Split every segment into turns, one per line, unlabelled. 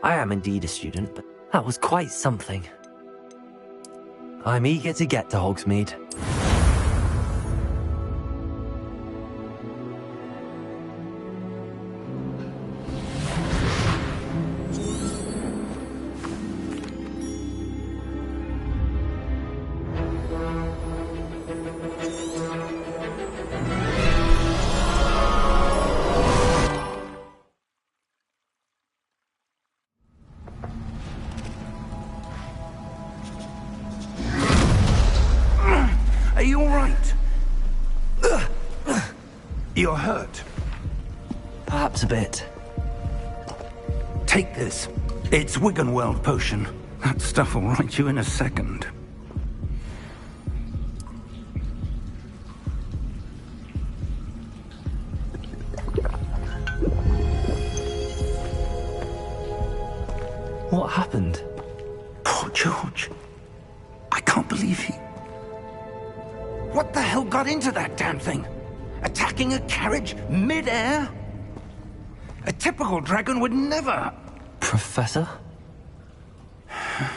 I am indeed a student, but that was quite something. I'm eager to get to Hogsmeade.
Are you all right? You're hurt.
Perhaps a bit.
Take this. It's Wiggenweld potion. That stuff will right you in a second.
What happened?
Poor George. I can't believe he... What the hell got into that damn thing? Attacking a carriage mid-air? A typical dragon would never...
Professor?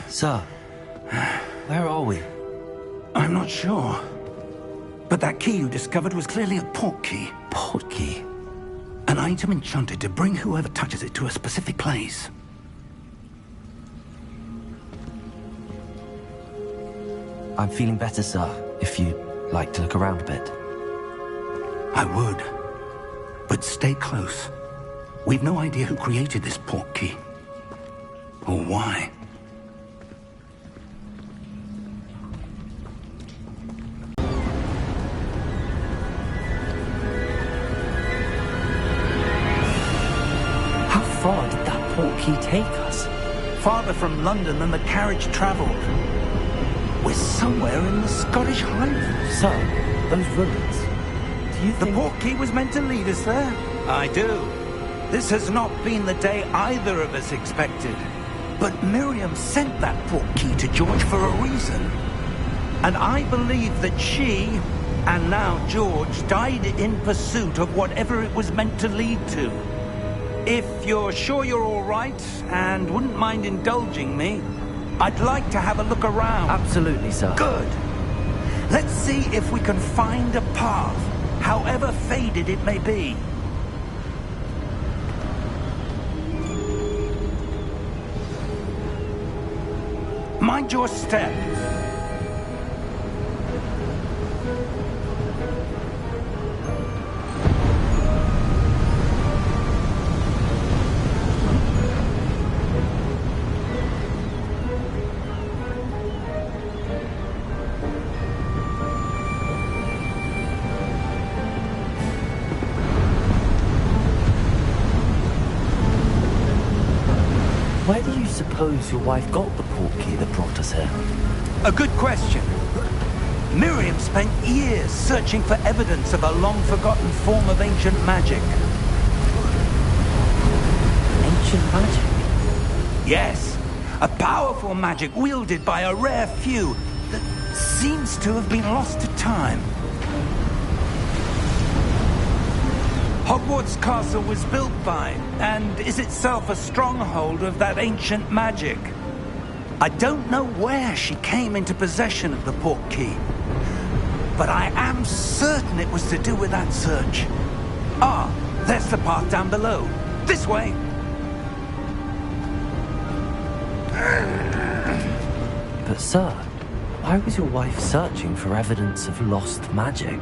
Sir, where are we?
I'm not sure. But that key you discovered was clearly a port key.
Port key?
An item enchanted to bring whoever touches it to a specific place.
I'm feeling better, sir, if you'd like to look around a bit.
I would. But stay close. We've no idea who created this port key. Or why.
How far did that port key take us?
Farther from London than the carriage travelled. We're somewhere in the Scottish Highlands.
Sir, those ruins. Do you
The
think...
port key was meant to lead us there? I do. This has not been the day either of us expected. But Miriam sent that port key to George for a reason. And I believe that she, and now George, died in pursuit of whatever it was meant to lead to. If you're sure you're all right, and wouldn't mind indulging me, I'd like to have a look around.
Absolutely, sir.
Good. Let's see if we can find a path, however faded it may be. Mind your step.
Where do you suppose your wife got the port key that brought us here?
A good question. Miriam spent years searching for evidence of a long-forgotten form of ancient magic.
Ancient magic?
Yes, a powerful magic wielded by a rare few that seems to have been lost to time. Hogwarts Castle was built by, and is itself a stronghold of that ancient magic. I don't know where she came into possession of the port key, but I am certain it was to do with that search. Ah, there's the path down below. This way.
But sir, why was your wife searching for evidence of lost magic?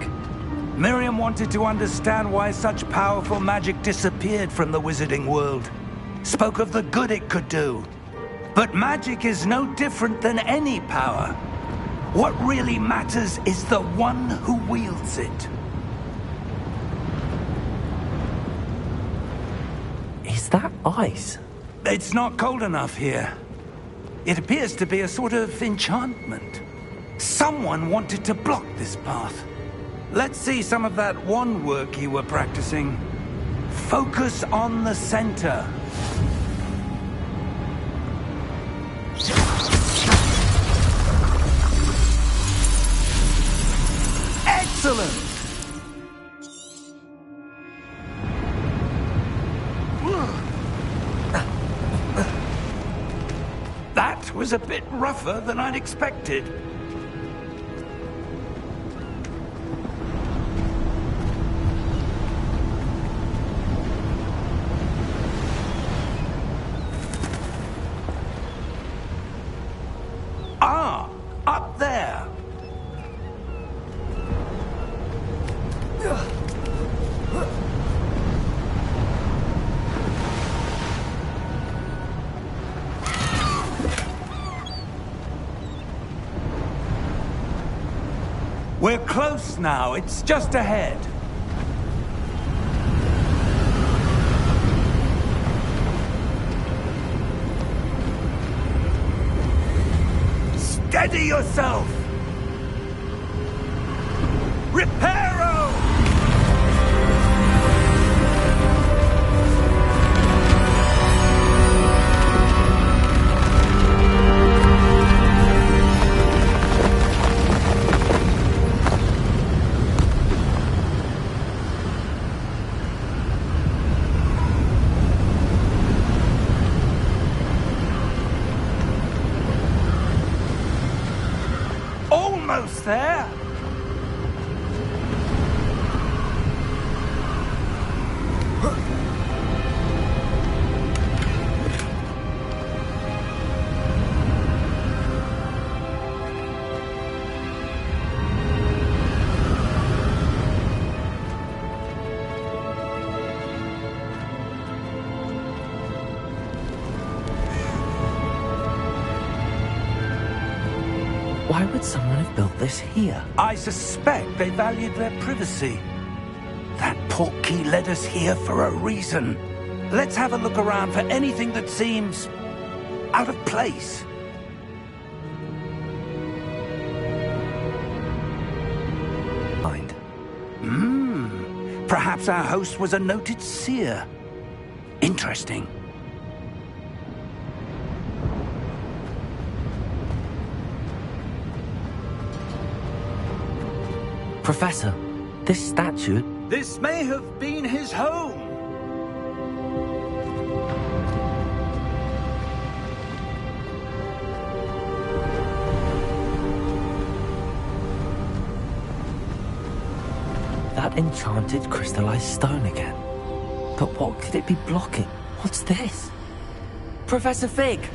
Miriam wanted to understand why such powerful magic disappeared from the wizarding world. Spoke of the good it could do. But magic is no different than any power. What really matters is the one who wields it.
Is that ice?
It's not cold enough here. It appears to be a sort of enchantment. Someone wanted to block this path. Let's see some of that wand work you were practicing. Focus on the center. Excellent! was a bit rougher than I'd expected. Ah, up there. We're close now. It's just ahead. Steady yourself! Reparo! Almost there.
Why would someone have built this here?
I suspect they valued their privacy. That portkey led us here for a reason. Let's have a look around for anything that seems out of place.
Mind.
Perhaps our host was a noted seer. Interesting.
Professor, this statue...
This may have been his home.
That enchanted crystallized stone again. But what could it be blocking? What's this? Professor Fig!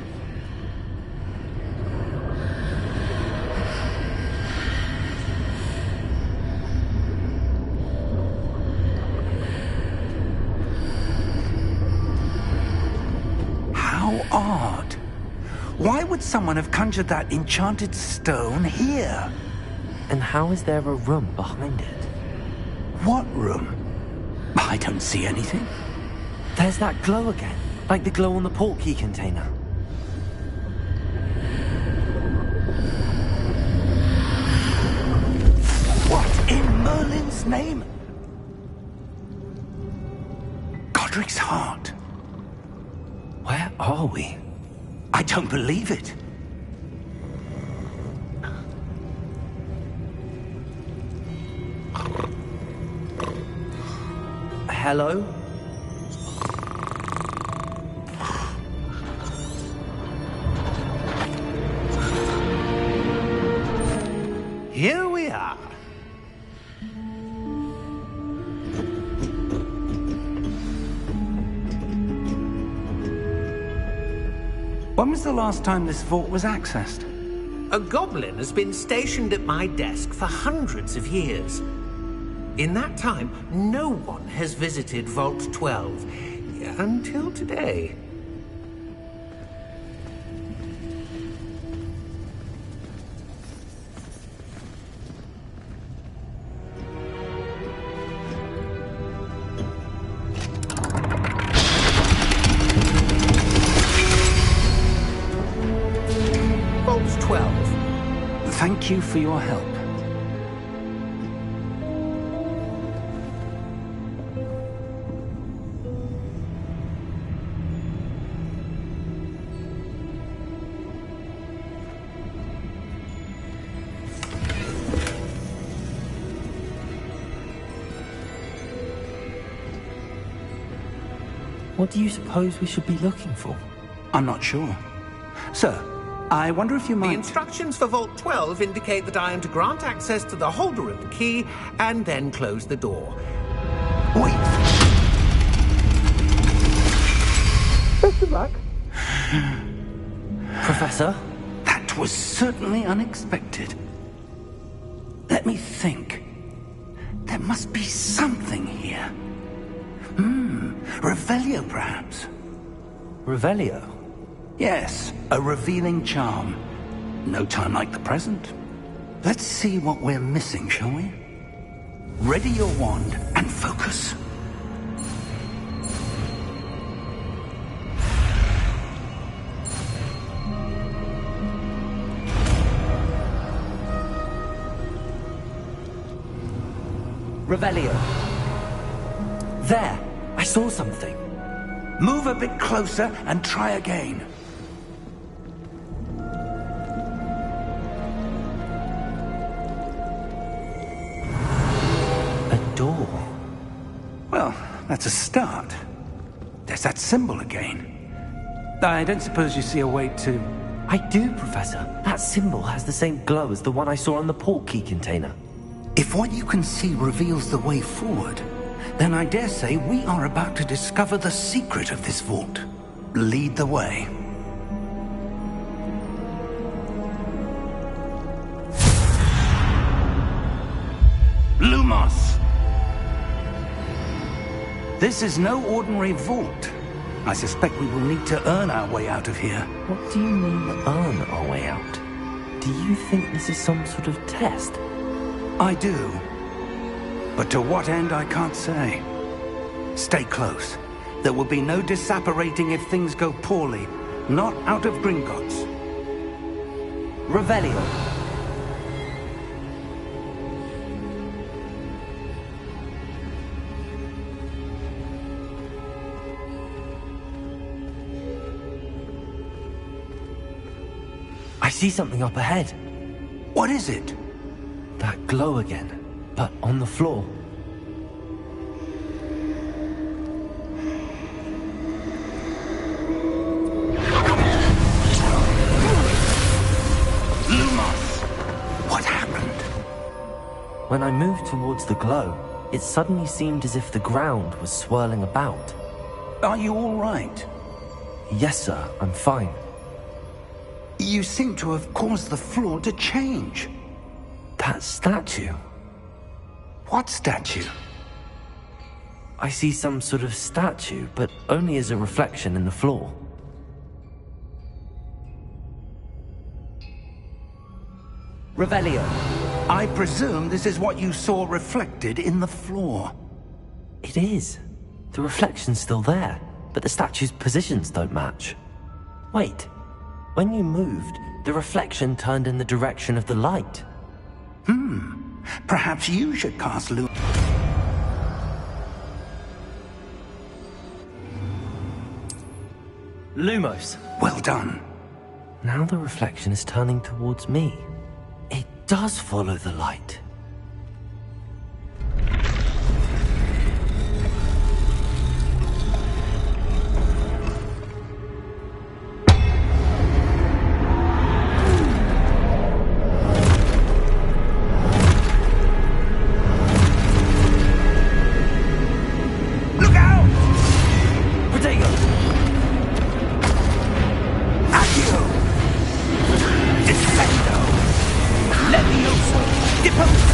How odd. Why would someone have conjured that enchanted stone here?
And how is there a room behind it?
What room? I don't see anything.
There's that glow again, like the glow on the portkey container.
What in Merlin's name? Godric's heart.
Where are we?
I don't believe it.
Hello?
Here we are. When was the last time this vault was accessed?
A goblin has been stationed at my desk for hundreds of years. In that time, no one has visited Vault 12 until today. Vault 12.
Thank you for your help.
What do you suppose we should be looking for?
I'm not sure. Sir, I wonder if you
The
might...
instructions for Vault 12 indicate that I am to grant access to the holder of the key and then close the door.
Wait!
Best of luck.
Professor?
That was certainly unexpected. Let me think. There must be something here. Revelio, perhaps.
Revelio?
Yes, a revealing charm. No time like the present. Let's see what we're missing, shall we? Ready your wand and focus.
Revelio. There! I saw something.
Move a bit closer and try again.
A door.
Well, that's a start. There's that symbol again. I don't suppose you see a way to...
I do, Professor. That symbol has the same glow as the one I saw on the port key container.
If what you can see reveals the way forward, then I dare say we are about to discover the secret of this vault. Lead the way. Lumos! This is no ordinary vault. I suspect we will need to earn our way out of here.
What do you mean, earn our way out? Do you think this is some sort of test?
I do. But to what end, I can't say. Stay close. There will be no disapparating if things go poorly. Not out of Gringotts.
Revelio. I see something up ahead.
What is it?
That glow again, but on the floor.
Lumos! What happened?
When I moved towards the glow, it suddenly seemed as if the ground was swirling about.
Are you all right?
Yes, sir, I'm fine.
You seem to have caused the floor to change.
That statue.
What statue?
I see some sort of statue, but only as a reflection in the floor. Revelio.
I presume this is what you saw reflected in the floor.
It is. The reflection's still there, but the statue's positions don't match. Wait. When you moved, the reflection turned in the direction of the light.
Perhaps you should cast
Lumos.
Well done.
Now the reflection is turning towards me. It does follow the light.
Look out!
Protego!
Accio! Defendo! Levioso! Dippo!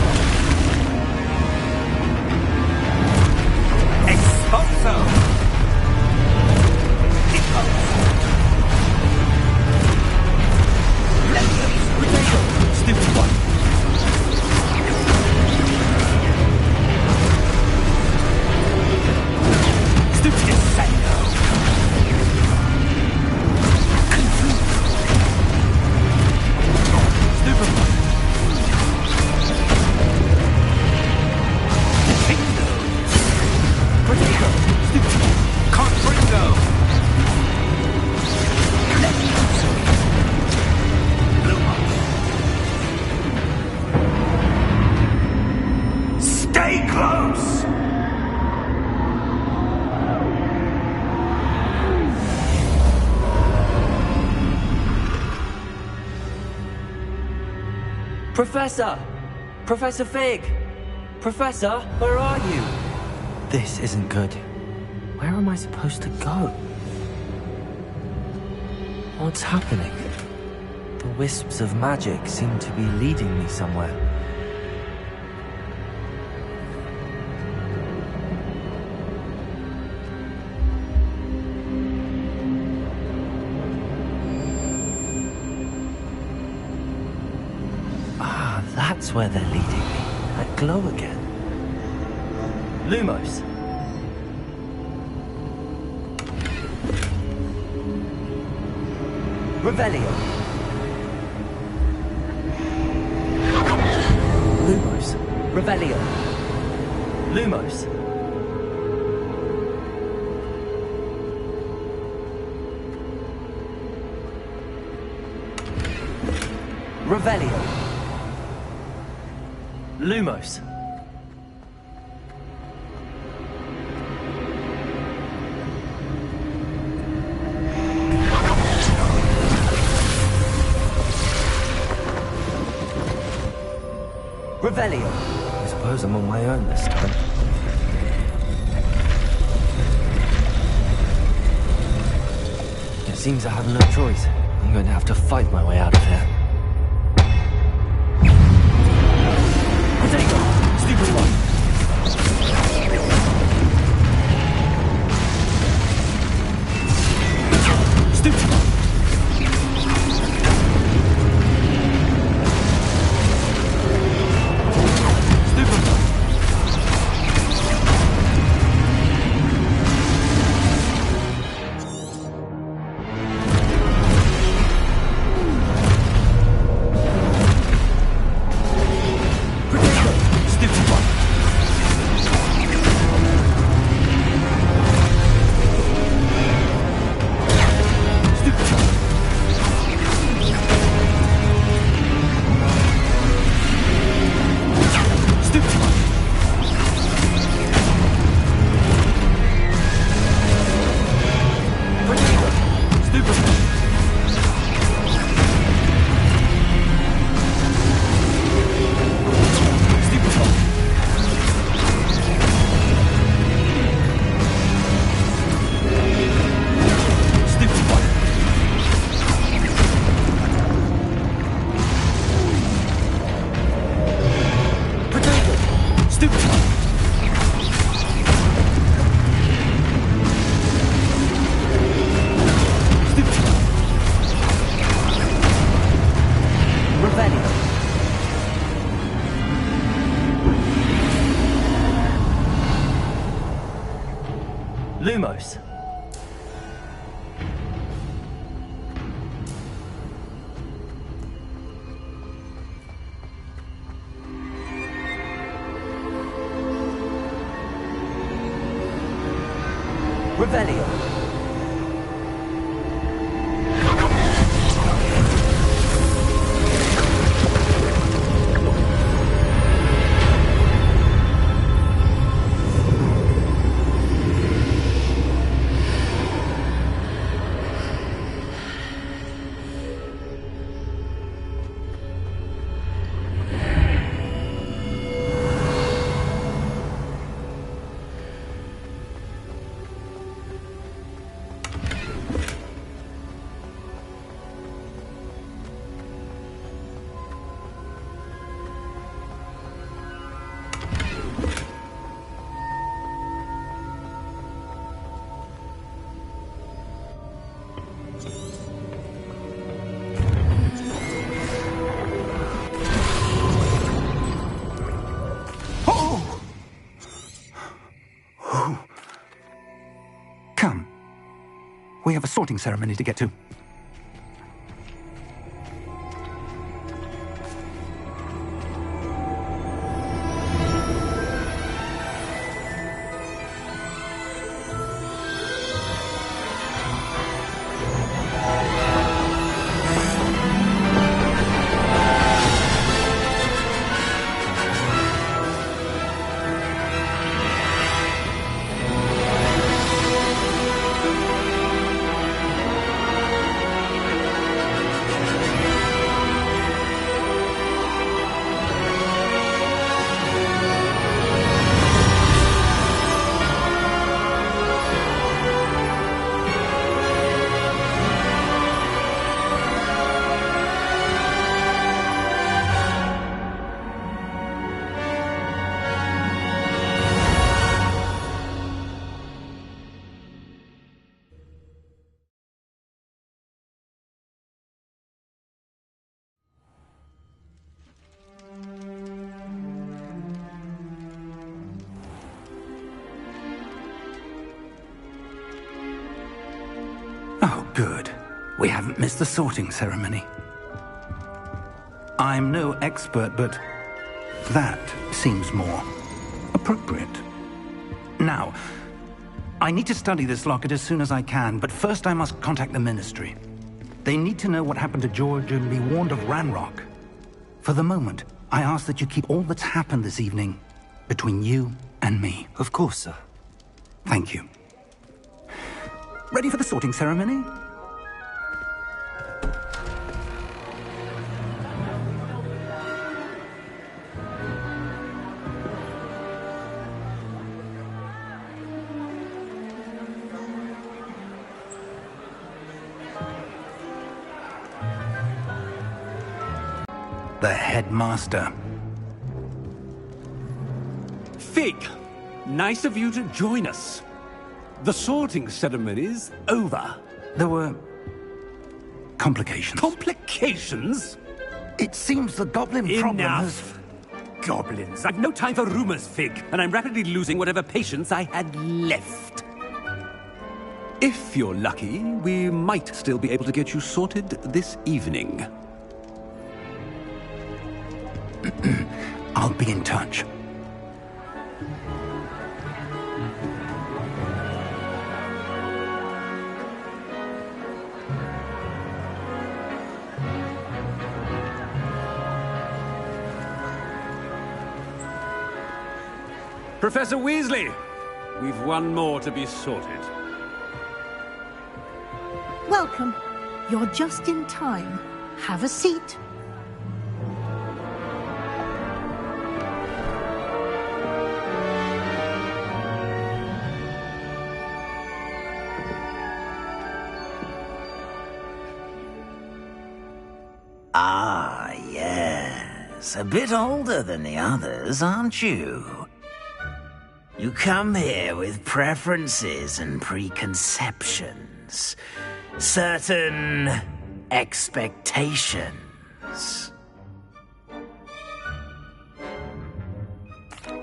Professor! Professor Fig! Professor, where are you? This isn't good. Where am I supposed to go? What's happening? The wisps of magic seem to be leading me somewhere. Ah, that's where they're leading me. That glow again. Lumos. Revelio. Lumos. Revelio. Lumos. Revelio. Lumos. Revelio. I suppose I'm on my own this time. It seems I have no choice. I'm going to have to fight my way out of here. Stupid one! Stupid one! Lumos. Revelio.
Come. We have a sorting ceremony to get to. Good. We haven't missed the sorting ceremony. I'm no expert, but that seems more appropriate. Now, I need to study this locket as soon as I can, but first I must contact the Ministry. They need to know what happened to George and be warned of Ranrock. For the moment, I ask that you keep all that's happened this evening between you and me.
Of course, sir.
Thank you. Ready for the sorting ceremony? The headmaster.
Fig, nice of you to join us. The sorting ceremony's over.
There were complications.
Complications?
It seems the goblin problem has...
Enough. Goblins. I've no time for rumors, Fig, and I'm rapidly losing whatever patience I had left. If you're lucky, we might still be able to get you sorted this evening.
I'll be in touch.
Professor Weasley, we've one more to be sorted.
Welcome. You're just in time. Have a seat.
Ah, yes. A bit older than the others, aren't you? You come here with preferences and preconceptions. Certain expectations.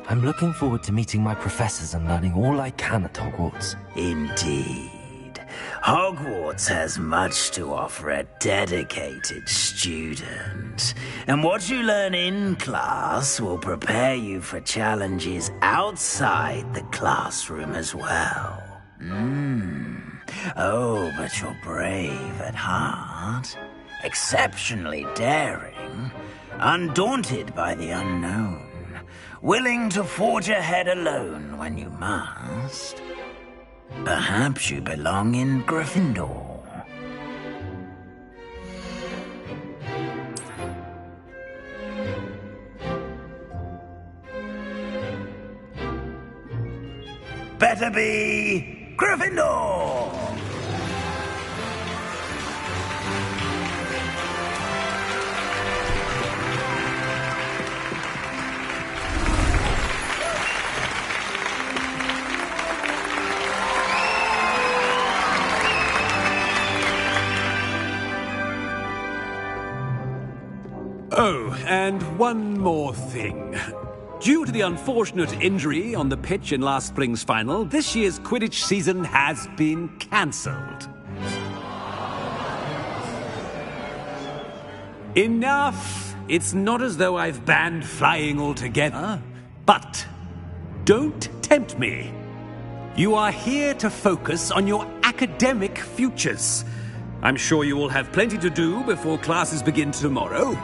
I'm looking forward to meeting my professors and learning all I can at Hogwarts.
Indeed. Hogwarts has much to offer a dedicated student. And what you learn in class will prepare you for challenges outside the classroom as well. Oh, but you're brave at heart. Exceptionally daring. Undaunted by the unknown. Willing to forge ahead alone when you must. Perhaps you belong in Gryffindor. Better be Gryffindor!
Oh, and one more thing. Due to the unfortunate injury on the pitch in last spring's final, this year's Quidditch season has been cancelled. Enough! It's not as though I've banned flying altogether. But don't tempt me. You are here to focus on your academic futures. I'm sure you will have plenty to do before classes begin tomorrow.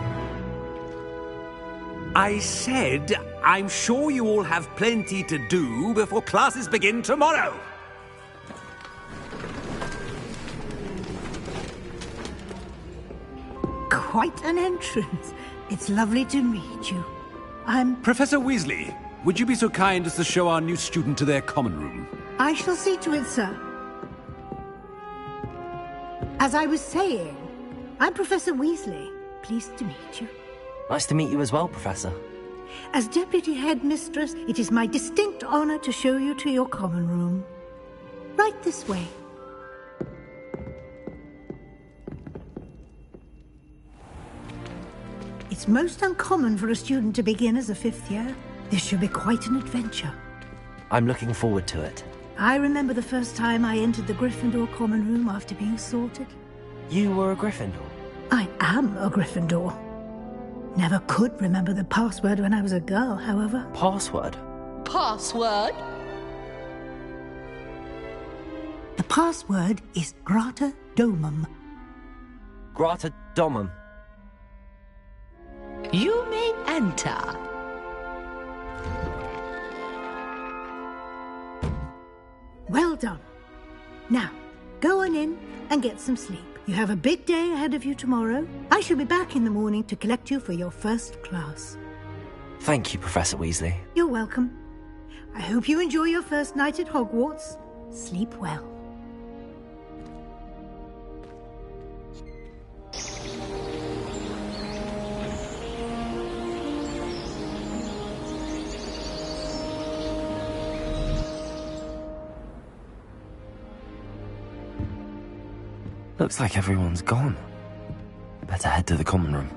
I said, I'm sure you all have plenty to do before classes begin tomorrow.
Quite an entrance. It's lovely to meet you. I'm...
Professor Weasley, would you be so kind as to show our new student to their common room?
I shall see to it, sir. As I was saying, I'm Professor Weasley. Pleased to meet you.
Nice to meet you as well, Professor.
As Deputy Headmistress, it is my distinct honor to show you to your common room. Right this way. It's most uncommon for a student to begin as a fifth year. This should be quite an adventure.
I'm looking forward to it.
I remember the first time I entered the Gryffindor common room after being sorted.
You were a Gryffindor?
I am a Gryffindor. Never could remember the password when I was a girl, however.
Password?
Password?
The password is Grata Domum.
Grata Domum.
You may enter.
Well done. Now, go on in and get some sleep. You have a big day ahead of you tomorrow. I shall be back in the morning to collect you for your first class.
Thank you, Professor Weasley.
You're welcome. I hope you enjoy your first night at Hogwarts. Sleep well.
Looks like everyone's gone. Better head to the common room.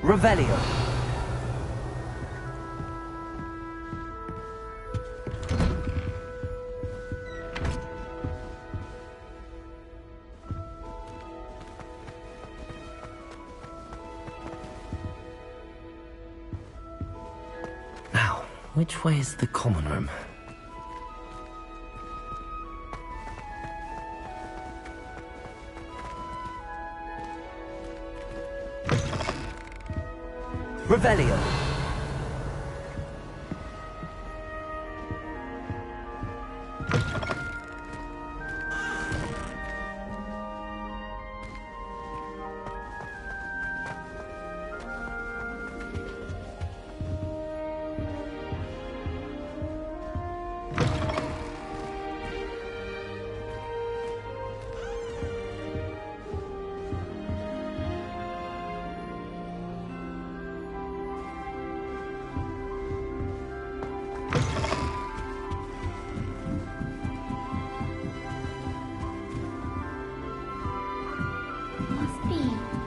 Revelio. Now, which way is the common room? Revelio.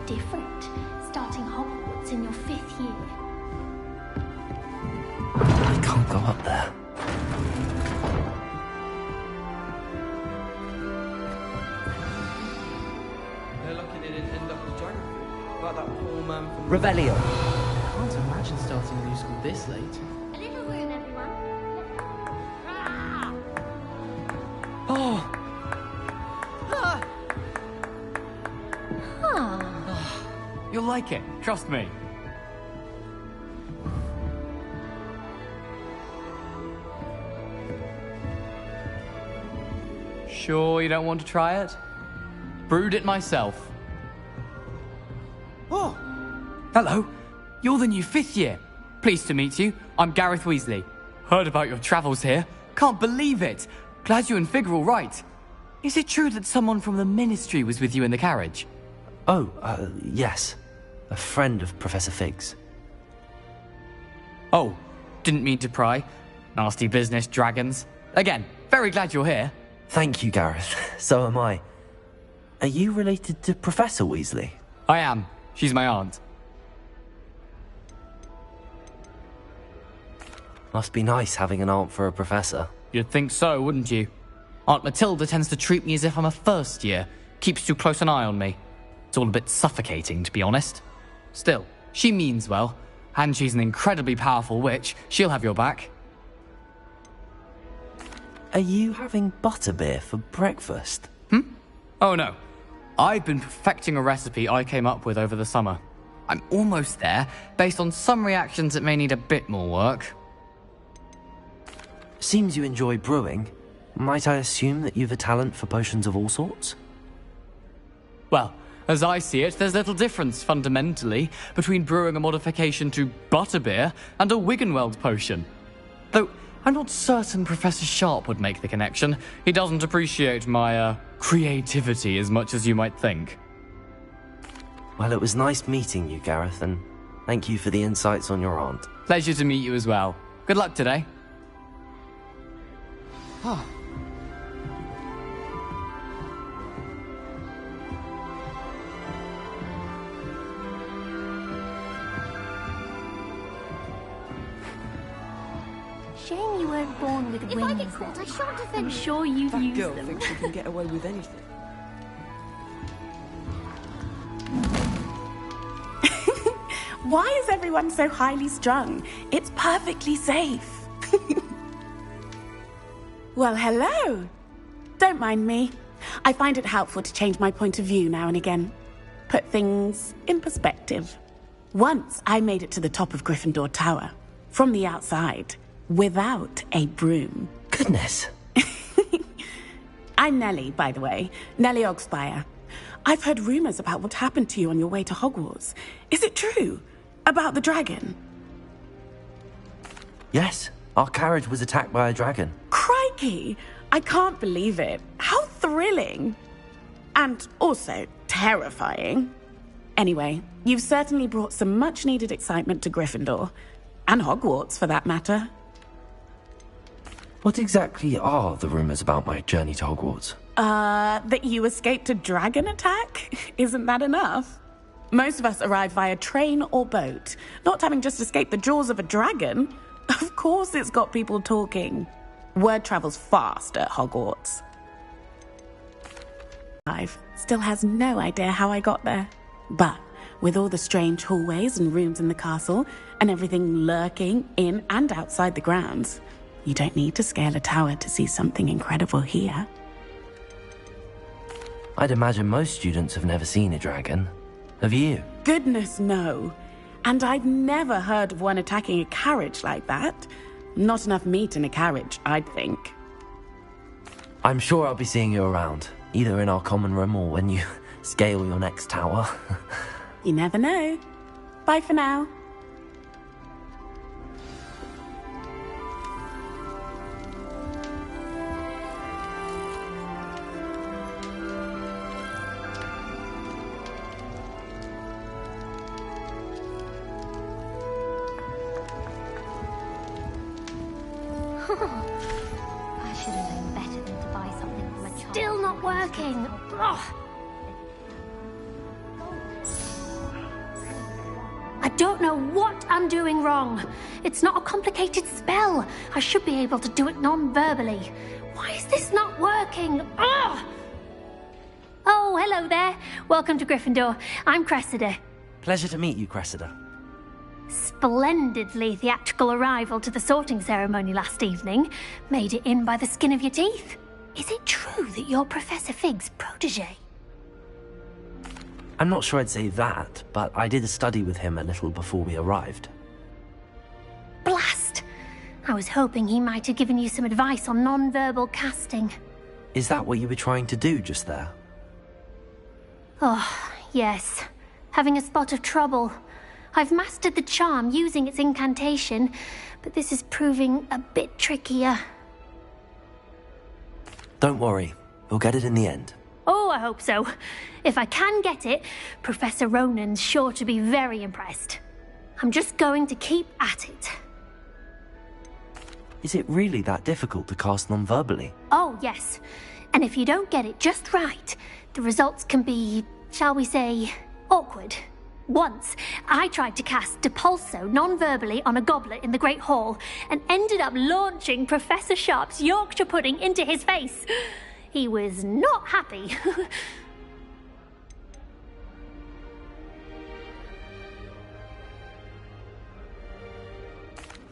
Different, starting Hogwarts in your 5th year.
I can't go up there.
They're lucky they didn't end up with geography, like that poor man from...
Revelio.
I can't imagine starting a new school this late.
A little room, everyone.
Oh!
You'll like it, trust me. Sure you don't want to try it? Brewed it myself. Oh! Hello, you're the new 5th year. Pleased to meet you. I'm Gareth Weasley. Heard about your travels here. Can't believe it. Glad you and Fig are all right. Is it true that someone from the Ministry was with you in the carriage?
Oh, yes. A friend of Professor Fig's.
Oh, didn't mean to pry. Nasty business, dragons. Again, very glad you're here.
Thank you, Gareth. So am I. Are you related to Professor Weasley?
I am. She's my aunt.
Must be nice having an aunt for a professor.
You'd think so, wouldn't you? Aunt Matilda tends to treat me as if I'm a first year. Keeps too close an eye on me. It's all a bit suffocating, to be honest. Still, she means well, and she's an incredibly powerful witch. She'll have your back.
Are you having butterbeer for breakfast?
Oh no. I've been perfecting a recipe I came up with over the summer. I'm almost there, based on some reactions that may need a bit more work.
Seems you enjoy brewing. Might I assume that you've a talent for potions of all sorts?
Well, As I see it, there's little difference, fundamentally, between brewing a modification to butterbeer and a Wiggenweld potion. Though, I'm not certain Professor Sharp would make the connection. He doesn't appreciate my, creativity as much as you might think.
Well, it was nice meeting you, Gareth, and thank you for the insights on your aunt.
Pleasure to meet you as well. Good luck today.
Shame you weren't born with wings. If I get caught, I shan't defend. I'm sure you'd use
That girl
them.
thinks she can get away with anything.
Why is everyone so highly strung? It's perfectly safe. Well, hello. Don't mind me. I find it helpful to change my point of view now and again. Put things in perspective. Once I made it to the top of Gryffindor Tower, from the outside, without a broom.
Goodness.
I'm Nellie, by the way. Nellie Ogspire. I've heard rumors about what happened to you on your way to Hogwarts. Is it true? About the dragon?
Yes, our carriage was attacked by a dragon.
Crikey! I can't believe it. How thrilling. And also terrifying. Anyway, you've certainly brought some much-needed excitement to Gryffindor. And Hogwarts, for that matter.
What exactly are the rumors about my journey to Hogwarts?
That you escaped a dragon attack? Isn't that enough? Most of us arrive via train or boat, not having just escaped the jaws of a dragon. Of course it's got people talking. Word travels fast at Hogwarts. Still has no idea how I got there. But with all the strange hallways and rooms in the castle, and everything lurking in and outside the grounds, you don't need to scale a tower to see something incredible here.
I'd imagine most students have never seen a dragon. Have you?
Goodness, no. And I've never heard of one attacking a carriage like that. Not enough meat in a carriage, I'd think.
I'm sure I'll be seeing you around, either in our common room or when you scale your next tower.
You never know. Bye for now.
I should have known better than to buy something from a child. Still not working. Ugh. I don't know what I'm doing wrong. It's not a complicated spell. I should be able to do it non-verbally. Why is this not working? Ugh. Oh, hello there. Welcome to Gryffindor. I'm Cressida.
Pleasure to meet you, Cressida.
Splendidly theatrical arrival to the sorting ceremony last evening. Made it in by the skin of your teeth. Is it true that you're Professor Fig's protege?
I'm not sure I'd say that, but I did study with him a little before we arrived.
Blast! I was hoping he might have given you some advice on non-verbal casting.
Is that what you were trying to do just there?
Oh, yes. Having a spot of trouble. I've mastered the charm using its incantation, but this is proving a bit trickier.
Don't worry, we'll get it in the end.
Oh, I hope so. If I can get it, Professor Ronan's sure to be very impressed. I'm just going to keep at it.
Is it really that difficult to cast non-verbally?
Oh, yes. And if you don't get it just right, the results can be, shall we say, awkward. Once, I tried to cast Depulso non-verbally on a goblet in the Great Hall and ended up launching Professor Sharp's Yorkshire pudding into his face. He was not happy.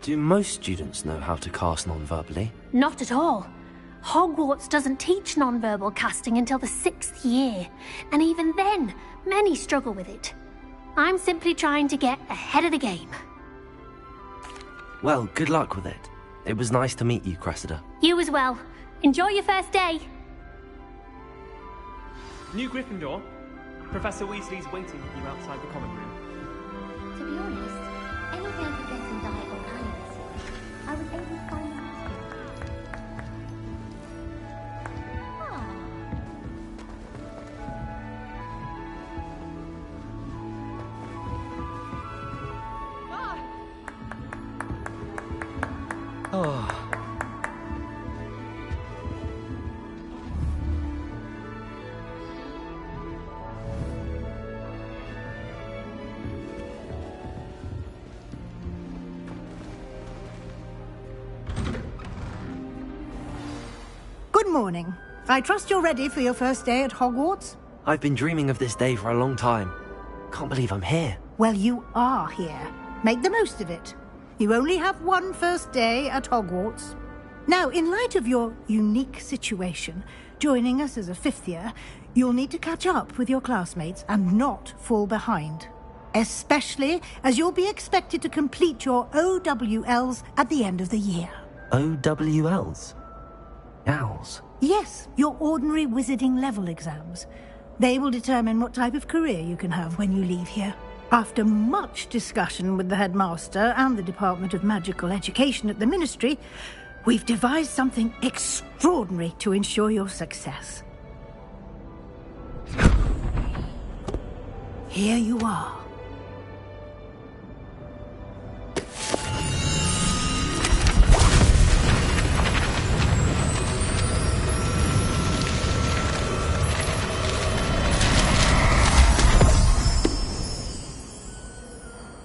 Do most students know how to cast non-verbally?
Not at all. Hogwarts doesn't teach non-verbal casting until the 6th year, and even then, many struggle with it. I'm simply trying to get ahead of the game.
Well, good luck with it. It was nice to meet you, Cressida.
You as well. Enjoy your first day.
New Gryffindor, Professor Weasley's waiting for you outside the common room.
To be honest, anything I could get some Diagon Alley this year, I was able to find the
Oh.
Good morning. I trust you're ready for your first day at Hogwarts?
I've been dreaming of this day for a long time. Can't believe I'm here.
Well, you are here. Make the most of it. You only have one first day at Hogwarts. Now, in light of your unique situation, joining us as a fifth year, you'll need to catch up with your classmates and not fall behind. Especially as you'll be expected to complete your OWLs at the end of the year.
OWLs? Owls?
Yes, your ordinary wizarding level exams. They will determine what type of career you can have when you leave here. After much discussion with the headmaster and the Department of Magical Education at the Ministry, we've devised something extraordinary to ensure your success. Here you are.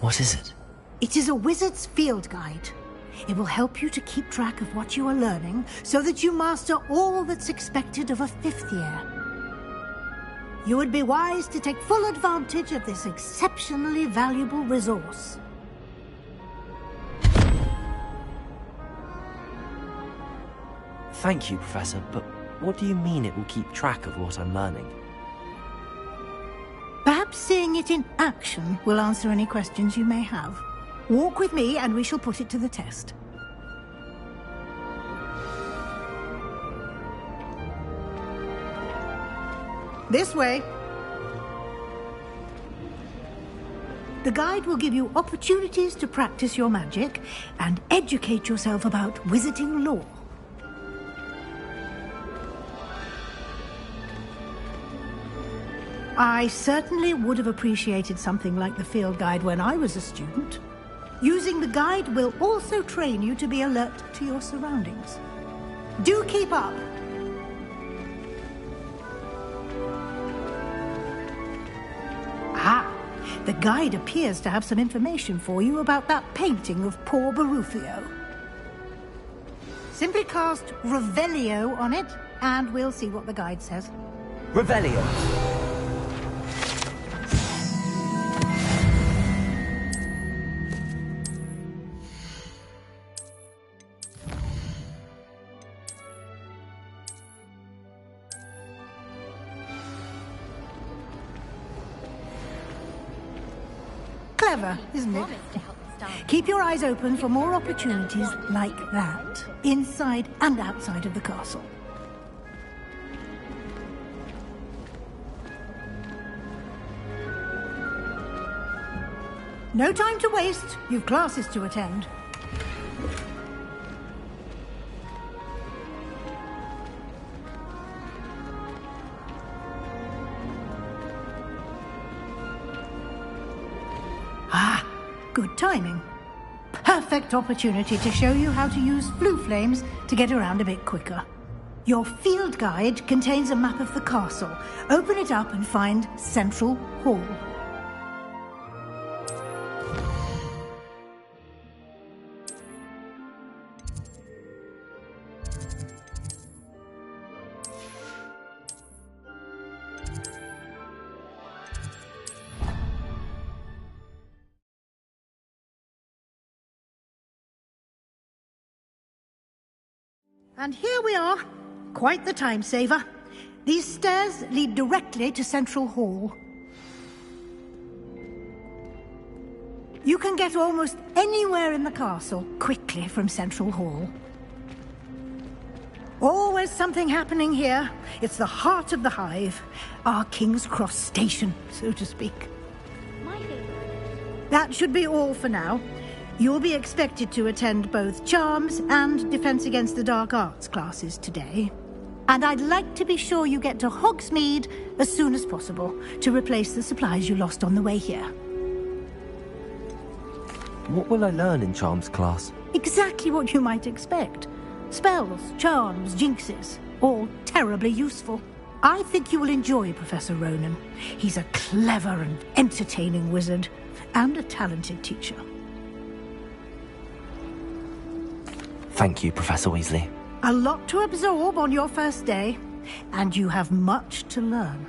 What is it?
It is a wizard's field guide. It will help you to keep track of what you are learning so that you master all that's expected of a fifth year. You would be wise to take full advantage of this exceptionally valuable resource.
Thank you, Professor, but what do you mean it will keep track of what I'm learning?
Perhaps seeing it in action will answer any questions you may have. Walk with me and we shall put it to the test. This way. The guide will give you opportunities to practice your magic and educate yourself about wizarding lore. I certainly would have appreciated something like the field guide when I was a student. Using the guide will also train you to be alert to your surroundings. Do keep up! Ah, the guide appears to have some information for you about that painting of poor Barufio. Simply cast Revelio on it, and we'll see what the guide says.
Revelio.
Clever, isn't it? Keep your eyes open for more opportunities like that, inside and outside of the castle. No time to waste. You've classes to attend. Ah, good timing. Perfect opportunity to show you how to use flue flames to get around a bit quicker. Your field guide contains a map of the castle. Open it up and find Central Hall. And here we are. Quite the time saver. These stairs lead directly to Central Hall. You can get almost anywhere in the castle quickly from Central Hall. Always is something happening here. It's the heart of the hive. Our King's Cross station, so to speak. That should be all for now. You'll be expected to attend both Charms and Defense Against the Dark Arts classes today. And I'd like to be sure you get to Hogsmeade as soon as possible to replace the supplies you lost on the way here.
What will I learn in Charms class?
Exactly what you might expect. Spells, charms, jinxes, all terribly useful. I think you will enjoy Professor Ronan. He's a clever and entertaining wizard, and a talented teacher.
Thank you, Professor Weasley.
A lot to absorb on your first day, and you have much to learn.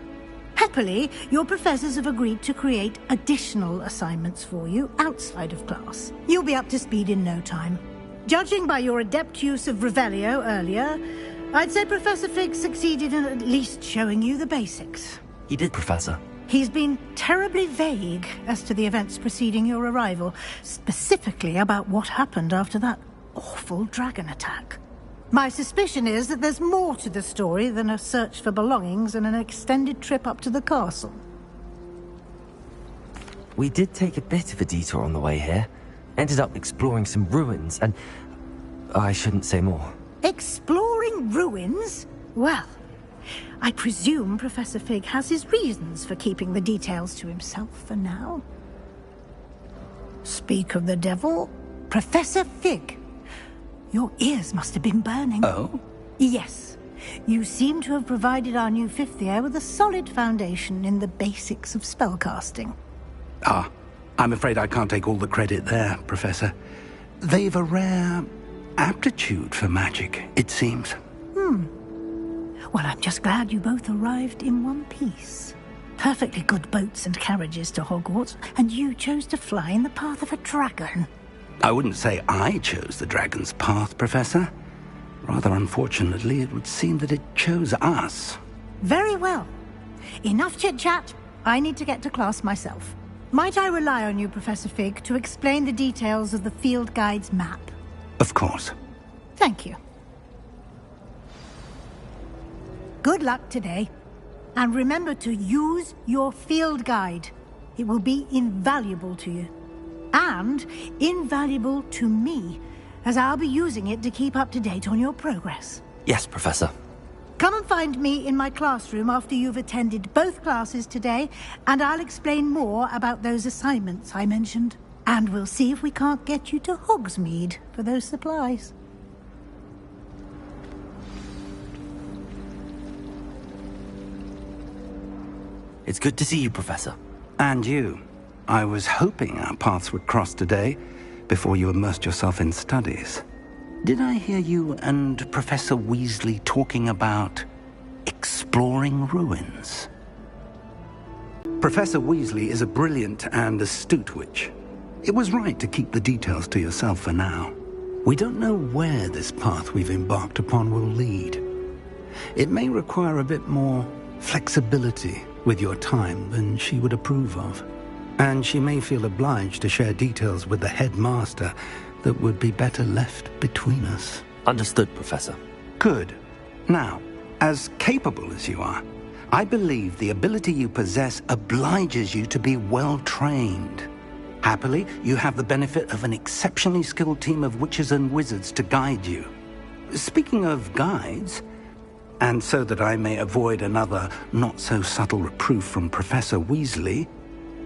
Happily, your professors have agreed to create additional assignments for you outside of class. You'll be up to speed in no time. Judging by your adept use of Revelio earlier, I'd say Professor Fig succeeded in at least showing you the basics.
He did, Professor.
He's been terribly vague as to the events preceding your arrival, specifically about what happened after that awful dragon attack. My suspicion is that there's more to the story than a search for belongings and an extended trip up to the castle.
We did take a bit of a detour on the way here. Ended up exploring some ruins and... I shouldn't say more.
Exploring ruins? Well, I presume Professor Fig has his reasons for keeping the details to himself for now. Speak of the devil, Professor Fig. Your ears must have been burning.
Oh?
Yes. You seem to have provided our new fifth year with a solid foundation in the basics of spellcasting.
Ah, I'm afraid I can't take all the credit there, Professor. They've a rare aptitude for magic, it seems.
Well, I'm just glad you both arrived in one piece. Perfectly good boats and carriages to Hogwarts, and you chose to fly in the path of a dragon.
I wouldn't say I chose the dragon's path, Professor. Rather unfortunately, it would seem that it chose us.
Very well. Enough chit-chat. I need to get to class myself. Might I rely on you, Professor Fig, to explain the details of the field guide's map?
Of course.
Thank you. Good luck today. And remember to use your field guide. It will be invaluable to you. And invaluable to me, as I'll be using it to keep up to date on your progress.
Yes, Professor.
Come and find me in my classroom after you've attended both classes today, and I'll explain more about those assignments I mentioned. And we'll see if we can't get you to Hogsmeade for those supplies.
It's good to see you, Professor.
And you. I was hoping our paths would cross today, before you immersed yourself in studies. Did I hear you and Professor Weasley talking about exploring ruins? Professor Weasley is a brilliant and astute witch. It was right to keep the details to yourself for now. We don't know where this path we've embarked upon will lead. It may require a bit more flexibility with your time than she would approve of. And she may feel obliged to share details with the headmaster that would be better left between us.
Understood, Professor.
Good. Now, as capable as you are, I believe the ability you possess obliges you to be well-trained. Happily, you have the benefit of an exceptionally skilled team of witches and wizards to guide you. Speaking of guides, and so that I may avoid another not-so-subtle reproof from Professor Weasley,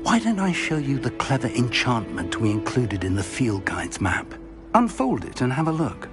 why don't I show you the clever enchantment we included in the field guide's map? Unfold it and have a look.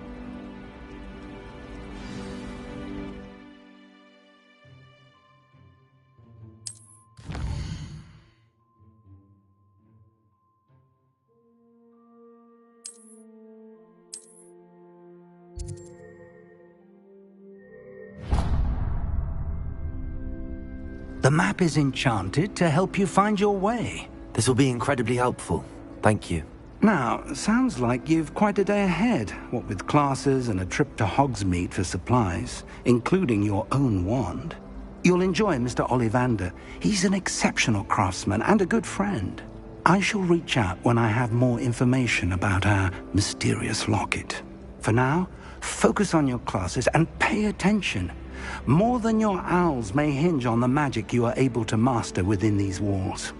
The map is enchanted to help you find your way.
This will be incredibly helpful. Thank you.
Now, sounds like you've quite a day ahead, what with classes and a trip to Hogsmeade for supplies, including your own wand. You'll enjoy Mr. Ollivander. He's an exceptional craftsman and a good friend. I shall reach out when I have more information about our mysterious locket. For now, Focus on your classes and pay attention. More than your owls may hinge on the magic you are able to master within these walls.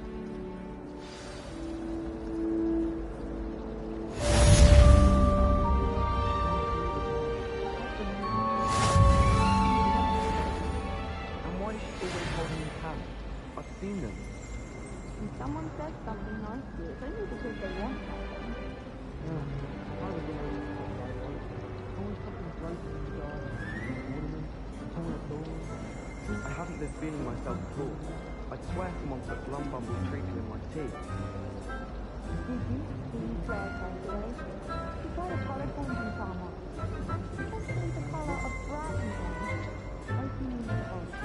And why is she always holding his hand? I've seen them.
When someone says something nice to you, it's only because they want something.
I was always something floating in the garden, ornaments, tall lawns. I haven't been feeling myself at all. I'd swear someone put Glumbumble's treacle in my tea.
Did you see Claire yesterday? She got a colour changing farmer. Especially the colour of bracken orange. Opening the orange.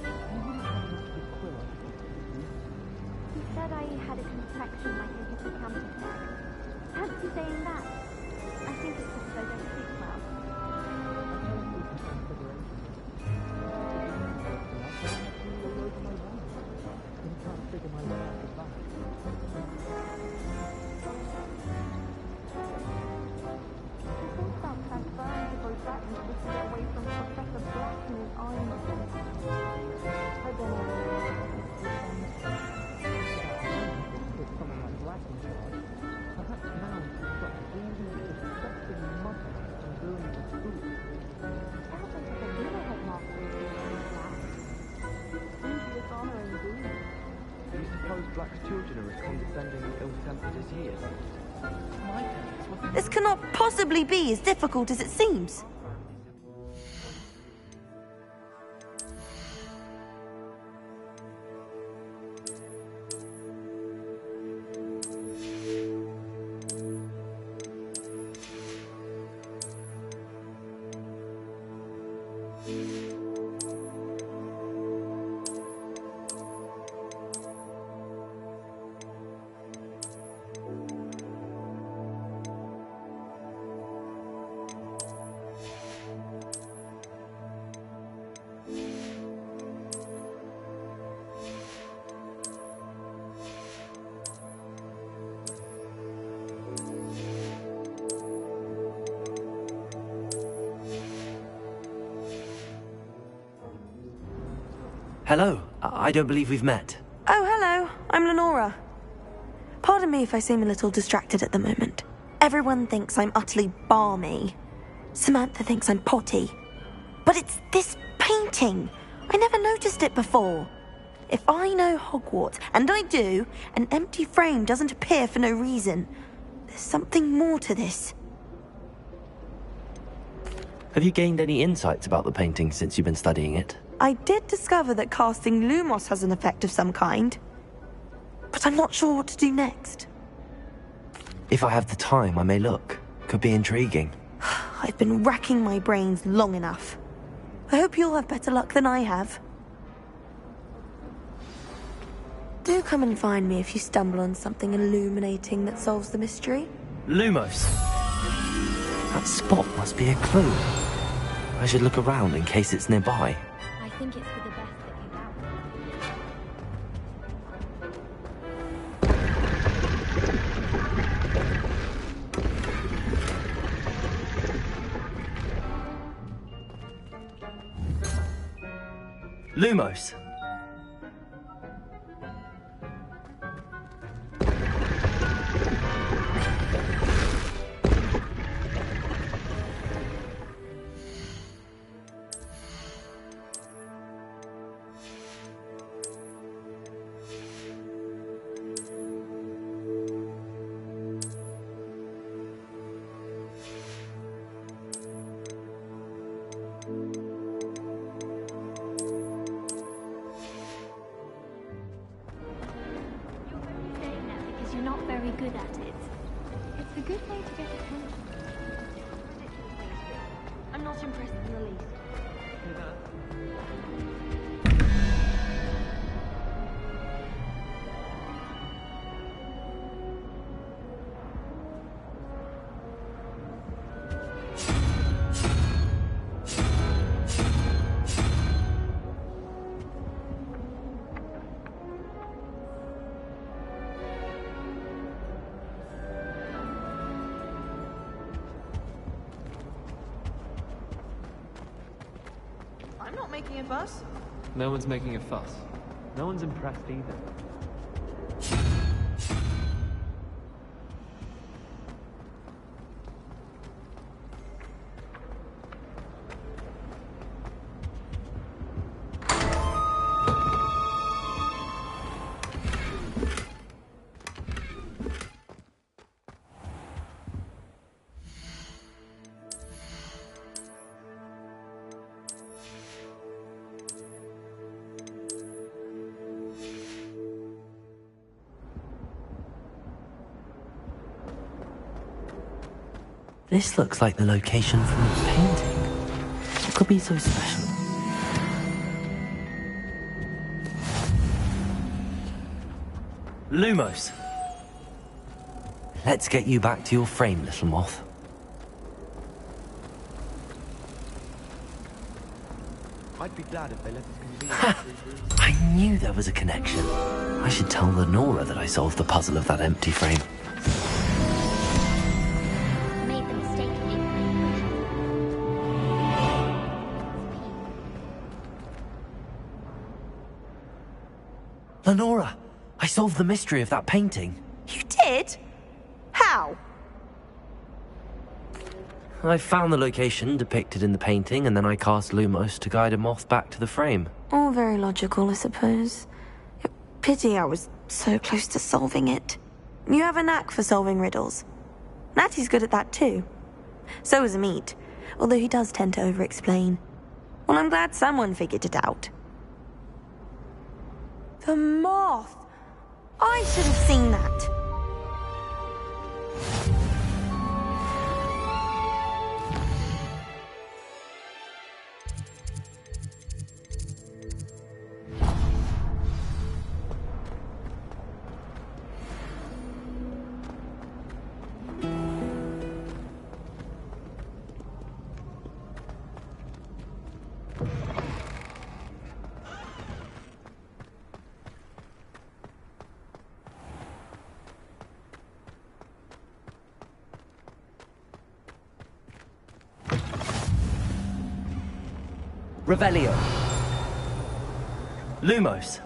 You wouldn't have an active quill on it, would you? He said I had a complexion like a hippocampus. Fancy saying that? I think it's because I don't sleep well.
Black's children are as condescending and ill-tempered as he is.
This cannot possibly be as difficult as it seems.
Hello. I don't believe we've met.
Oh, hello. I'm Lenora. Pardon me if I seem a little distracted at the moment. Everyone thinks I'm utterly balmy. Samantha thinks I'm potty. But it's this painting. I never noticed it before. If I know Hogwarts, and I do, an empty frame doesn't appear for no reason. There's something more to this.
Have you gained any insights about the painting since you've been studying it?
I did discover that casting Lumos has an effect of some kind. But I'm not sure what to do next.
If I have the time, I may look. Could be intriguing.
I've been racking my brains long enough. I hope you'll have better luck than I have. Do come and find me if you stumble on something illuminating that solves the mystery.
Lumos! That spot must be a clue. I should look around in case it's nearby.
I think it's for the best that you
Lumos!
You're not very good at it. It's a good way to get attention. I'm not impressed in the least.
making a fuss?
No one's making a fuss. No one's impressed either.
This looks like the location from the painting. What could be so special? Lumos! Let's get you back to your frame, little moth.
I'd be glad if they let us convene.
I knew there was a connection. I should tell Lenora that I solved the puzzle of that empty frame.
Made the mistake of
Lenora! I solved the mystery of that painting.
You did? How?
I found the location depicted in the painting, and then I cast Lumos to guide a moth back to the frame.
All very logical, I suppose. Pity I was so close to solving it. You have a knack for solving riddles. Natty's good at that too. So is Amit, although he does tend to over-explain. Well, I'm glad someone figured it out. The moth! I should have seen that.
Revelio. Lumos.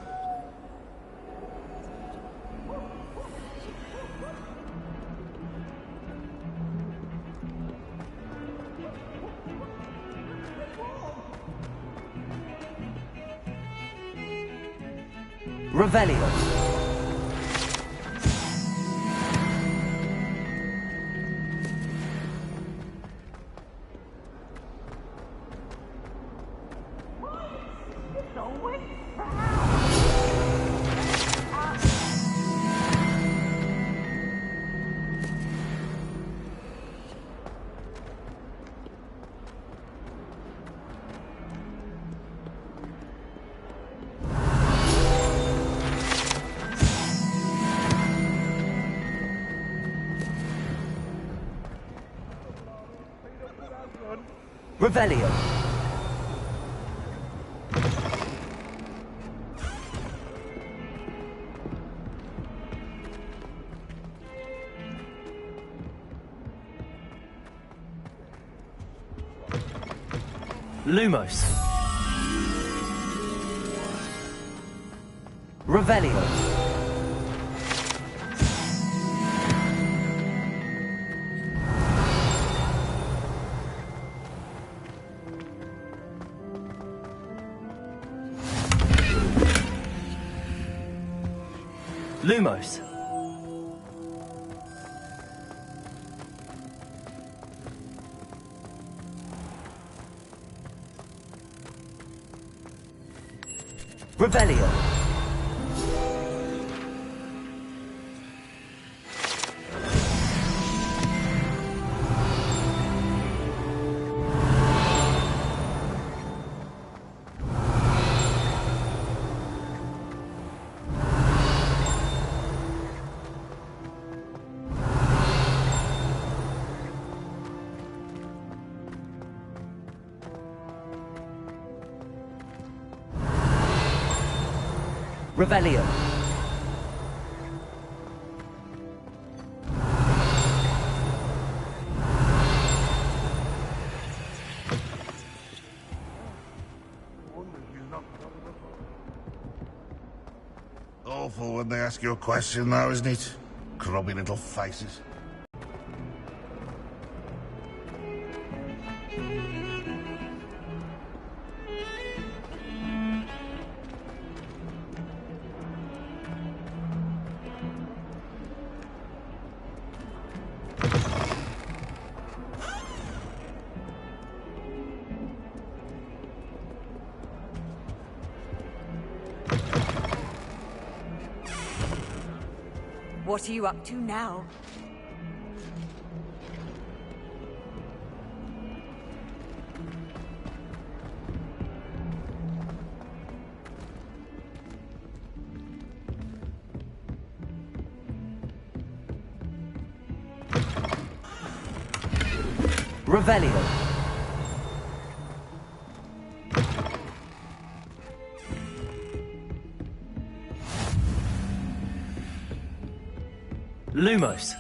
Revelio. Revelio. Lumos. Revelio. Lumos. Revelio. Revelio.
awful when they ask you a question now, isn't it? Grubby little faces.
What are you up to now?
Revelio. Lumos.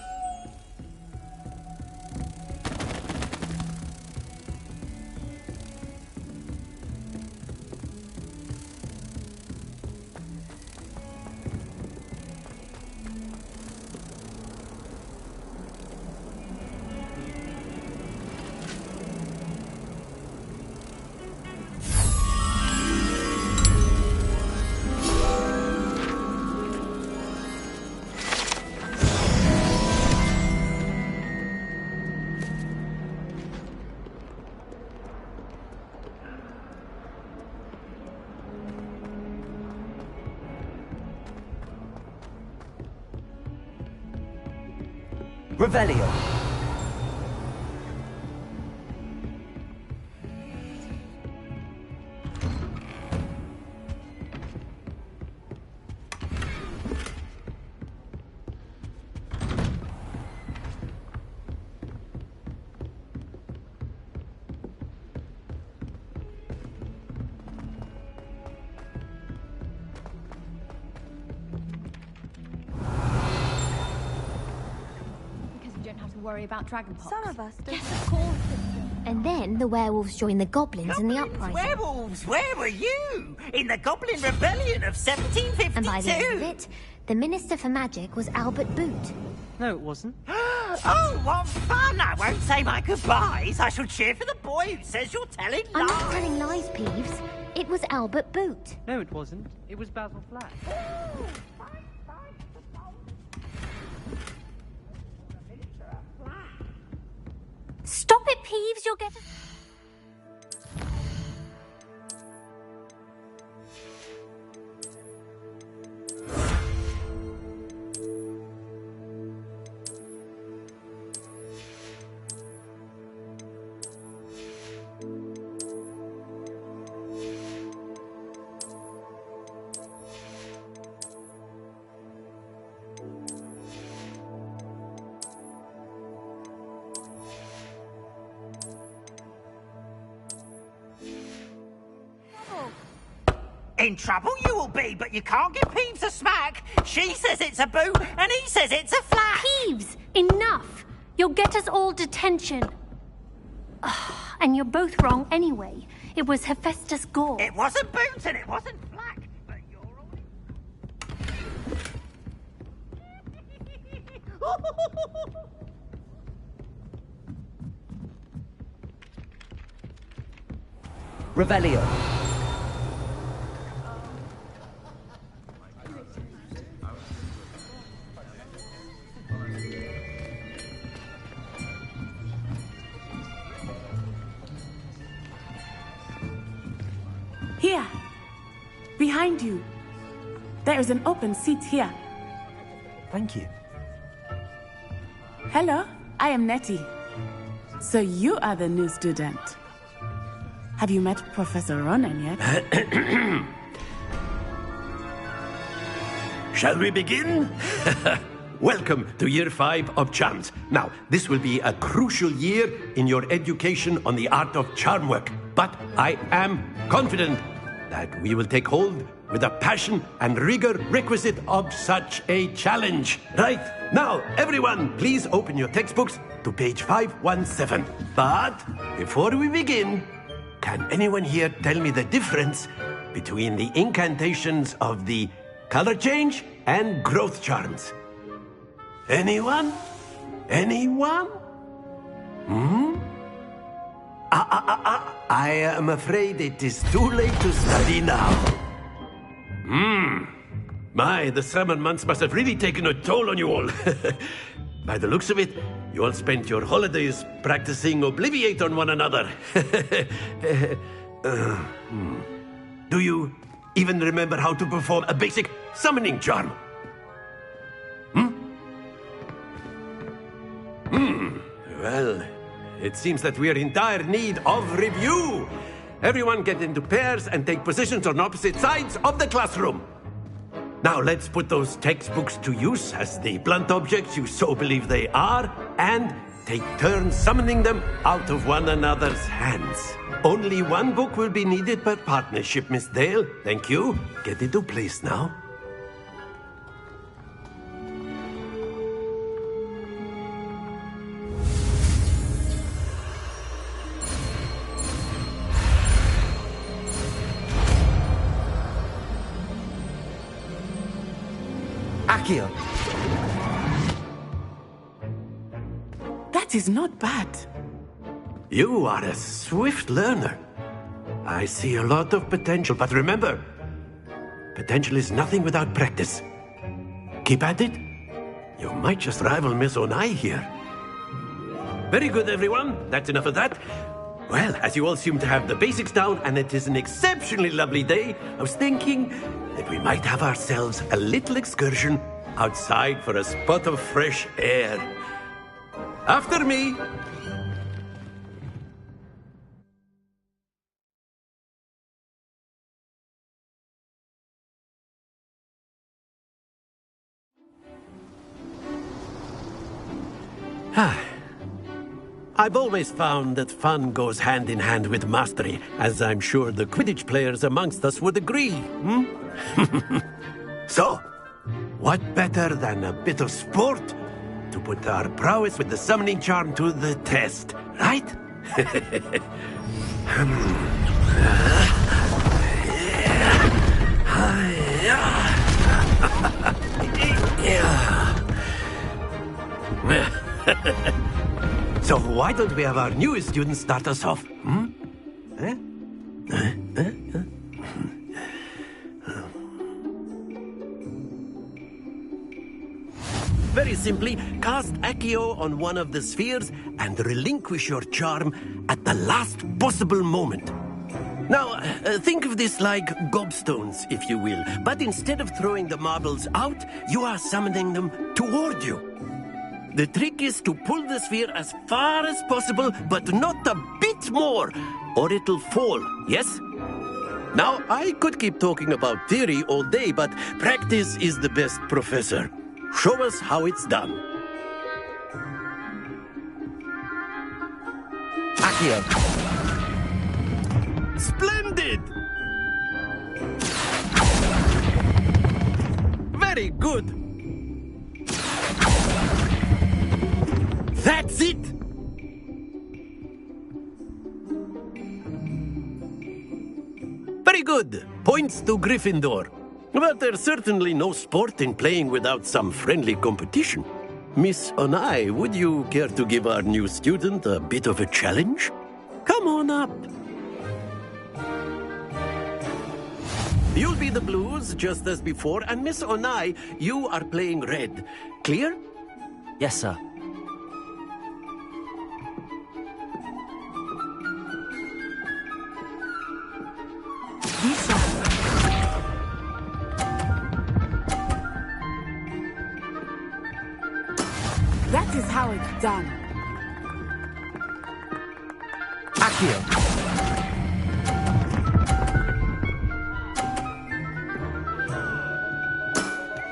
Revelio.
Worry about dragonpox.
Some of us do.
Yes, of course.
And then the werewolves joined the goblins in the uprising.
Werewolves, where were you? In the Goblin Rebellion of 1752?
And by the end of it, the Minister for Magic was Albert Boot.
No, it wasn't.
Oh, what fun! I won't say my goodbyes. I shall cheer for the boy who says you're telling lies.
I'm not telling lies, Peeves. It was Albert Boot.
No, it wasn't. It was Basil Flack.
Stop it, Peeves! You'll get...
In trouble you will be, but you can't give Peeves a smack. She says it's a boot, and he says it's a flat.
Peeves! Enough! You'll get us all detention. And you're both wrong anyway. It was Hephaestus Gore.
It wasn't boot and it wasn't flack, but you're all...
Revelio.
Here. Behind you. There is an open seat here.
Thank you.
Hello, I am Nettie. So you are the new student. Have you met Professor Ronan yet?
Shall we begin? Welcome to Year 5 of Charms. Now, this will be a crucial year in your education on the art of charm work. But I am confident that we will take hold with the passion and rigor requisite of such a challenge. Right, now, everyone, please open your textbooks to page 517. But before we begin, can anyone here tell me the difference between the incantations of the color change and growth charms. Anyone? Anyone? I am afraid it is too late to study now. My, the summer months must have really taken a toll on you all. By the looks of it, you all spent your holidays practicing Obliviate on one another. Do you even remember how to perform a basic summoning charm? Well, it seems that we are in dire need of review. Everyone get into pairs and take positions on opposite sides of the classroom. Now let's put those textbooks to use as the blunt objects you so believe they are, and take turns summoning them out of one another's hands. Only one book will be needed per partnership, Miss Dale. Thank you. Get into place now.
Accio.
That is not bad.
You are a swift learner. I see a lot of potential, but remember, potential is nothing without practice. Keep at it. You might just rival Miss Onai here. Very good, everyone. That's enough of that. Well, as you all seem to have the basics down, and it is an exceptionally lovely day, I was thinking that we might have ourselves a little excursion outside for a spot of fresh air. After me. I've always found that fun goes hand in hand with mastery, as I'm sure the Quidditch players amongst us would agree. So, what better than a bit of sport to put our prowess with the summoning charm to the test, right? So why don't we have our newest student start us off? Very simply, cast Accio on one of the spheres and relinquish your charm at the last possible moment. Now, think of this like gobstones, if you will, but instead of throwing the marbles out, you are summoning them toward you. The trick is to pull the sphere as far as possible, but not a bit more, or it'll fall, yes? Now, I could keep talking about theory all day, but practice is the best professor. Show us how it's done.
Accio.
Splendid! Very good. That's it! Very good. Points to Gryffindor. But there's certainly no sport in playing without some friendly competition. Miss Onai, would you care to give our new student a bit of a challenge? Come on up. You'll be the blues, just as before, and Miss Onai, you are playing red. Clear?
Yes, sir.
That is how it's done.
Accio.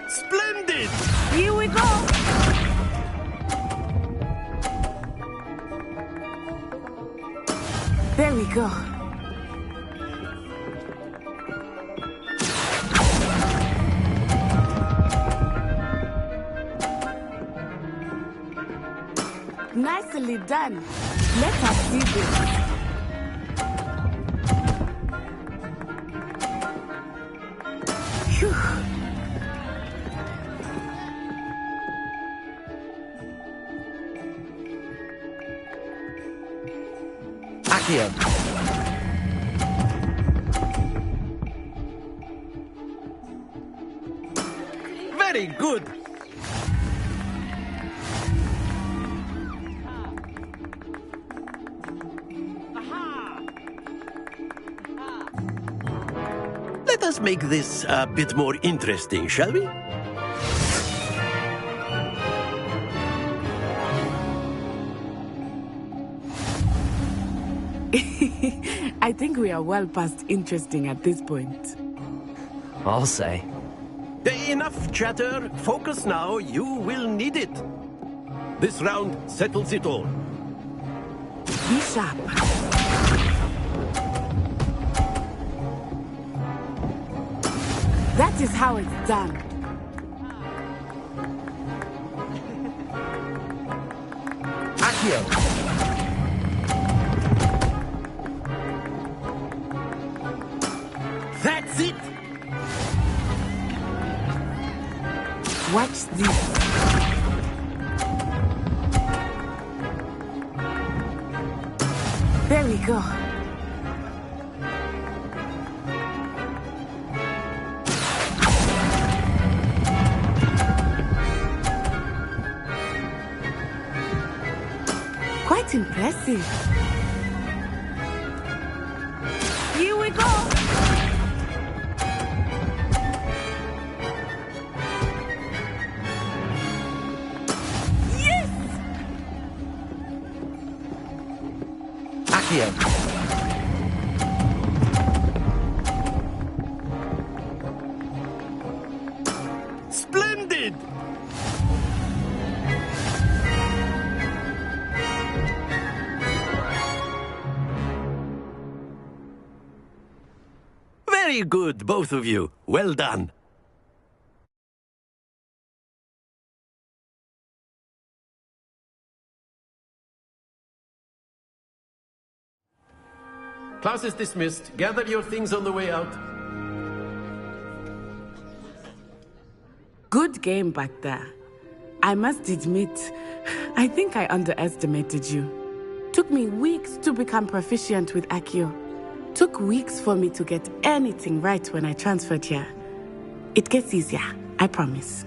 Splendid!
Here we go! There we go. Nicely done. Let us see this. Phew.
Accio.
Very good. Let us make this a bit more interesting, shall we?
I think we are well past interesting at this point.
I'll say.
Enough chatter. Focus now. You will need it. This round settles it all.
Be sharp. That is how it's done.
Accio.
That's it.
Watch this. There we go. Quite impressive. Here we go. Yes!
Accio.
Splendid. Very good, both of you. Well done. Class is dismissed. Gather your things on the way out.
Good game back there. I must admit, I think I underestimated you. Took me weeks to become proficient with Accio. Took weeks for me to get anything right when I transferred here. It gets easier, I promise.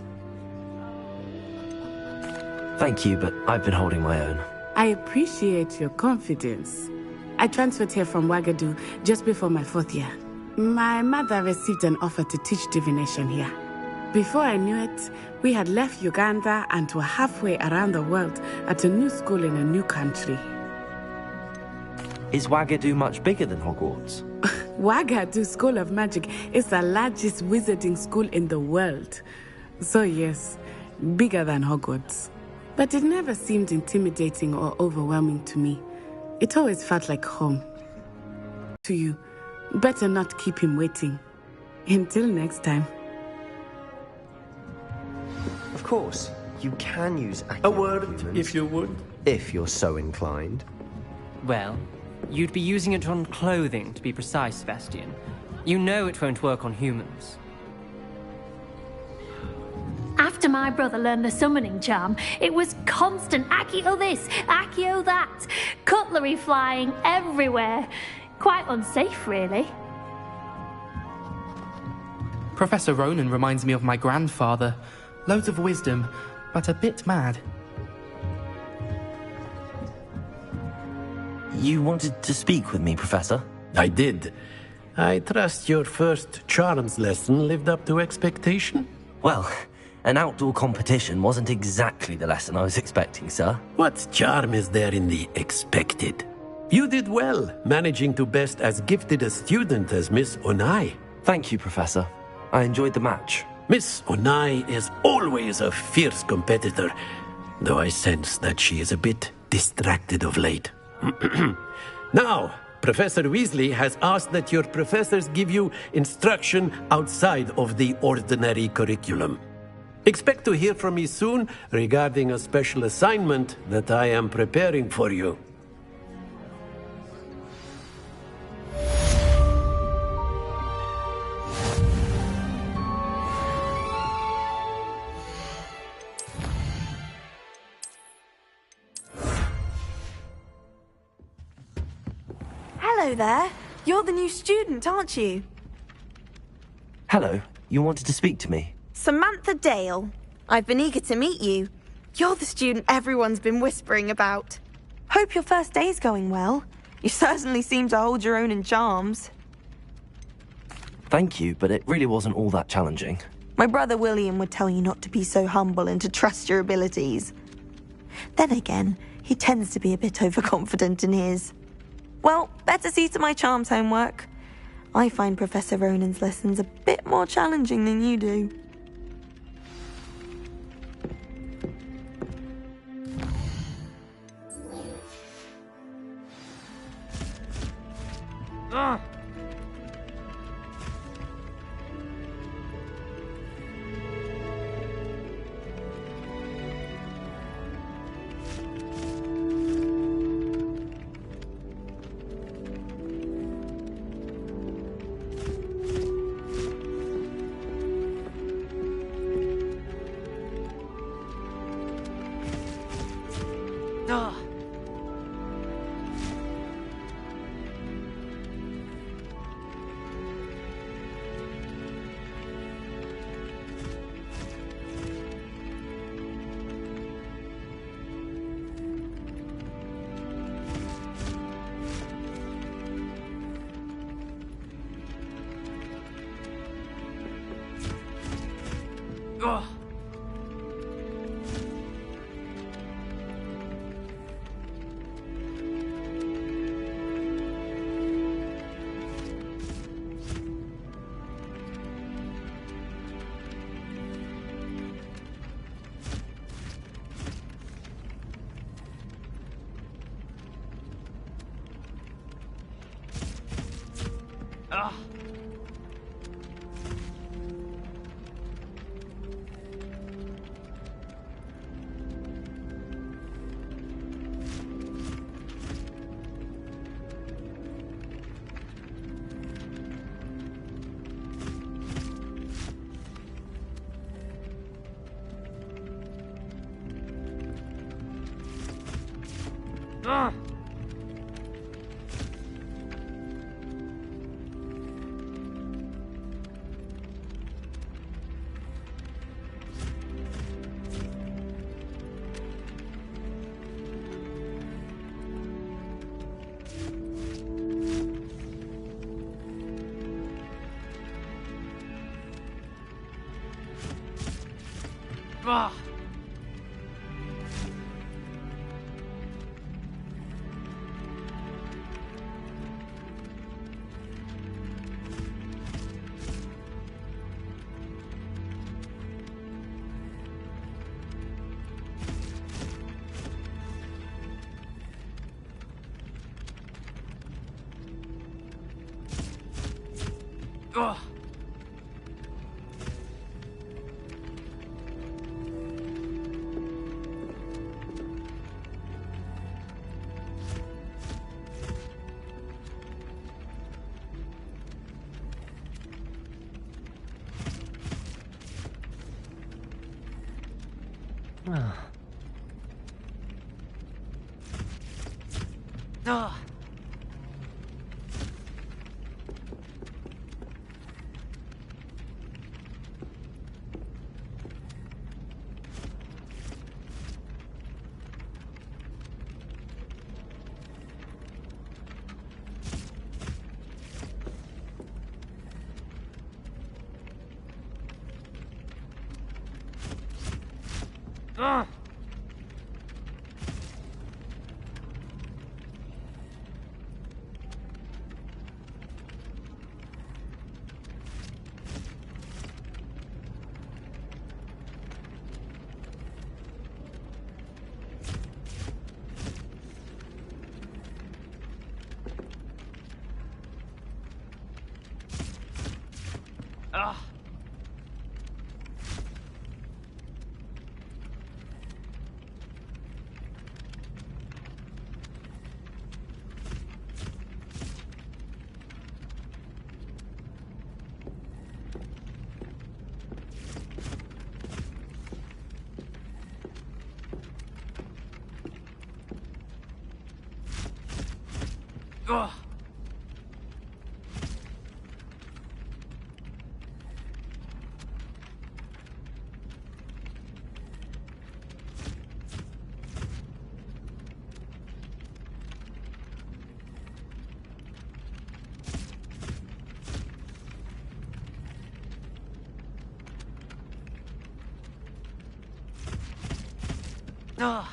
Thank you, but I've been holding my own.
I appreciate your confidence. I transferred here from Wagadu just before my 4th year. My mother received an offer to teach divination here. Before I knew it, we had left Uganda and were halfway around the world at a new school in a new country.
Is Wagadu much bigger than Hogwarts?
Wagadu School of Magic is the largest wizarding school in the world. So yes, bigger than Hogwarts. But it never seemed intimidating or overwhelming to me. It always felt like home. To you, better not keep him waiting. Until next time.
Of course, you can use
a word, if you would.
If you're so inclined.
Well, you'd be using it on clothing, to be precise, Sebastian. You know it won't work on humans.
After my brother learned the summoning charm, it was constant Accio this, Accio that. Cutlery flying everywhere. Quite unsafe, really.
Professor Ronan reminds me of my grandfather. Loads of wisdom, but a bit mad.
You wanted to speak with me, Professor?
I did. I trust your first charms lesson lived up to expectation?
Well, an outdoor competition wasn't exactly the lesson I was expecting, sir.
What charm is there in the expected? You did well, managing to best as gifted a student as Miss Onai.
Thank you, Professor. I enjoyed the match.
Miss Onai is always a fierce competitor, though I sense that she is a bit distracted of late. Now, Professor Weasley has asked that your professors give you instruction outside of the ordinary curriculum. Expect to hear from me soon regarding a special assignment that I am preparing for you.
Hello there. You're the new student, aren't you?
Hello, you wanted to speak to me?
Samantha Dale. I've been eager to meet you. You're the student everyone's been whispering about. Hope your first day's going well. You certainly seem to hold your own in charms.
Thank you, but it really wasn't all that challenging.
My brother William would tell you not to be so humble and to trust your abilities. Then again, he tends to be a bit overconfident in his. Well, better see to my charms homework. I find Professor Ronan's lessons a bit more challenging than you do.
Ah.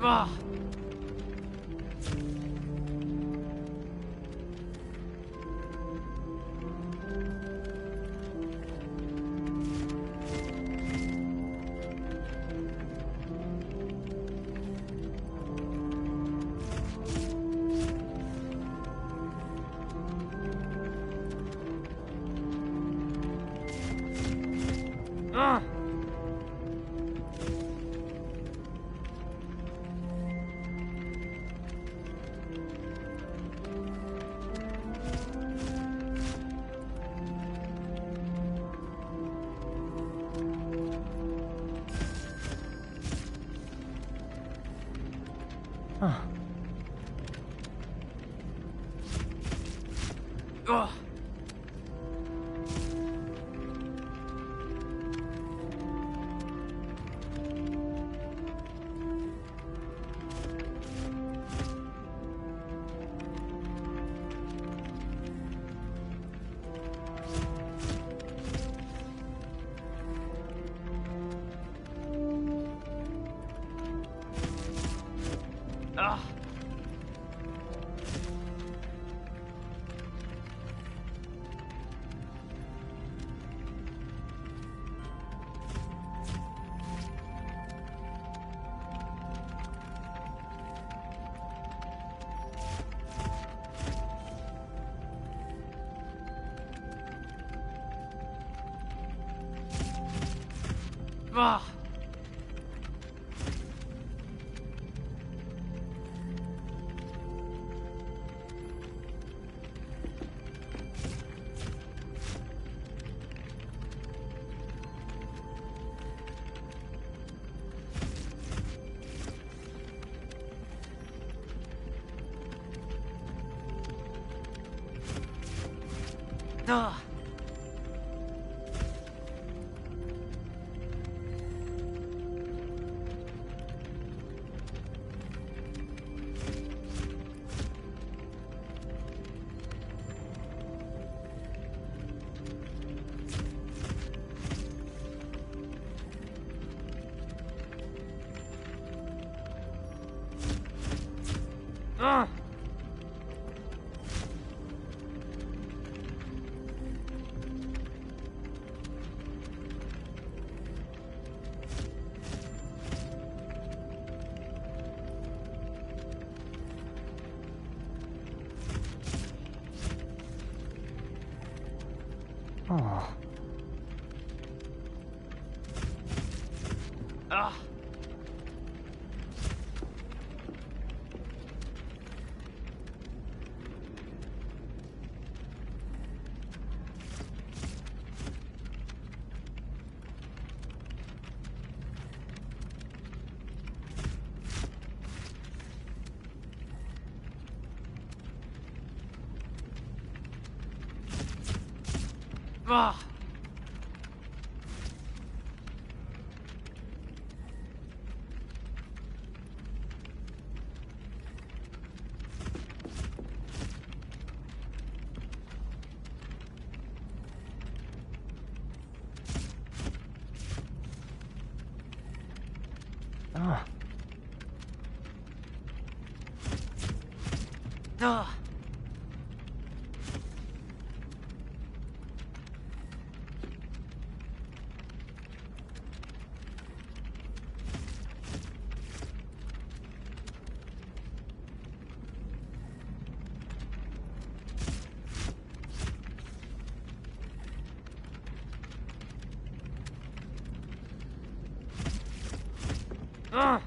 Ah. Ah. Huh. Ugh. Ah. Ah. Ah. Ah. Oh. Ah. Ah. Ah. Ah. Ah.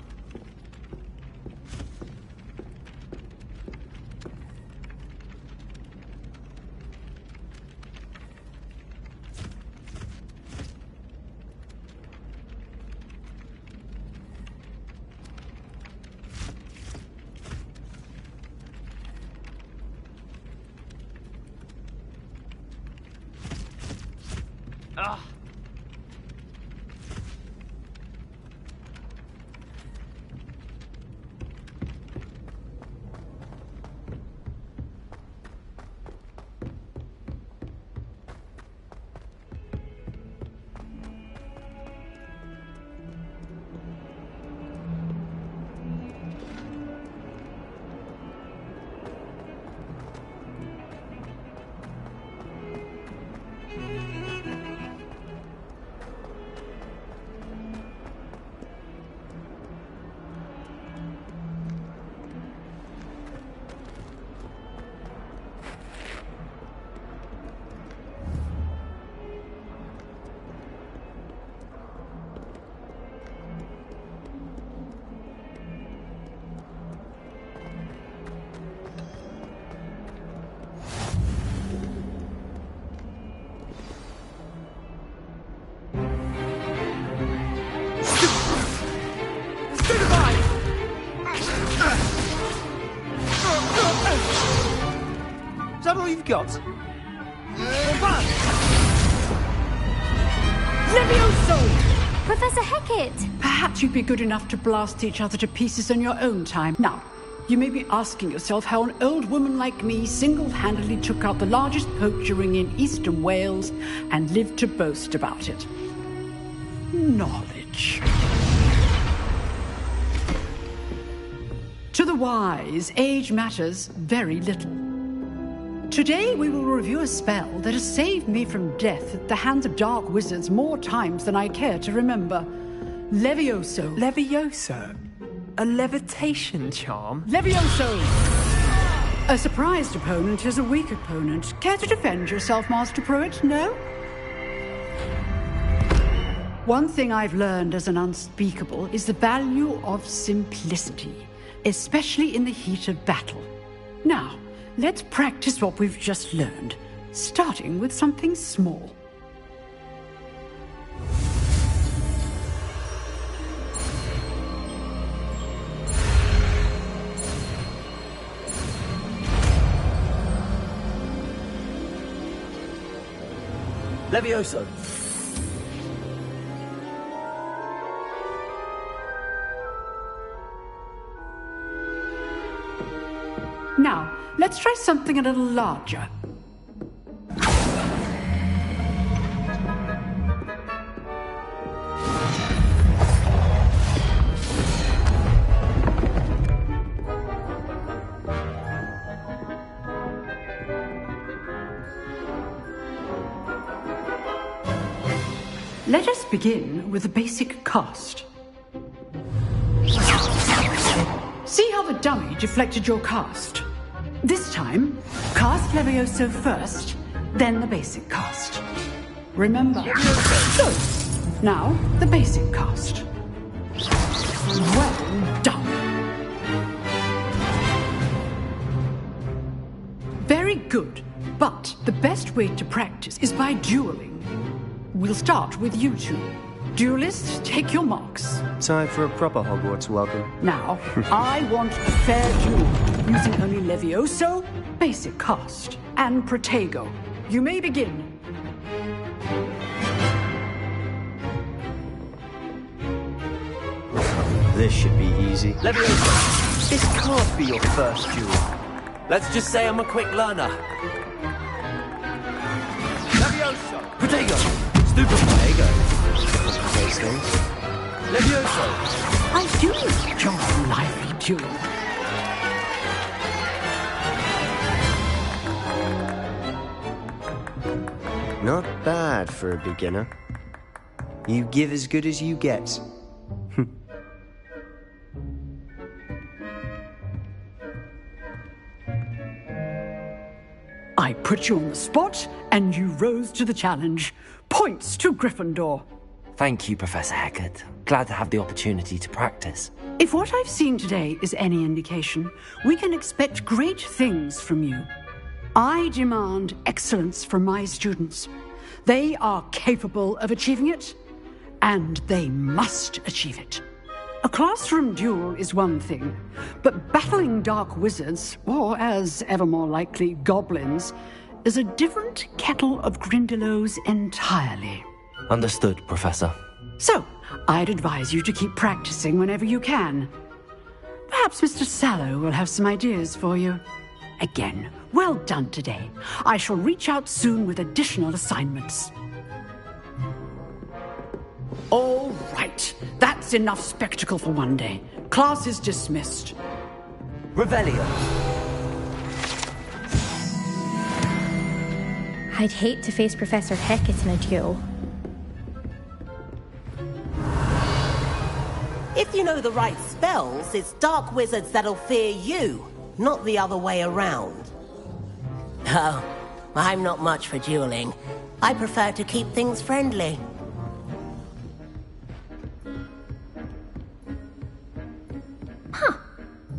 Is that all you've got?
Levioso!
Professor Hecat!
Perhaps you'd be good enough to blast each other to pieces in your own time. Now, you may be asking yourself how an old woman like me single-handedly took out the largest poacher ring in eastern Wales and lived to boast about it. Knowledge. To the wise, age matters very little. Today we will review a spell that has saved me from death at the hands of dark wizards more times than I care to remember. Levioso.
Levioso? A levitation charm?
Levioso! A surprised opponent is a weak opponent. Care to defend yourself, Master Pruitt? No? One thing I've learned as an unspeakable is the value of simplicity, especially in the heat of battle. Now, let's practice what we've just learned, starting with something small.
Levioso.
Now, let's try something a little larger. Let us begin with the basic cast. See how the dummy deflected your cast? This time, cast Levioso first, then the basic cast. Remember. Good. Now, the basic cast. Well done. Very good. But the best way to practice is by dueling. We'll start with you two. Duelists, take your marks.
Time for a proper Hogwarts welcome.
Now, I want a fair duel, using only Levioso, basic cast, and Protego. You may begin.
This should be easy.
Levioso.
This can't be your first duel.
Let's just say I'm a quick learner. Levioso. Protego. Stupid Protego.
Those things.
Levioso.
I do enjoy a lively duel.
Not bad for a beginner. You give as good as you get.
I put you on the spot, and you rose to the challenge. Points to Gryffindor.
Thank you, Professor Hecat. Glad to have the opportunity to practice.
If what I've seen today is any indication, we can expect great things from you. I demand excellence from my students. They are capable of achieving it, and they must achieve it. A classroom duel is one thing, but battling dark wizards, or as ever more likely, goblins, is a different kettle of Grindylows entirely.
Understood, Professor.
So, I'd advise you to keep practicing whenever you can. Perhaps Mr. Sallow will have some ideas for you. Again, well done today. I shall reach out soon with additional assignments. All right, that's enough spectacle for one day. Class is dismissed.
Revelio.
I'd hate to face Professor Hecat in a duel.
If you know the right spells, it's dark wizards that'll fear you, not the other way around. Oh, I'm not much for dueling. I prefer to keep things friendly.
Huh.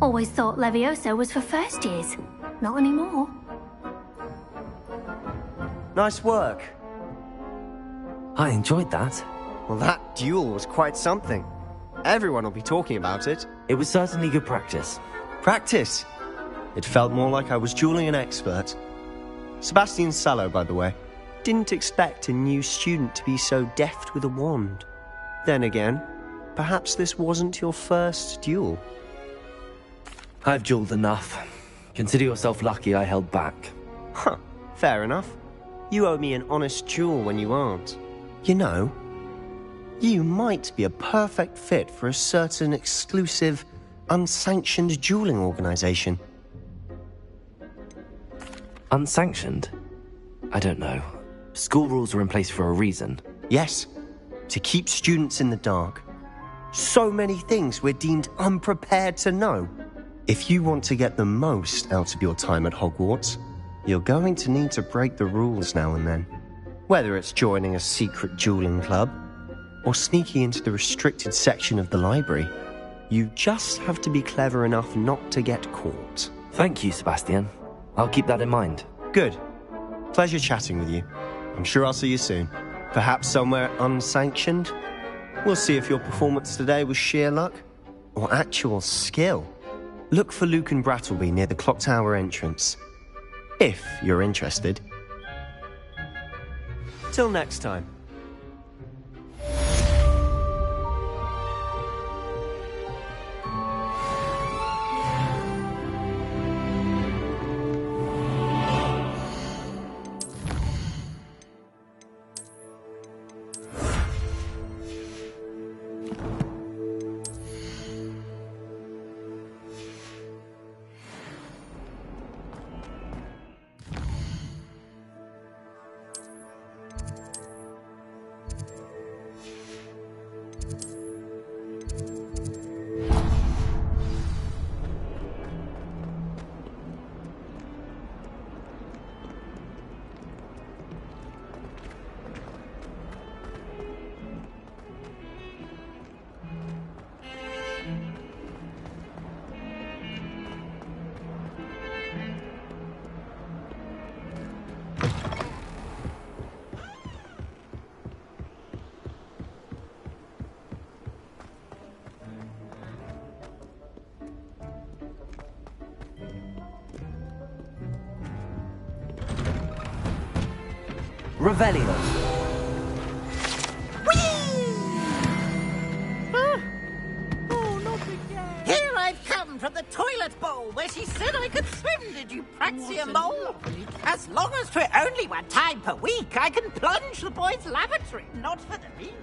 Always thought Levioso was for first years. Not anymore.
Nice work.
I enjoyed that.
Well, that duel was quite something. Everyone will be talking about it.
It was certainly good practice.
Practice? It felt more like I was dueling an expert. Sebastian Sallow, by the way. Didn't expect a new student to be so deft with a wand. Then again, perhaps this wasn't your first duel.
I've dueled enough. Consider yourself lucky I held back.
Huh, fair enough. You owe me an honest duel when you aren't. You know, you might be a perfect fit for a certain exclusive, unsanctioned dueling organization.
Unsanctioned? I don't know. School rules are in place for a reason.
Yes, to keep students in the dark. So many things we're deemed unprepared to know. If you want to get the most out of your time at Hogwarts, you're going to need to break the rules now and then. Whether it's joining a secret dueling club, or sneaking into the restricted section of the library, you just have to be clever enough not to get caught.
Thank you, Sebastian. I'll keep that in mind.
Good. Pleasure chatting with you. I'm sure I'll see you soon. Perhaps somewhere unsanctioned? We'll see if your performance today was sheer luck or actual skill. Look for Luke and Brattleby near the clock tower entrance. If you're interested. Till next time.
Revelio.
Here I've come from the toilet bowl where she said I could swim, did you praxia mole? As long as 'twere only one time per week, I can plunge the boys' lavatory, not for the week.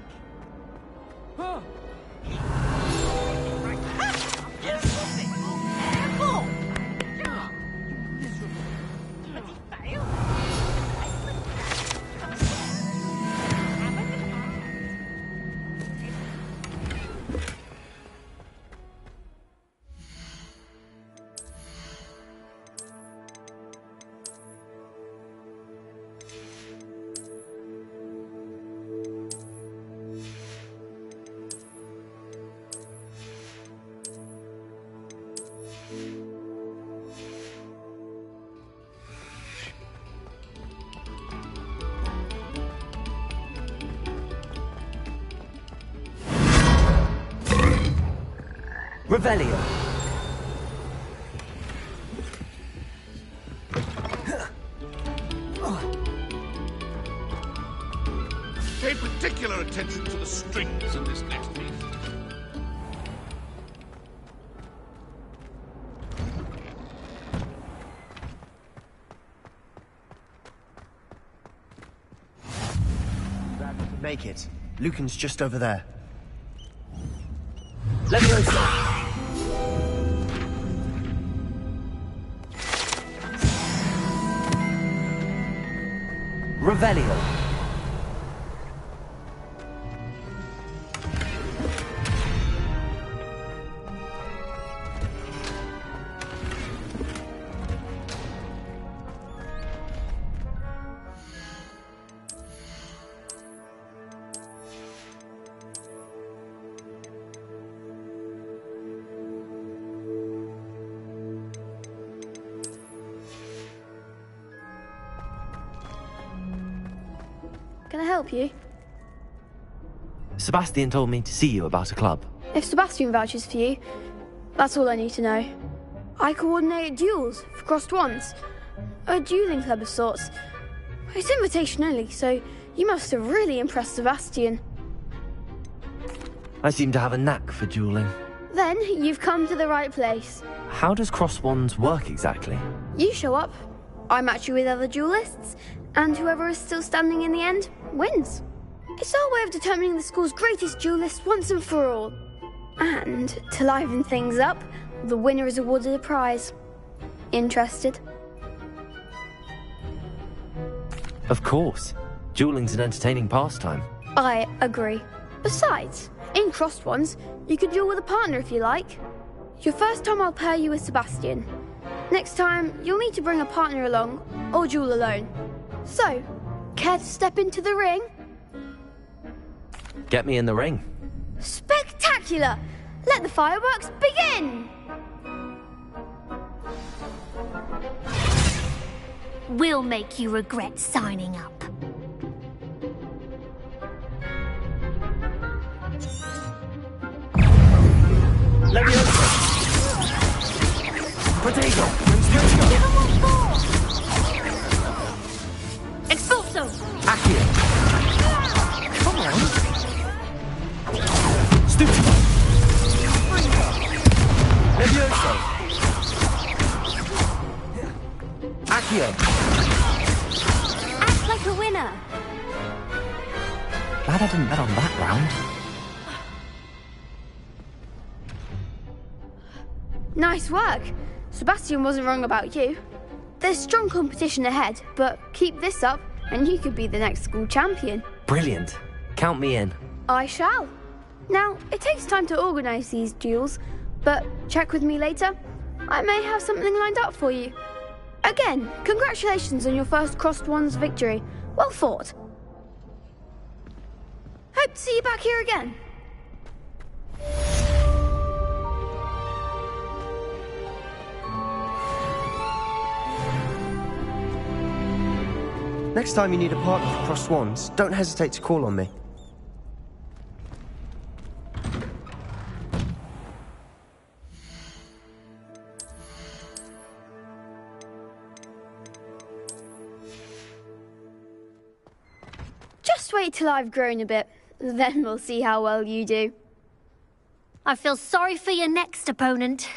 Revelio.
Pay particular attention to the strings in this next piece.
Make it. Lucan's just over there.
Leviosa! Revelio.
Can I help you?
Sebastian told me to see you about a club.
If Sebastian vouches for you, that's all I need to know. I coordinate duels for crossed wands. A dueling club of sorts. It's invitation only, so you must have really impressed Sebastian.
I seem to have a knack for dueling.
Then you've come to the right place.
How does cross wands work exactly?
You show up, I match you with other duelists, and whoever is still standing in the end wins. It's our way of determining the school's greatest duelist once and for all. And to liven things up, the winner is awarded a prize. Interested?
Of course. Dueling's an entertaining pastime.
I agree. Besides, in crossed ones, you can duel with a partner if you like. Your first time I'll pair you with Sebastian. Next time, you'll need to bring a partner along, or duel alone. So, care to step into the ring?
Get me in the ring.
Spectacular! Let the fireworks begin!
We'll make you regret signing up.
Leviosa! Protego!
Expulso!
Accio!
Come on!
Stupid! Leviosa! Accio!
Act like a winner!
Glad I didn't bet on that round.
Nice work. Sebastian wasn't wrong about you. There's strong competition ahead, but keep this up and you could be the next school champion.
Brilliant. Count me in.
I shall. Now, it takes time to organise these duels, but check with me later. I may have something lined up for you. Again, congratulations on your first crossed wands victory. Well fought. Hope to see you back here again.
Next time you need a partner for crossed wands, don't hesitate to call on me.
Just wait till I've grown a bit, then we'll see how well you do.
I feel sorry for your next opponent.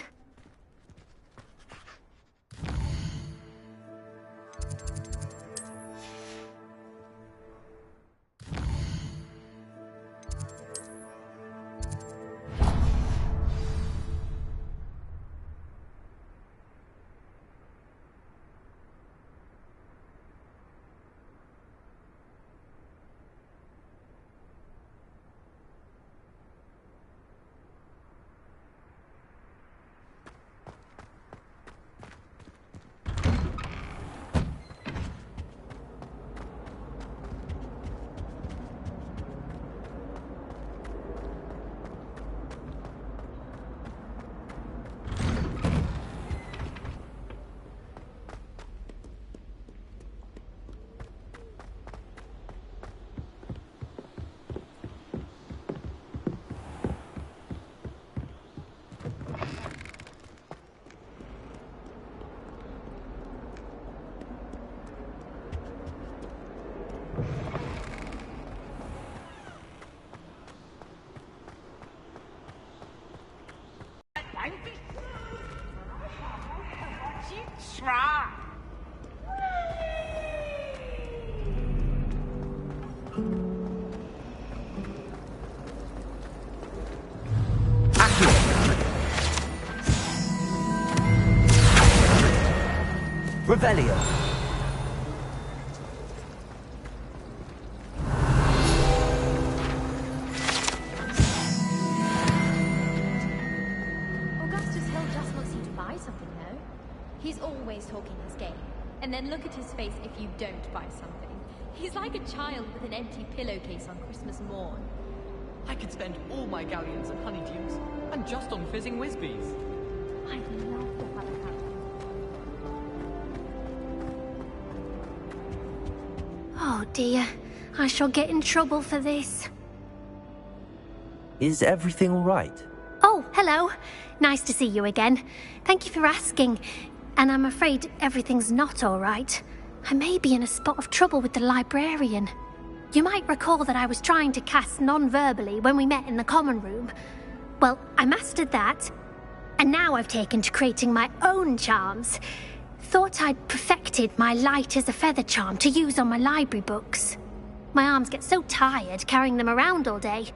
Revelio.
Augustus Hill does not seem to buy something, though. He's always talking his game. And then look at his face if you don't buy something. He's like a child with an empty pillowcase on Christmas morn.
I could spend all my galleons and honeydews, and just on fizzing whizbees.
I'd love to have a house.
Oh dear, I shall get in trouble for this.
Is everything all right?
Oh, hello. Nice to see you again. Thank you for asking. And I'm afraid everything's not all right. I may be in a spot of trouble with the librarian. You might recall that I was trying to cast non-verbally when we met in the common room. Well, I mastered that, and now I've taken to creating my own charms. Thought I'd perfected my light as a feather charm to use on my library books. My arms get so tired carrying them around all day.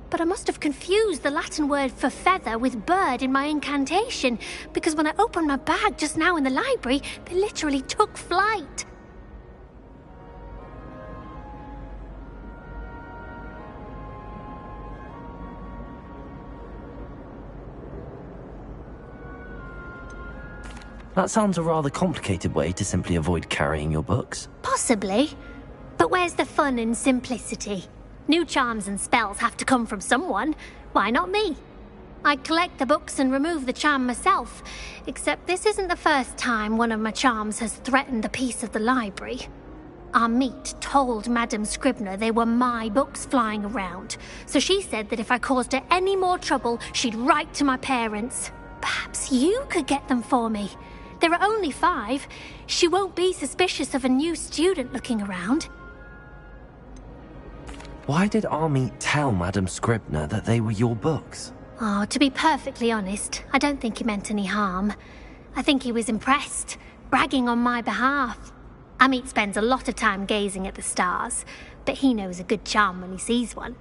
But I must have confused the Latin word for feather with bird in my incantation, because when I opened my bag just now in the library, they literally took flight.
That sounds a rather complicated way to simply avoid carrying your books.
Possibly. But where's the fun in simplicity? New charms and spells have to come from someone. Why not me? I'd collect the books and remove the charm myself, except this isn't the first time one of my charms has threatened the peace of the library. Our meet told Madame Scribner they were my books flying around, so she said that if I caused her any more trouble, she'd write to my parents. Perhaps you could get them for me. There are only 5. She won't be suspicious of a new student looking around.
Why did Army tell Madame Scribner that they were your books?
Oh, to be perfectly honest, I don't think he meant any harm. I think he was impressed, bragging on my behalf. Amit spends a lot of time gazing at the stars, but he knows a good charm when he sees one.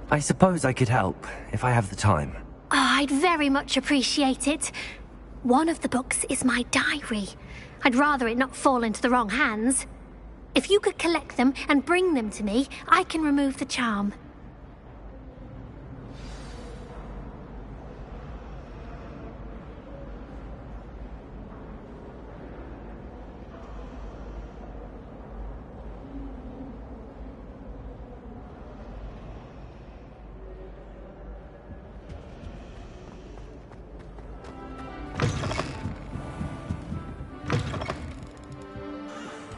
I suppose I could help, if I have the time.
Oh, I'd very much appreciate it. One of the books is my diary. I'd rather it not fall into the wrong hands. If you could collect them and bring them to me, I can remove the charm.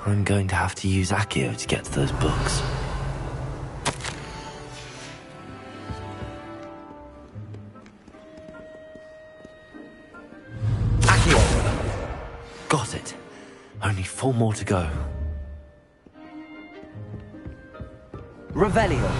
I'm going to have to use Accio to get to those books. Accio! Got it. Only 4 more to go. Revelio.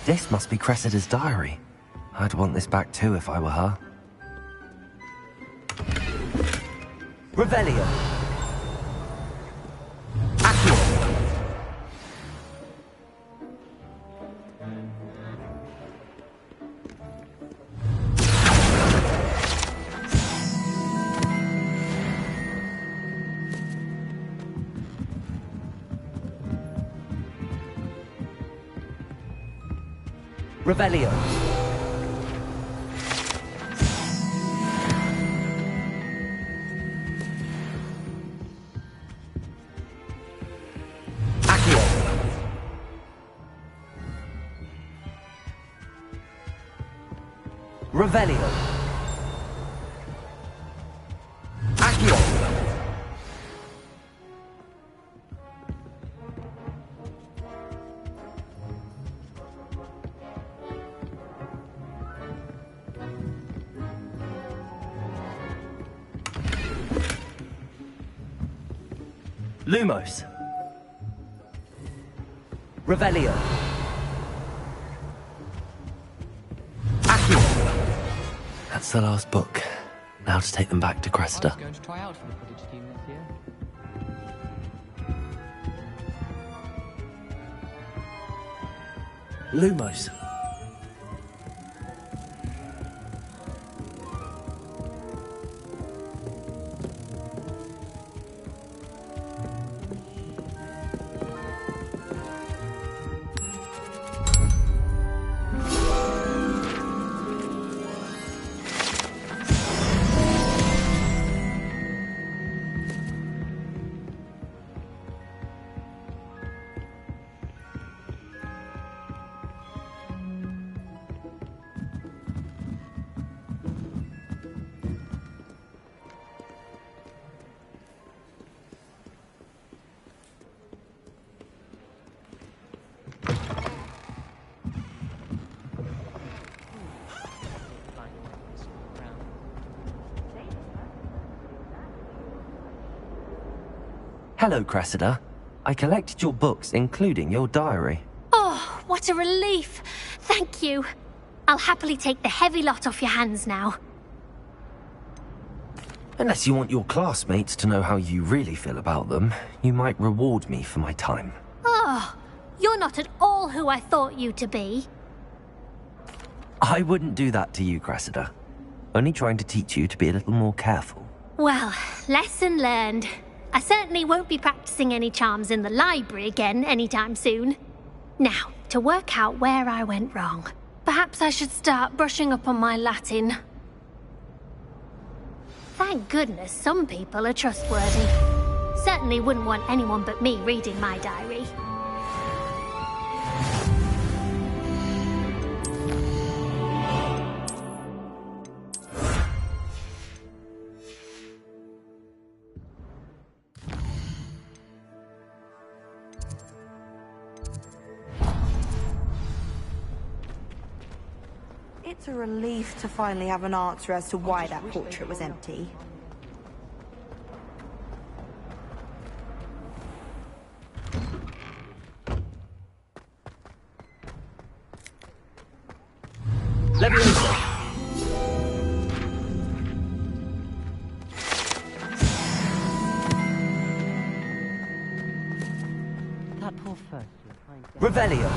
This must be Cressida's diary. I'd want this back too if I were her. Revelio. Accio. Revelio. Accio. Revelio. Accio. Lumos. Revelio. Accio. That's the last book. Now to take them back to Cressida.
I was going to try out for the Quidditch team this year.
Lumos. Hello, Cressida. I collected your books, including your diary.
Oh, what a relief. Thank you. I'll happily take the heavy lot off your hands now.
Unless you want your classmates to know how you really feel about them, you might reward me for my time.
Oh, you're not at all who I thought you to be.
I wouldn't do that to you, Cressida. Only trying to teach you to be a little more careful.
Well, lesson learned. I certainly won't be practicing any charms in the library again anytime soon. Now, to work out where I went wrong. Perhaps I should start brushing up on my Latin. Thank goodness some people are trustworthy. Certainly wouldn't want anyone but me reading my diary.
It's a relief to finally have an answer as to why that portrait was empty.
Leviosa.
That poor first.
Revelio.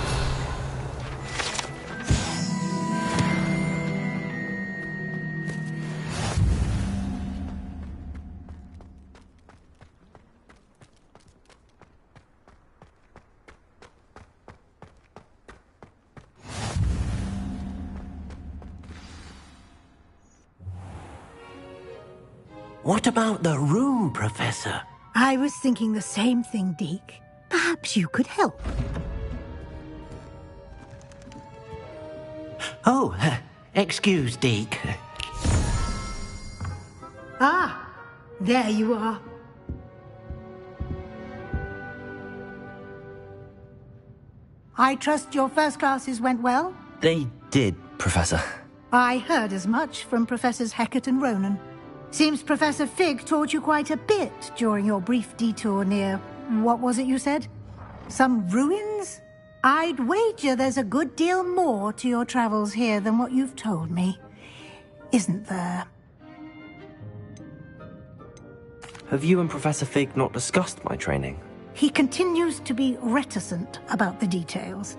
What about the room, Professor?
I was thinking the same thing, Deke. Perhaps you could help.
Oh, excuse, Deke.
Ah, there you are. I trust your first classes went well?
They did, Professor.
I heard as much from Professors Hecat and Ronan. Seems Professor Fig taught you quite a bit during your brief detour near... what was it you said? Some ruins? I'd wager there's a good deal more to your travels here than what you've told me. Isn't there?
Have you and Professor Fig not discussed my training?
He continues to be reticent about the details,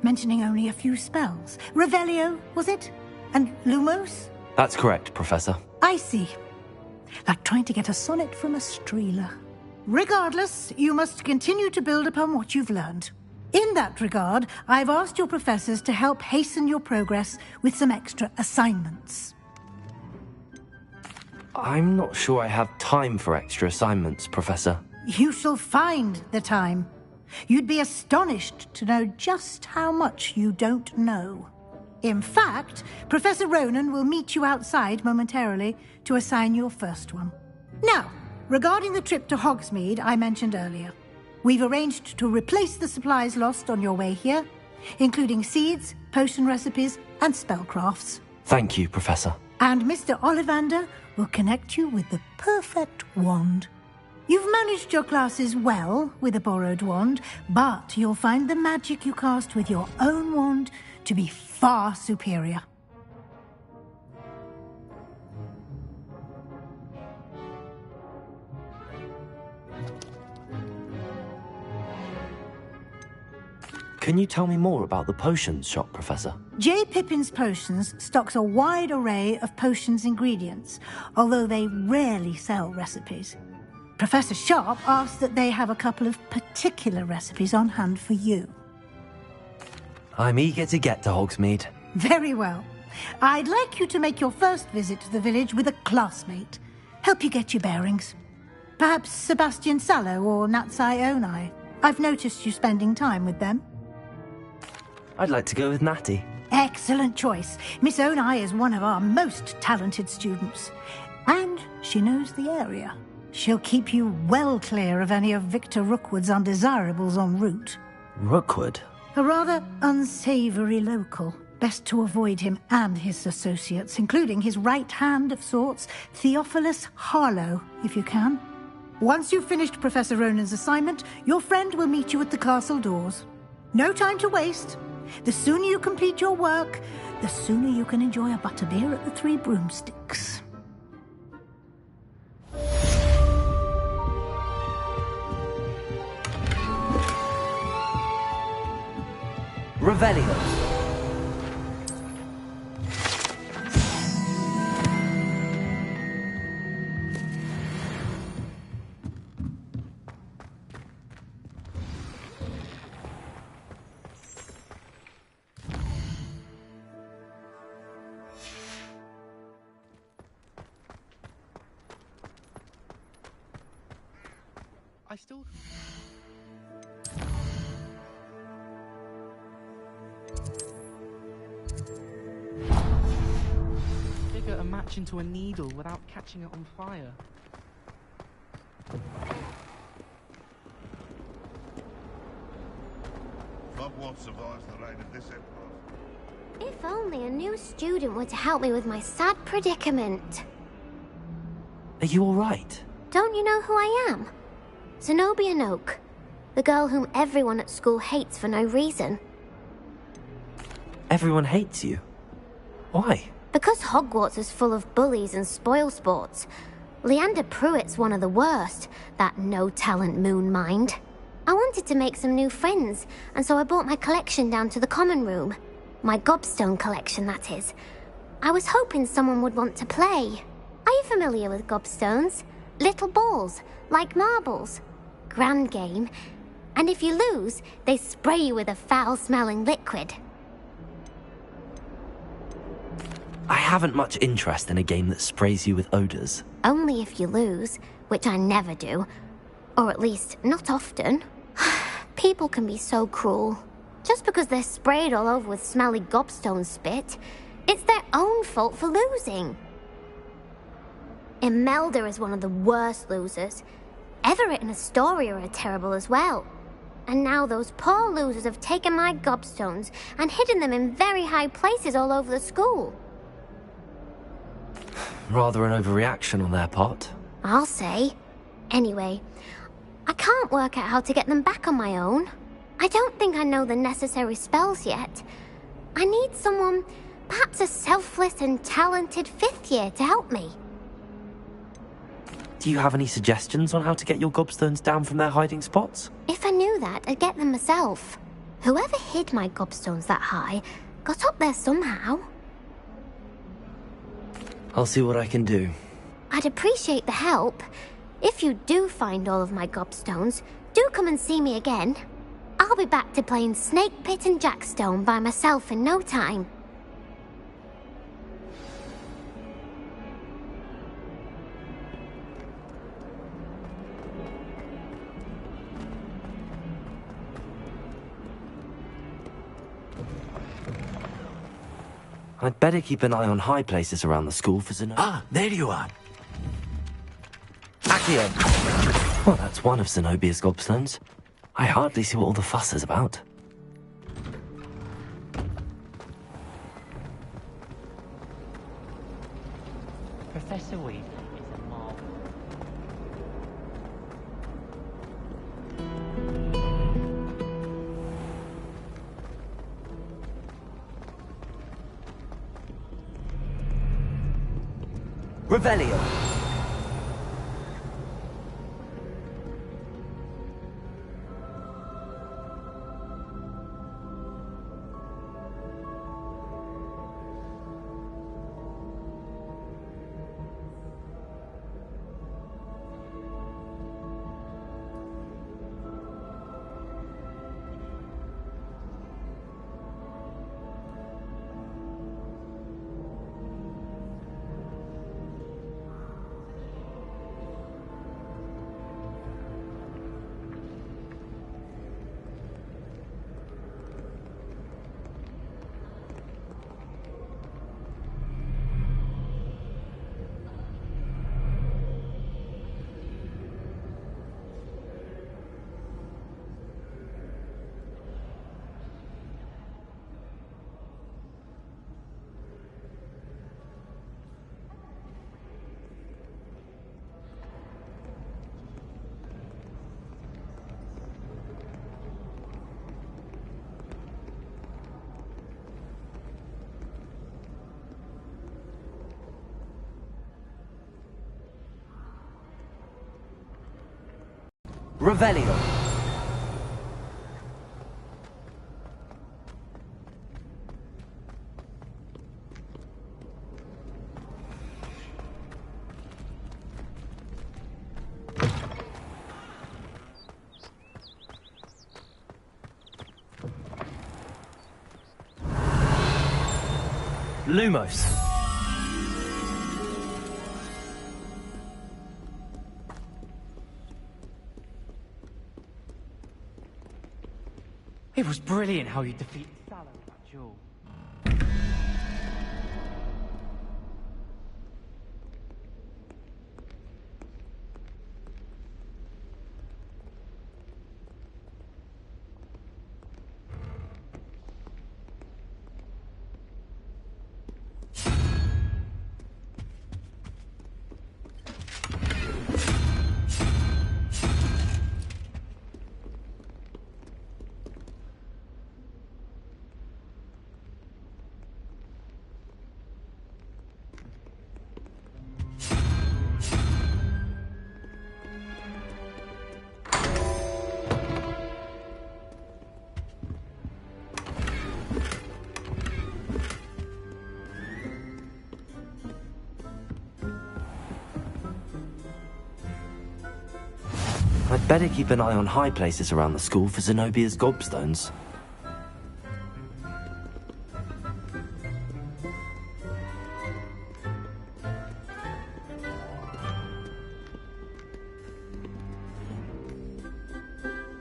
mentioning only a few spells. Revelio, was it? And Lumos?
That's correct, Professor.
I see. Like trying to get a sonnet from a streeler. Regardless, you must continue to build upon what you've learned. In that regard, I've asked your professors to help hasten your progress with some extra assignments.
I'm not sure I have time for extra assignments, Professor.
You shall find the time. You'd be astonished to know just how much you don't know. In fact, Professor Ronan will meet you outside momentarily to assign your first one. Now, regarding the trip to Hogsmeade I mentioned earlier, we've arranged to replace the supplies lost on your way here, including seeds, potion recipes, and spellcrafts.
Thank you, Professor.
And Mr. Ollivander will connect you with the perfect wand. You've managed your classes well with a borrowed wand, but you'll find the magic you cast with your own wand to be far superior.
Can you tell me more about the potions shop, Professor?
J. Pippin's Potions stocks a wide array of potions ingredients, although they rarely sell recipes. Professor Sharp asks that they have a couple of particular recipes on hand for you.
I'm eager to get to Hogsmeade.
Very well. I'd like you to make your first visit to the village with a classmate. Help you get your bearings. Perhaps Sebastian Sallow or Natsai Onai. I've noticed you spending time with them.
I'd like to go with Natty.
Excellent choice. Miss Onai is one of our most talented students. And she knows the area. She'll keep you well clear of any of Victor Rookwood's undesirables en route.
Rookwood?
A rather unsavory local. Best to avoid him and his associates, including his right hand of sorts, Theophilus Harlow, if you can. Once you've finished Professor Ronan's assignment, your friend will meet you at the castle doors. No time to waste. The sooner you complete your work, the sooner you can enjoy a butterbeer at the Three Broomsticks.
Revelio.
I still... Figure a match into a needle without catching it on fire.
Hogwarts survives the rain of this empire.
If only a new student were to help me with my sad predicament.
Are you all right?
Don't you know who I am? Zenobia Noak, the girl whom everyone at school hates for no reason.
Everyone hates you. Why?
Because Hogwarts is full of bullies and spoilsports. Leander Pruitt's one of the worst, that no-talent moon mind. I wanted to make some new friends, and so I brought my collection down to the common room. My gobstone collection, that is. I was hoping someone would want to play. Are you familiar with gobstones? Little balls, like marbles. Grand game. And if you lose, they spray you with a foul-smelling liquid.
I haven't much interest in a game that sprays you with odors.
Only if you lose, which I never do. Or at least, not often. People can be so cruel. Just because they're sprayed all over with smelly gobstone spit, it's their own fault for losing. Imelda is one of the worst losers. Everett and Astoria are terrible as well. And now those poor losers have taken my gobstones and hidden them in very high places all over the school.
Rather an overreaction on their part.
I'll say. Anyway, I can't work out how to get them back on my own. I don't think I know the necessary spells yet. I need someone, perhaps a selfless and talented 5th year to help me.
Do you have any suggestions on how to get your gobstones down from their hiding spots?
If I knew that, I'd get them myself. Whoever hid my gobstones that high got up there somehow.
I'll see what I can do.
I'd appreciate the help. If you do find all of my gobstones, do come and see me again. I'll be back to playing Snake Pit and Jackstone by myself in no time.
I'd better keep an eye on high places around the school for Zenobia.
Ah, there you are.
Accio! Well, that's one of Zenobia's gobstones. I hardly see what all the fuss is about.
Professor Weasley is a marvel.
Revelio! Revelio! Lumos!
It was brilliant how you defeated Sallow with that duel.
I'd better keep an eye on high places around the school for Zenobia's gobstones.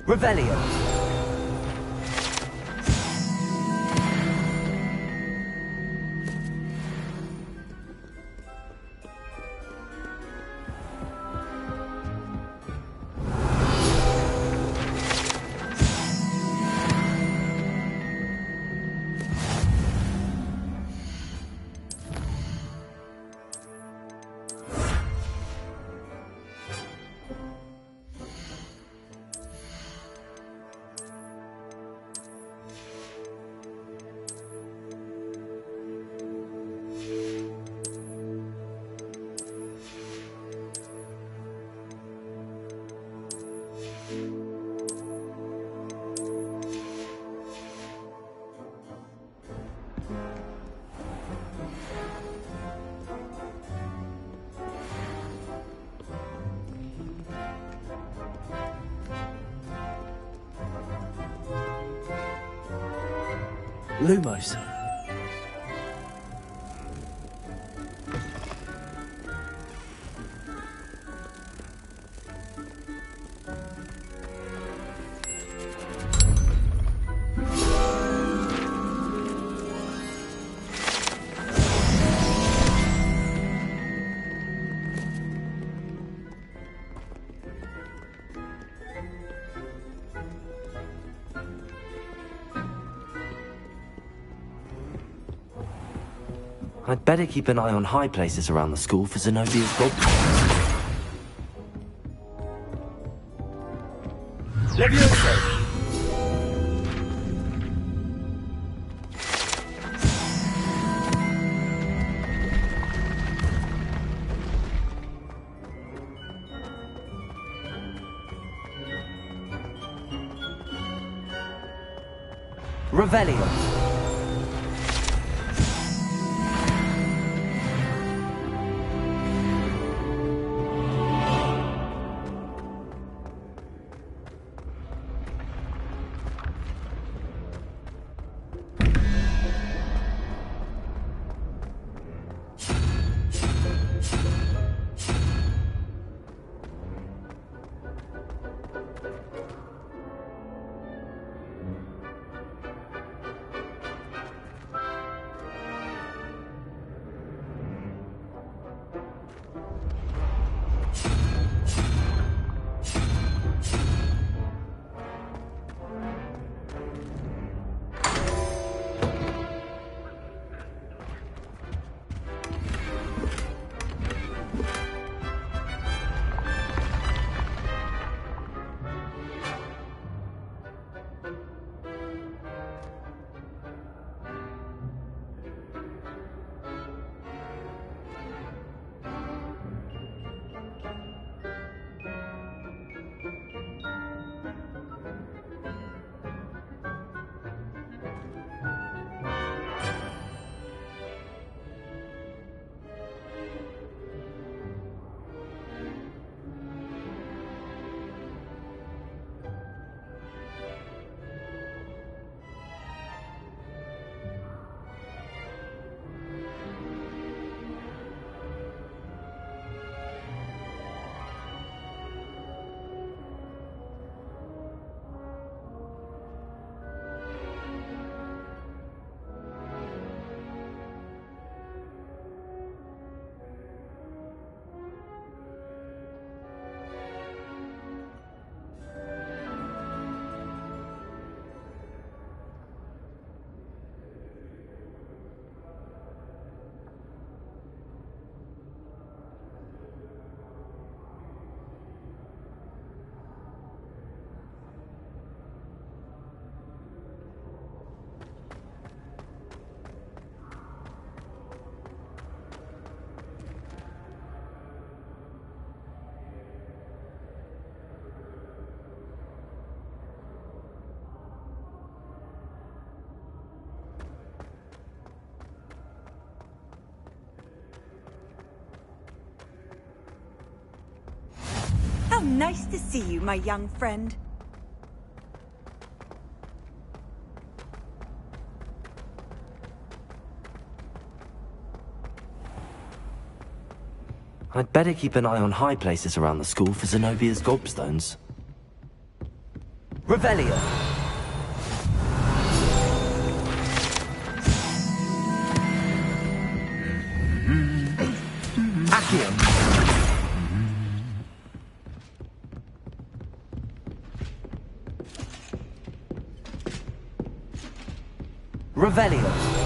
Revelio! Lumos. I'd better keep an eye on high places around the school for Zenobia's gold. Levioso! Revelio.
How nice to see you, my young friend.
I'd better keep an eye on high places around the school for Zenobia's gobstones. Revelio! Accio! Revelio!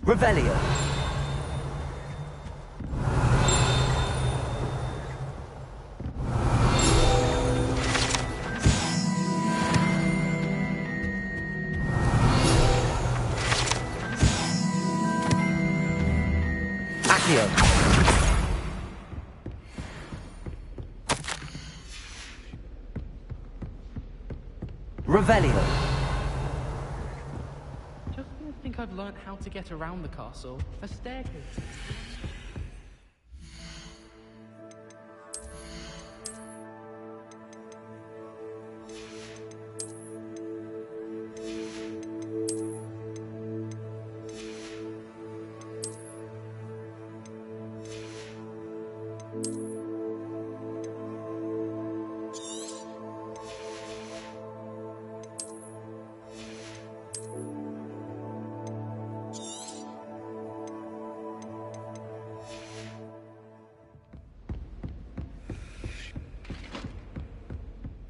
Revelio! Revelio.
Just when I think I've learnt how to get around the castle, a staircase.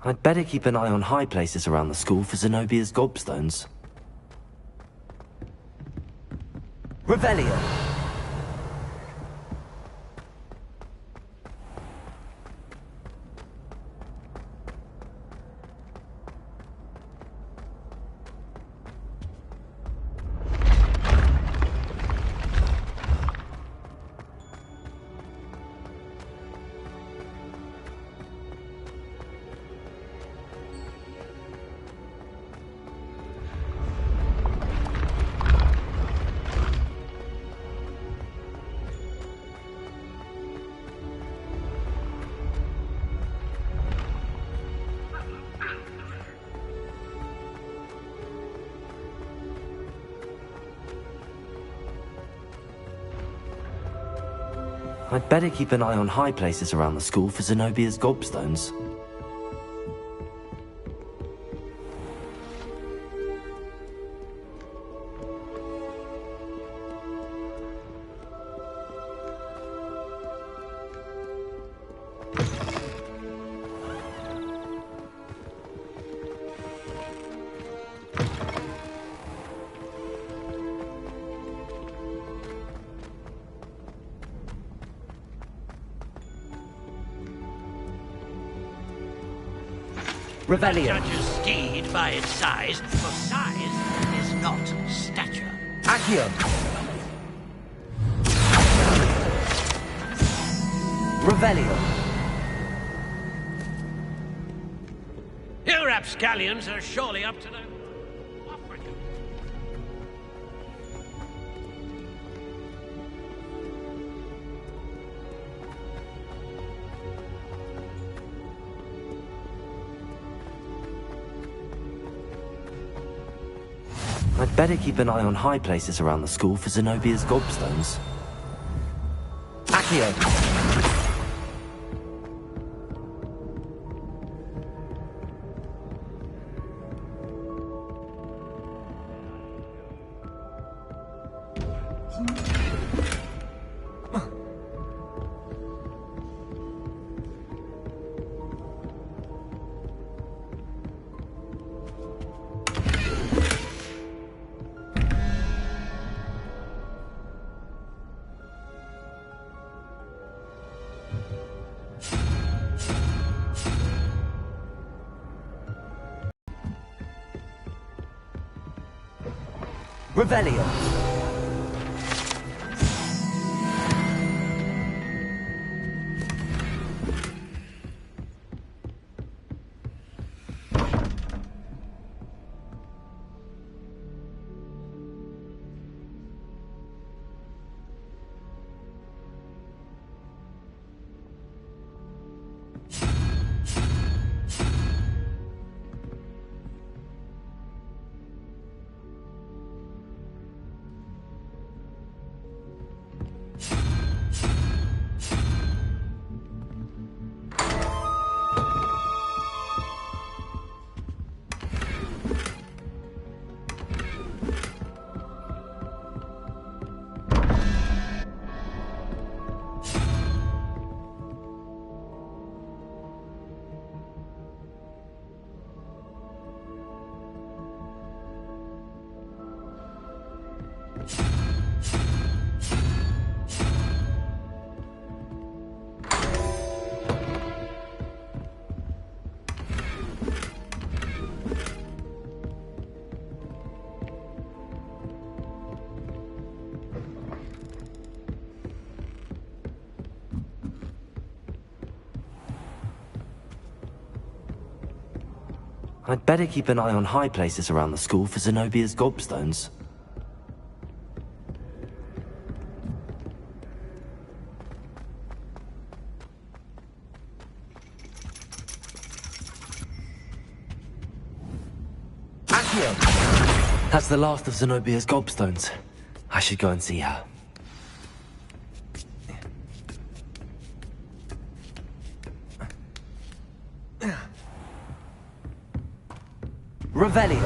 I'd better keep an eye on high places around the school for Zenobia's gobstones. Revelio. I'd better keep an eye on high places around the school for Zenobia's gobstones. Revelio.
Judge a steed by its size, for size is not stature.
Accio. Revelio.
You rapscallions are surely up to no...
I'd better keep an eye on high places around the school for Zenobia's gobstones. Accio. Revelio. I'd better keep an eye on high places around the school for Zenobia's gobstones. Accio! That's the last of Zenobia's gobstones. I should go and see her. Revelio.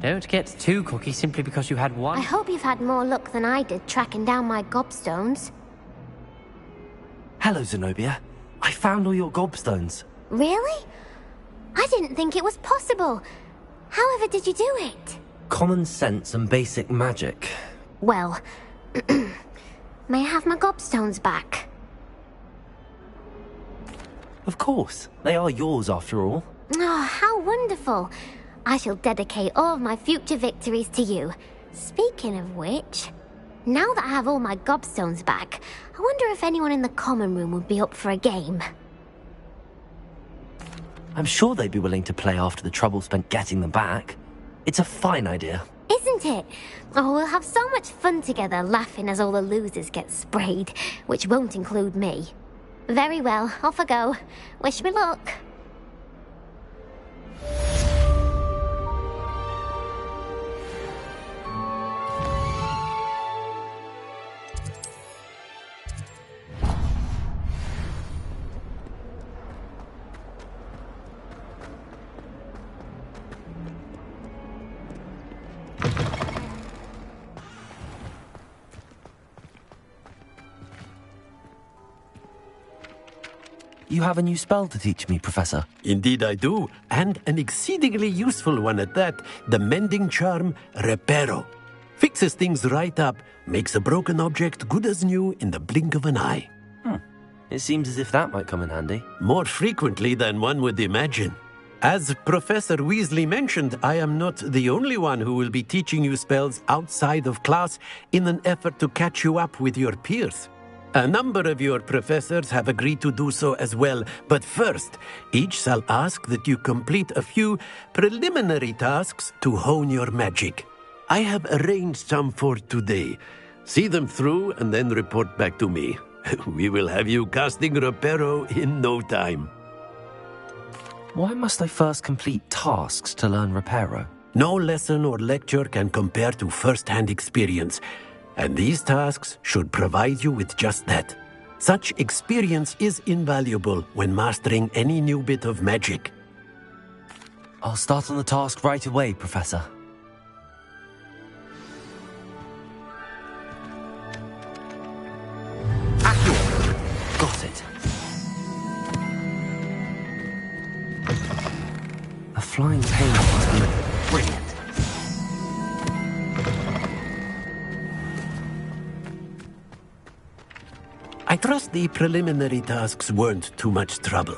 Don't get too cocky simply because you had one.
I hope you've had more luck than I did tracking down my gobstones.
Hello, Zenobia. I found all your gobstones.
Really? I didn't think it was possible. However did you do it?
Common sense and basic magic.
Well, may I have my gobstones back?
Of course. They are yours after all.
Oh, how wonderful. I shall dedicate all of my future victories to you. Speaking of which, now that I have all my gobstones back, I wonder if anyone in the common room would be up for a game.
I'm sure they'd be willing to play after the trouble spent getting them back. It's a fine idea.
Isn't it? Oh, we'll have so much fun together laughing as all the losers get sprayed, which won't include me. Very well, off I go. Wish me luck.
You have a new spell to teach me, Professor.
Indeed I do, and an exceedingly useful one at that. The mending charm, Reparo. Fixes things right up, makes a broken object good as new in the blink of an eye.
It seems as if that might come in handy.
More frequently than one would imagine. As Professor Weasley mentioned, I am not the only one who will be teaching you spells outside of class in an effort to catch you up with your peers. A number of your professors have agreed to do so as well, but first, each shall ask that you complete a few preliminary tasks to hone your magic. I have arranged some for today. See them through and then report back to me. We will have you casting Reparo in no time.
Why must I first complete tasks to learn Reparo?
No lesson or lecture can compare to first-hand experience. And these tasks should provide you with just that. Such experience is invaluable when mastering any new bit of magic.
I'll start on the task right away, Professor. Accio! Got it. A flying pain must be brilliant.
I trust the preliminary tasks weren't too much trouble.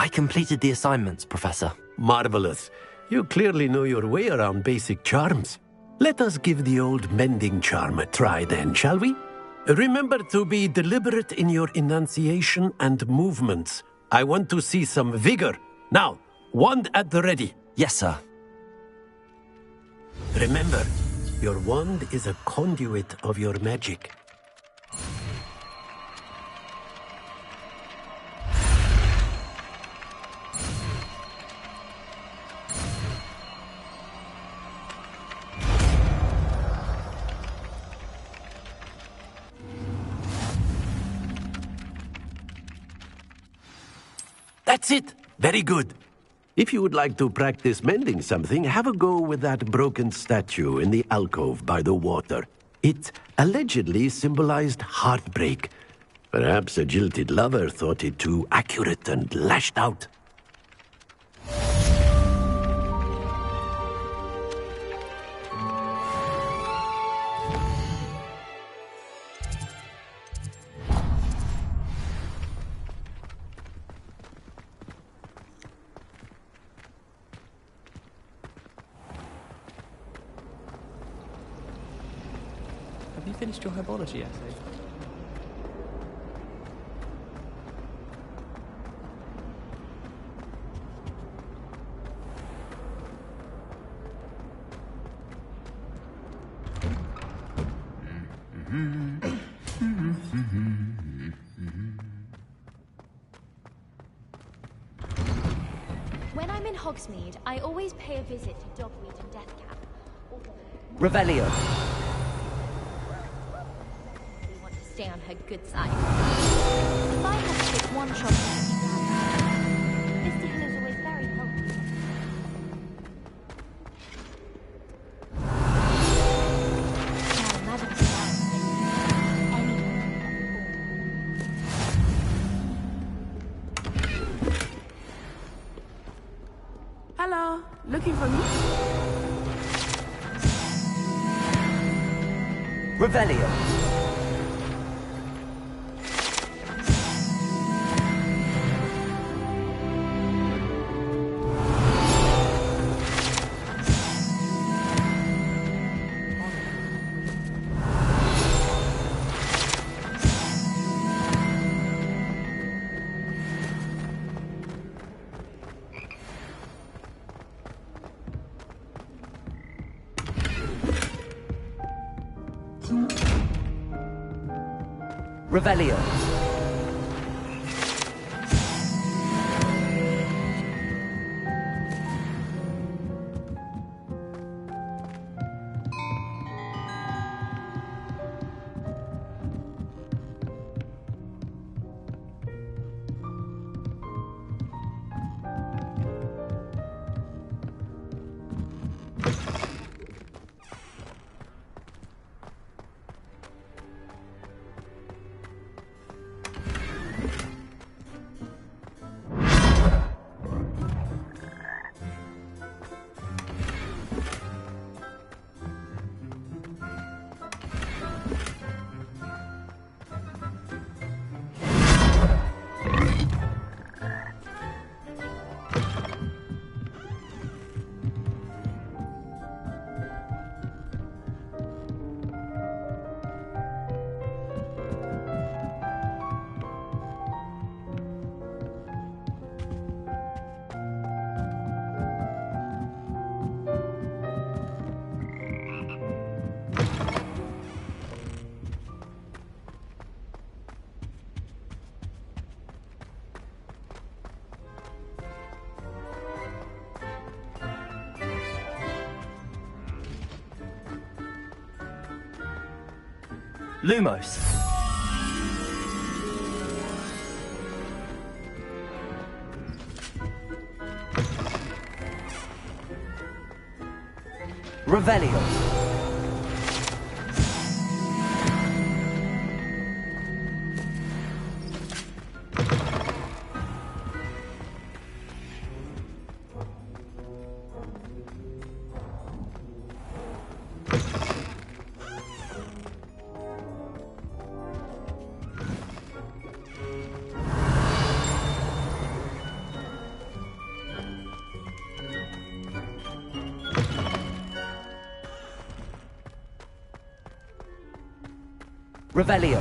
I completed the assignments, Professor.
Marvelous. You clearly know your way around basic charms. Let us give the old mending charm a try then, shall we? Remember to be deliberate in your enunciation and movements. I want to see some vigor. Now, wand at the ready.
Yes, sir.
Remember, your wand is a conduit of your magic. That's it. Very good. If you would like to practice mending something, have a go with that broken statue in the alcove by the water. It allegedly symbolized heartbreak. Perhaps a jilted lover thought it too accurate and lashed out.
Have you finished your herbology essay?
When I'm in Hogsmeade, I always pay a visit to Dogweed and Deathcap.
Revelio.
We want to stay on her good side. If I had to pick one shop Misty Hill is always very helpful. Now, Madam
Hello, looking for me?
Revelio. Revelio. Lumos. Revelio. Revelio.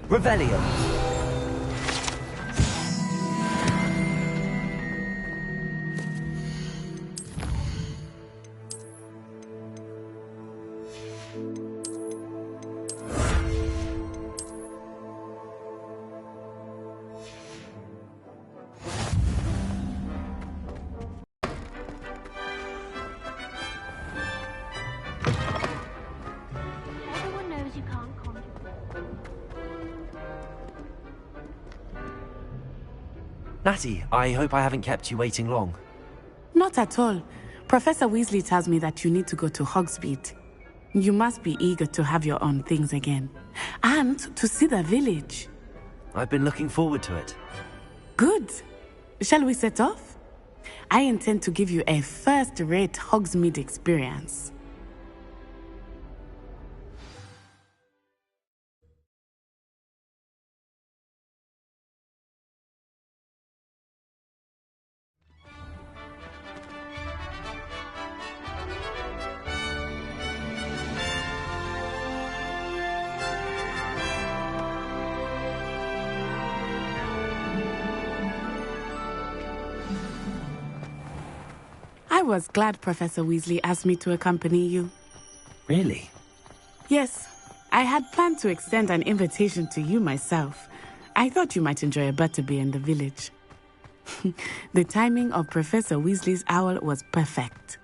Revelio.
Everyone knows you can't conjure.
Natty, I hope I haven't kept you waiting long.
Not at all. Professor Weasley tells me that you need to go to Hogsmeade. You must be eager to have your own things again. And to see the village.
I've been looking forward to it.
Good. Shall we set off? I intend to give you a first-rate Hogsmeade experience. I was glad Professor Weasley asked me to accompany you.
Really?
Yes, I had planned to extend an invitation to you myself. I thought you might enjoy a butterbeer in the village. The timing of Professor Weasley's owl was perfect.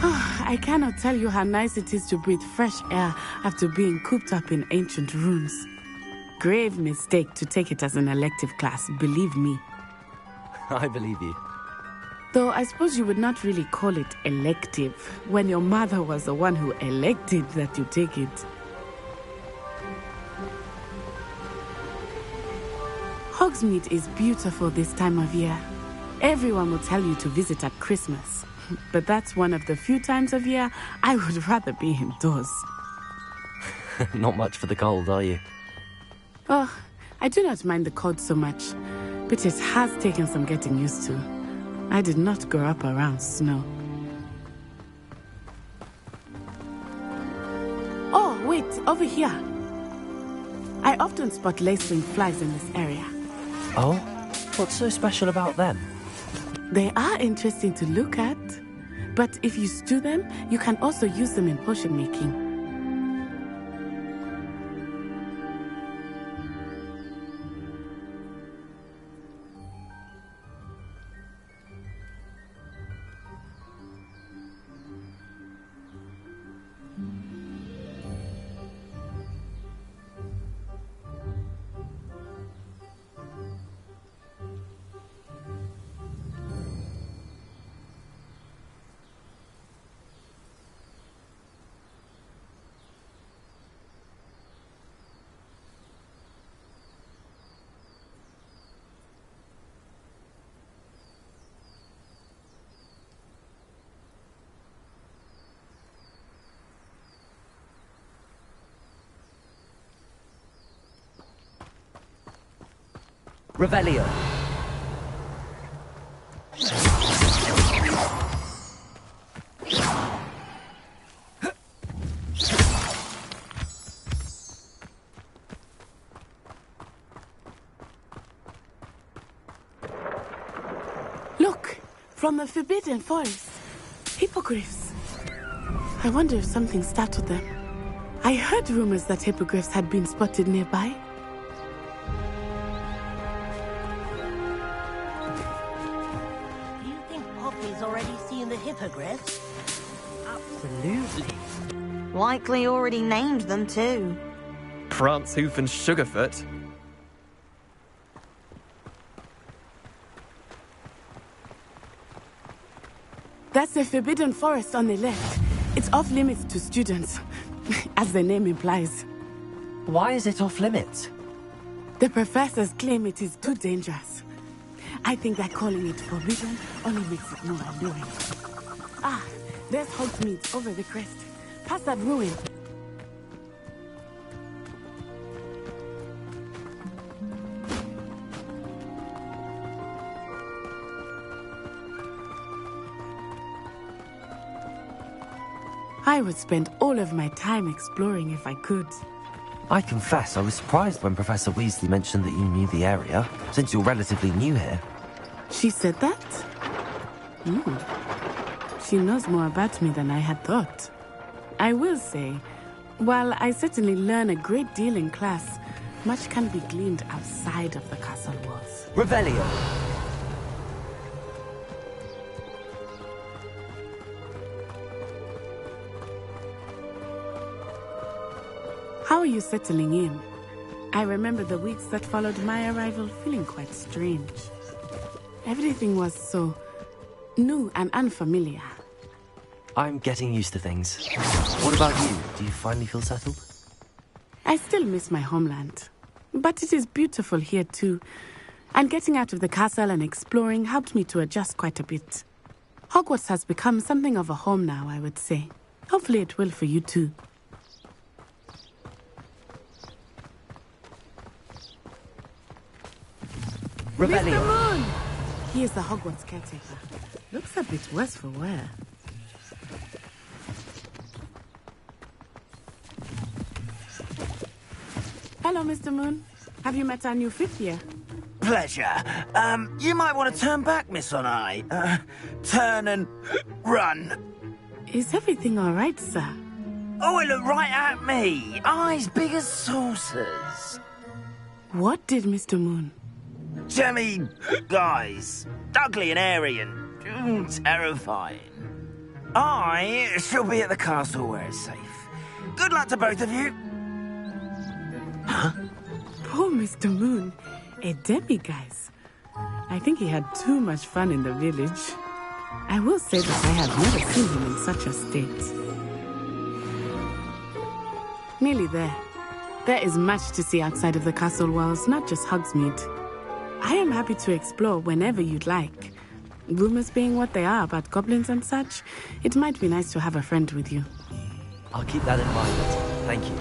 I cannot tell you how nice it is to breathe fresh air after being cooped up in ancient ruins. Grave mistake to take it as an elective class, believe me.
I believe you.
Though I suppose you would not really call it elective when your mother was the one who elected that you take it. Hogsmeade is beautiful this time of year. Everyone will tell you to visit at Christmas. But that's one of the few times of year I would rather be indoors.
Not much for the cold, are you?
Oh, I do not mind the cold so much, but it has taken some getting used to. I did not grow up around snow. Oh, wait, over here. I often spot lacewing flies in this area.
Oh? What's so special about them?
They are interesting to look at, but if you stew them, you can also use them in potion making.
Revelio.
Look, from the Forbidden Forest. Hippogriffs. I wonder if something startled them. I heard rumors that hippogriffs had been spotted nearby.
Do you think Poppy's already seen the hippogriffs?
Absolutely. Likely already named them too.
Prance, Hoof and Sugarfoot.
That's the Forbidden Forest on the left. It's off limits to students, as the name implies.
Why is it off limits?
The professors claim it is too dangerous. I think that calling it forbidden only makes it more alluring. Ah, there's Hogsmeade over the crest. Past that ruin. I would spend all of my time exploring if I could.
I confess I was surprised when Professor Weasley mentioned that you knew the area, since you're relatively new here.
She said that? She knows more about me than I had thought. I will say, while I certainly learn a great deal in class, much can be gleaned outside of the castle walls.
Revelio!
How are you settling in? I remember the weeks that followed my arrival feeling quite strange. Everything was so new and unfamiliar.
I'm getting used to things. What about you? Do you finally feel settled?
I still miss my homeland, but it is beautiful here too. And getting out of the castle and exploring helped me to adjust quite a bit. Hogwarts has become something of a home now, I would say. Hopefully it will for you too.
Rebellion.
Mr. Moon! He is the Hogwarts caretaker. Looks a bit worse for wear. Hello, Mr. Moon. Have you met our new fifth year?
Pleasure. You might want to turn back, Miss Onai. Turn and run.
Is everything all right, sir?
Oh, it looked right at me. Eyes big as saucers.
What did Mr. Moon?
Jemmy guys. Ugly and airy and terrifying. I shall be at the castle where it's safe. Good luck to both of you. Huh?
Poor Mr. Moon. A demiguise. I think he had too much fun in the village. I will say that I have never seen him in such a state. Nearly there. There is much to see outside of the castle walls, not just Hogsmeade. I am happy to explore whenever you'd like. Rumors being what they are about goblins and such, it might be nice to have a friend with you.
I'll keep that in mind. Thank you.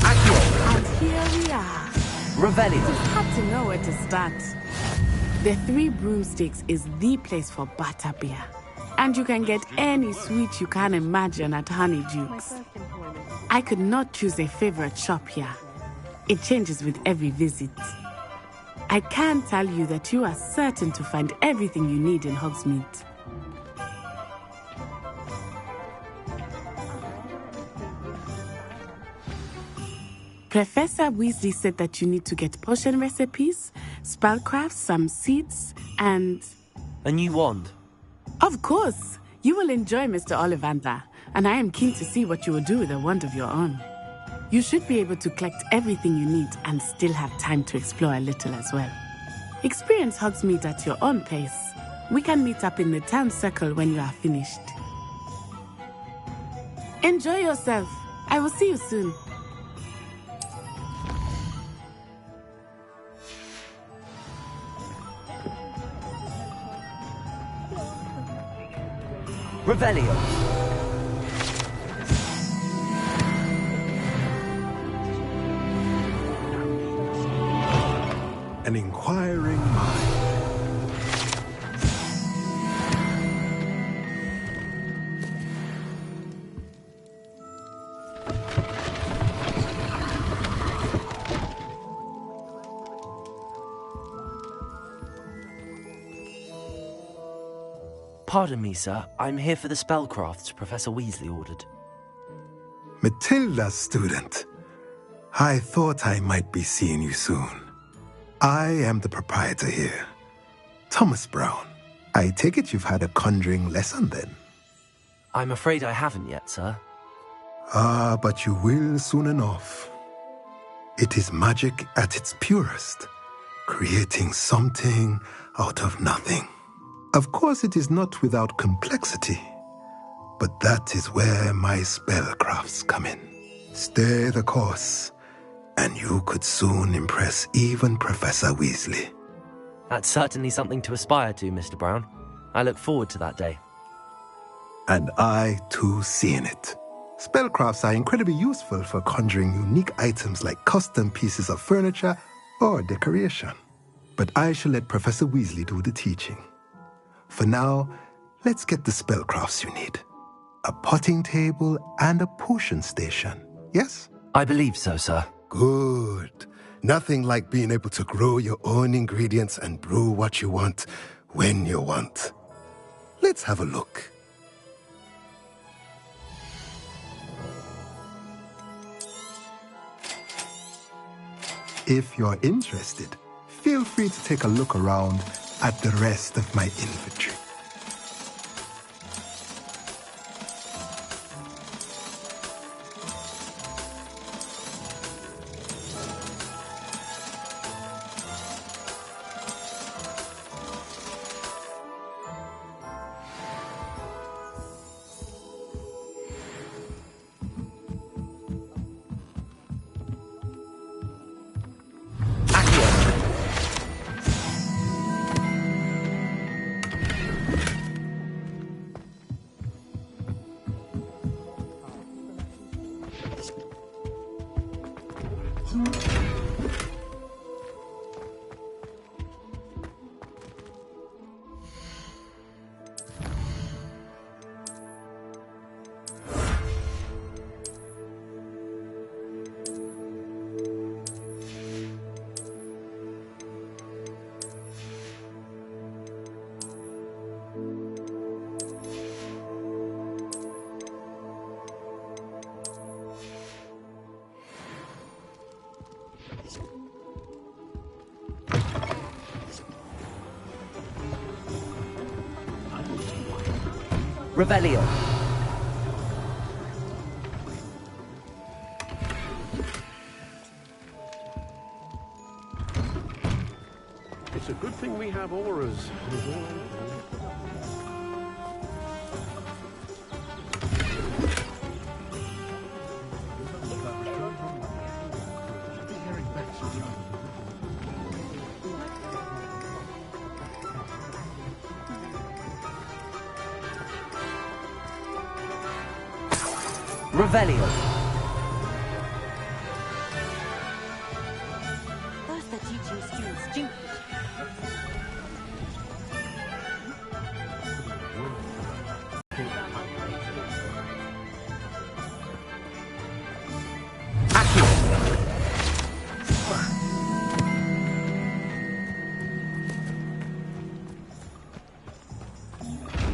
And here we are.
Revelio.
Just had to know where to start. The Three Broomsticks is the place for butterbeer. And you can get any sweet you can imagine at Honeydukes. I could not choose a favorite shop here. It changes with every visit. I can tell you that you are certain to find everything you need in Hogsmeade. Professor Weasley said that you need to get potion recipes, spellcrafts, some seeds, and...
A new wand?
Of course! You will enjoy Mr. Ollivander, and I am keen to see what you will do with a wand of your own. You should be able to collect everything you need and still have time to explore a little as well. Experience Hogsmeade at your own pace. We can meet up in the town circle when you are finished. Enjoy yourself. I will see you soon.
Revelio.
An inquiring mind.
Pardon me, sir. I'm here for the spellcrafts Professor Weasley ordered.
Matilda's student. I thought I might be seeing you soon. I am the proprietor here, Thomas Brown. I take it you've had a conjuring lesson then?
I'm afraid I haven't yet, sir.
Ah, but you will soon enough. It is magic at its purest, creating something out of nothing. Of course, it is not without complexity, but that is where my spellcrafts come in. Stay the course, and you could soon impress even Professor Weasley.
That's certainly something to aspire to, Mr. Brown. I look forward to that day.
And I, too, see in it. Spellcrafts are incredibly useful for conjuring unique items like custom pieces of furniture or decoration. But I shall let Professor Weasley do the teaching. For now, let's get the spellcrafts you need. A potting table and a potion station, yes?
I believe so, sir.
Good. Nothing like being able to grow your own ingredients and brew what you want when you want. Let's have a look. If you're interested, feel free to take a look around at the rest of my inventory.
Revelio.
It's a good thing we have auras.
Revelio.
First they're teaching students jingle.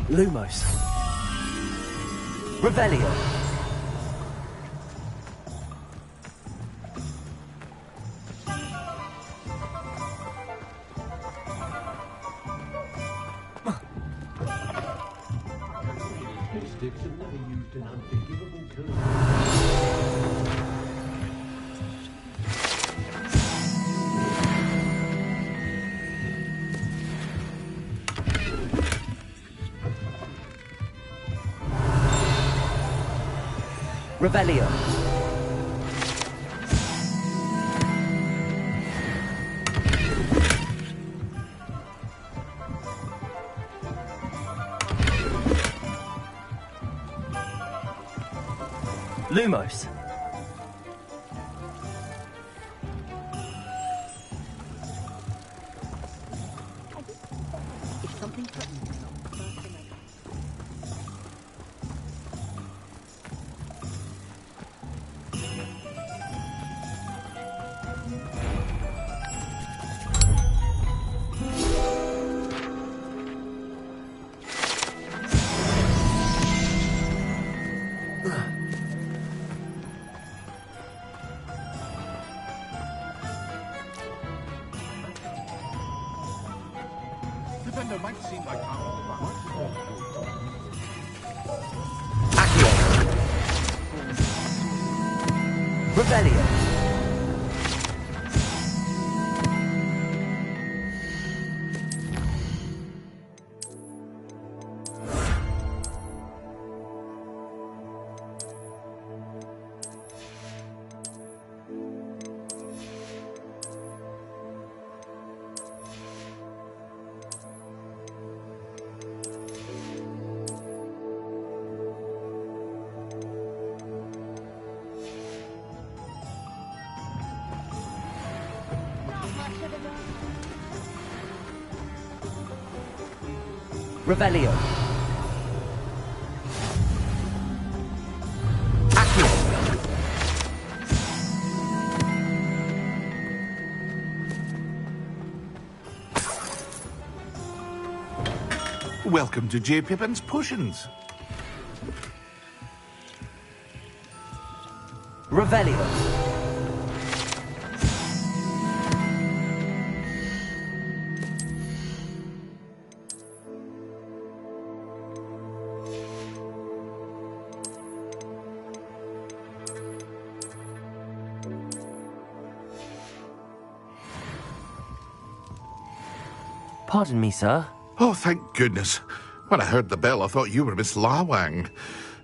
Lumos. Revelio. Revelio. Lumos.
If something threatens
Defender might seem like
Accio. Revelio. Revelio.
Welcome to J. Pippin's Potions.
Revelio. Pardon me, sir.
Oh, thank goodness. When I heard the bell, I thought you were Miss Lawang.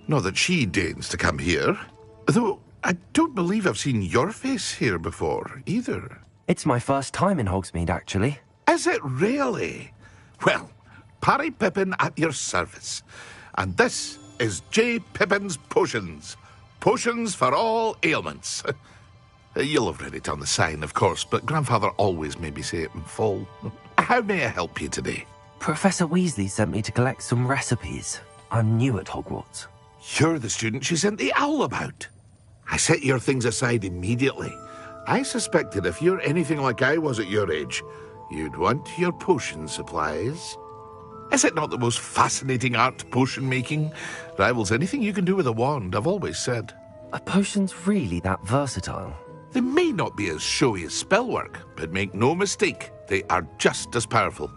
Not that she deigns to come here. Though I don't believe I've seen your face here before, either.
It's my first time in Hogsmeade, actually.
Is it really? Well, Parry Pippin at your service. And this is J. Pippin's Potions. Potions for all ailments. You'll have read it on the sign, of course, but Grandfather always made me say it in full. How may I help you today?
Professor Weasley sent me to collect some recipes. I'm new at Hogwarts.
You're the student she sent the owl about. I set your things aside immediately. I suspected if you're anything like I was at your age, you'd want your potion supplies. Is it not the most fascinating art, potion making? Rivals anything you can do with a wand, I've always said.
Are potions really that versatile?
They may not be as showy as spellwork, but make no mistake, they are just as powerful.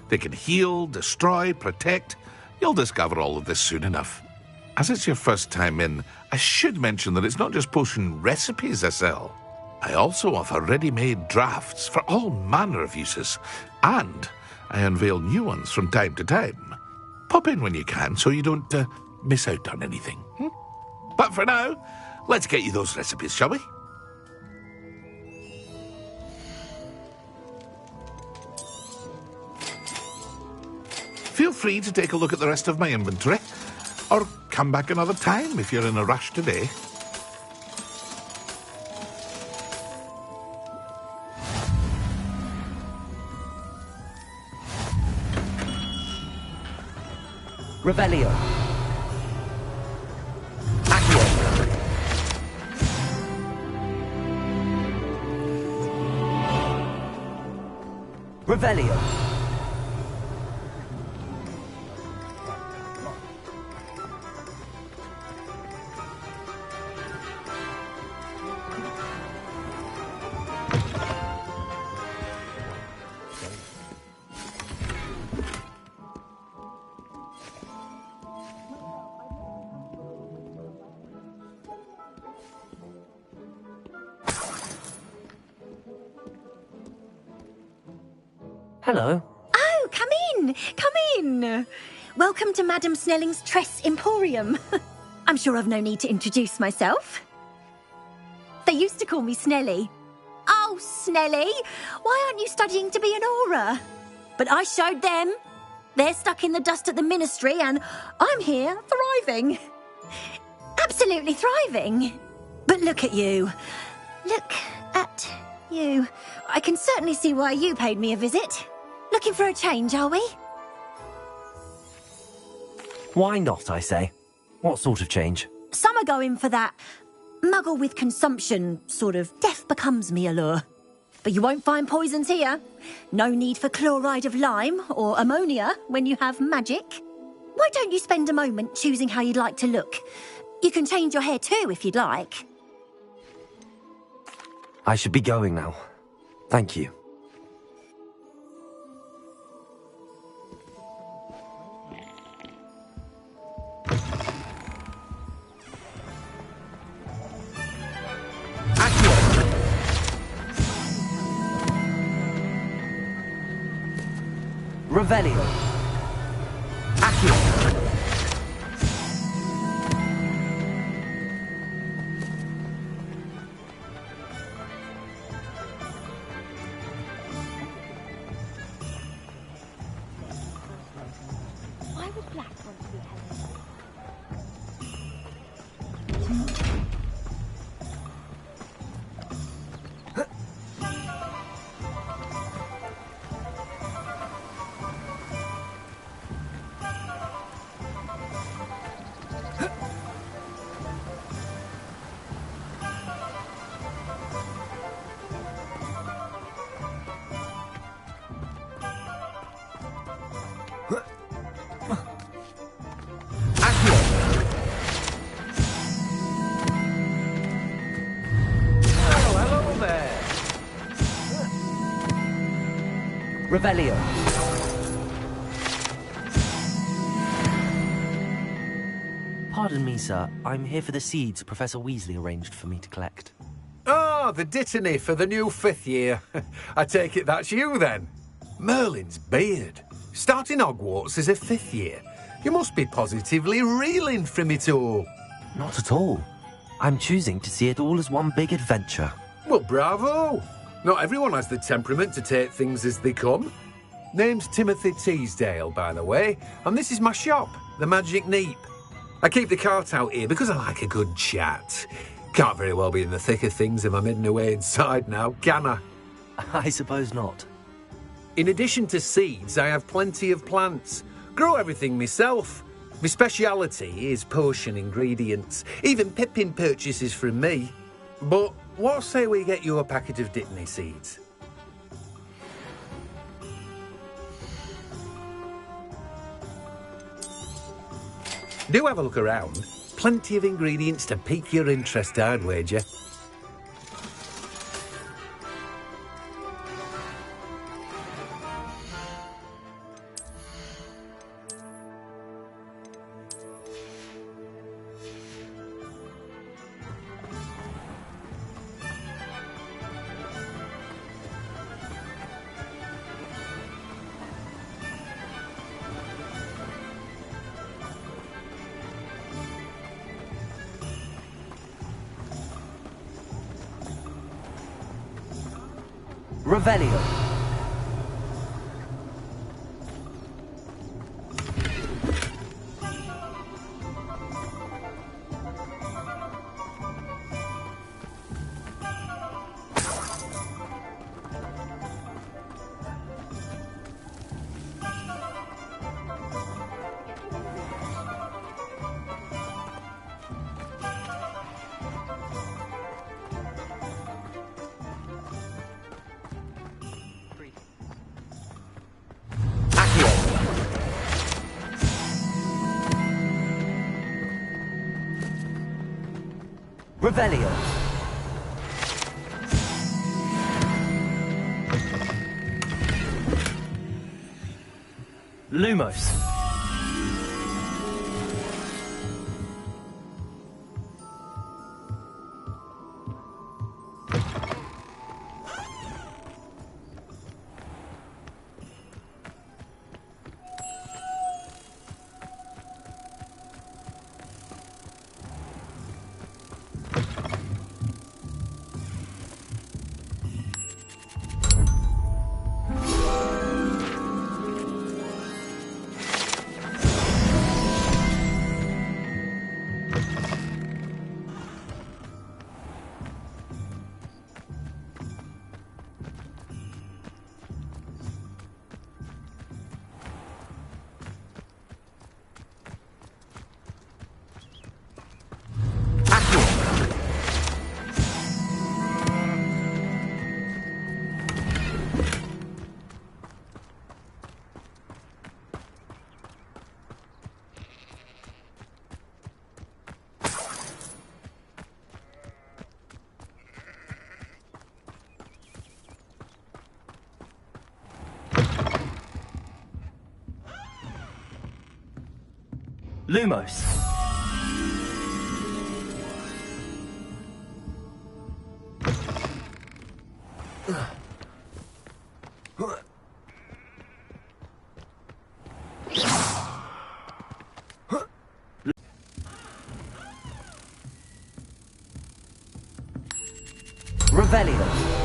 They can heal, destroy, protect. You'll discover all of this soon enough. As it's your first time in, I should mention that it's not just potion recipes I sell. I also offer ready-made drafts for all manner of uses, and I unveil new ones from time to time. Pop in when you can so you don't miss out on anything. But for now, let's get you those recipes, shall we? Feel free to take a look at the rest of my inventory, or come back another time if you're in a rush today.
Revelio. Accio. Revelio. Hello.
Oh, come in! Come in! Welcome to Madame Snelling's Tress Emporium. I'm sure I've no need to introduce myself. They used to call me Snelly. Oh, Snelly! Why aren't you studying to be an Auror? But I showed them. They're stuck in the dust at the Ministry, and I'm here, thriving. Absolutely thriving. But look at you. Look at you. I can certainly see why you paid me a visit. Looking for a change, are we?
Why not, I say? What sort of change?
Some are going for that muggle with consumption, sort of death becomes me allure. But you won't find poisons here. No need for chloride of lime or ammonia when you have magic. Why don't you spend a moment choosing how you'd like to look? You can change your hair too if you'd like.
I should be going now. Thank you. Revelio. Accio.
Why would Black want to be Helen?
Hello there. Revelio. Pardon me, sir. I'm here for the seeds Professor Weasley arranged for me to collect.
Ah, the dittany for the new 5th year. I take it that's you, then. Merlin's beard. Starting Hogwarts as a 5th year. You must be positively reeling from it all.
Not at all. I'm choosing to see it all as one big adventure.
Well, bravo. Not everyone has the temperament to take things as they come. Name's Timothy Teasdale, by the way, and this is my shop, the Magic Neep. I keep the cart out here because I like a good chat. Can't very well be in the thick of things if I'm hidden away inside now, can I?
I suppose not.
In addition to seeds, I have plenty of plants. Grow everything myself. My speciality is potion ingredients. Even Pippin purchases from me. But what say we get you a packet of Dittany seeds? Do have a look around. Plenty of ingredients to pique your interest, I'd wager.
Revelio. Revelio. Lumos. Lumos. Revelio.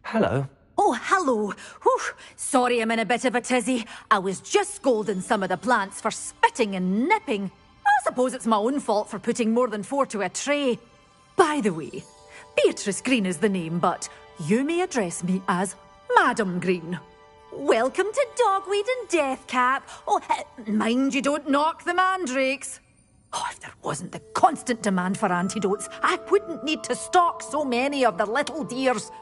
Hello.
Oh, hello. Whew. Sorry I'm in a bit of a tizzy. I was just scolding some of the plants for spitting and nipping. I suppose it's my own fault for putting more than 4 to a tray. By the way, Beatrice Green is the name, but you may address me as Madam Green. Welcome to Dogweed and Deathcap. Oh, mind you don't knock the mandrakes. Oh, if there wasn't the constant demand for antidotes, I wouldn't need to stock so many of the little dears.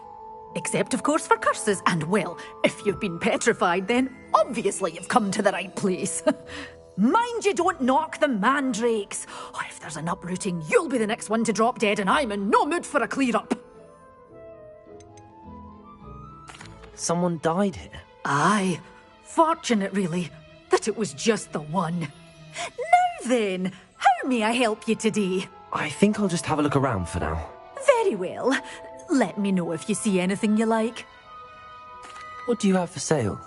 Except, of course, for curses. And, well, if you've been petrified, then obviously you've come to the right place. Mind you don't knock the mandrakes. Oh, if there's an uprooting, you'll be the next one to drop dead, and I'm in no mood for a clear-up.
Someone died here.
Aye. Fortunate, really, that it was just the one. Now then, how may I help you today?
I think I'll just have a look around for now.
Very well. Let me know if you see anything you like.
What do you have for sale?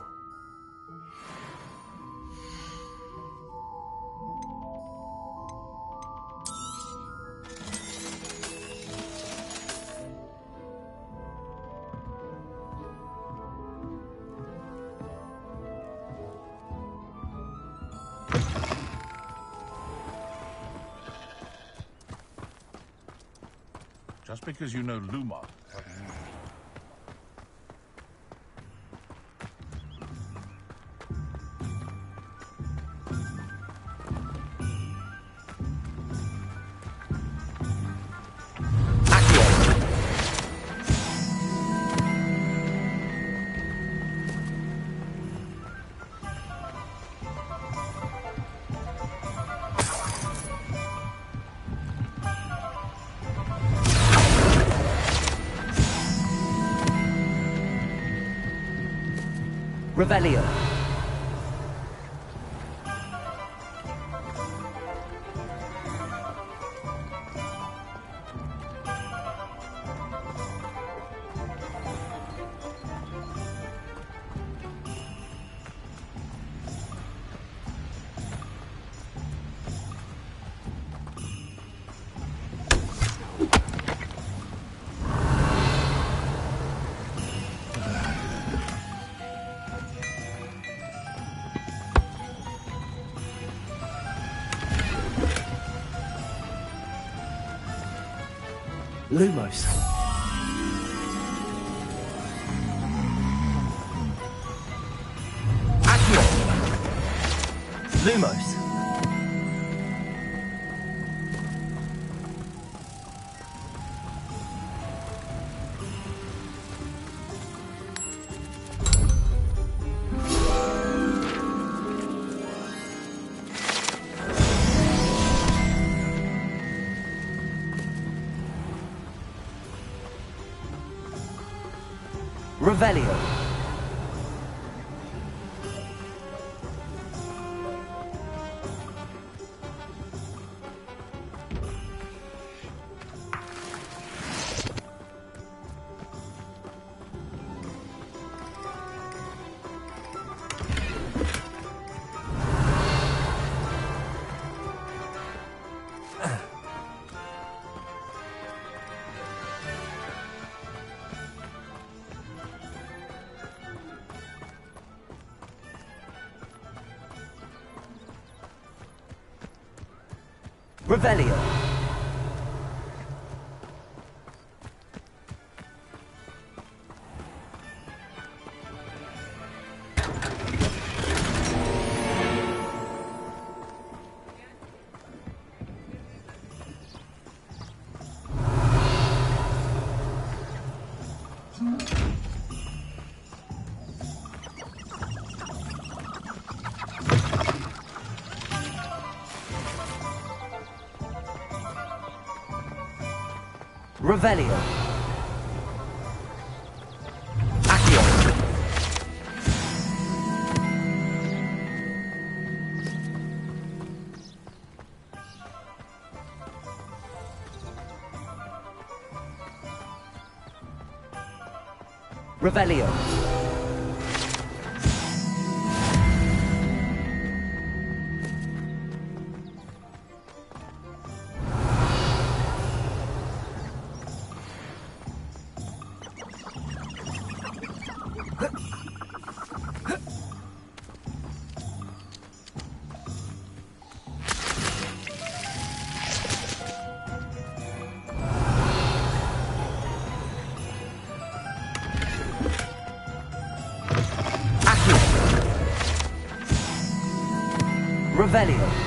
Just because you know Lumos.
Revelio. Lumos. Accio. Lumos. Revelio. Revelio. Revelio. Revelio. Revelio.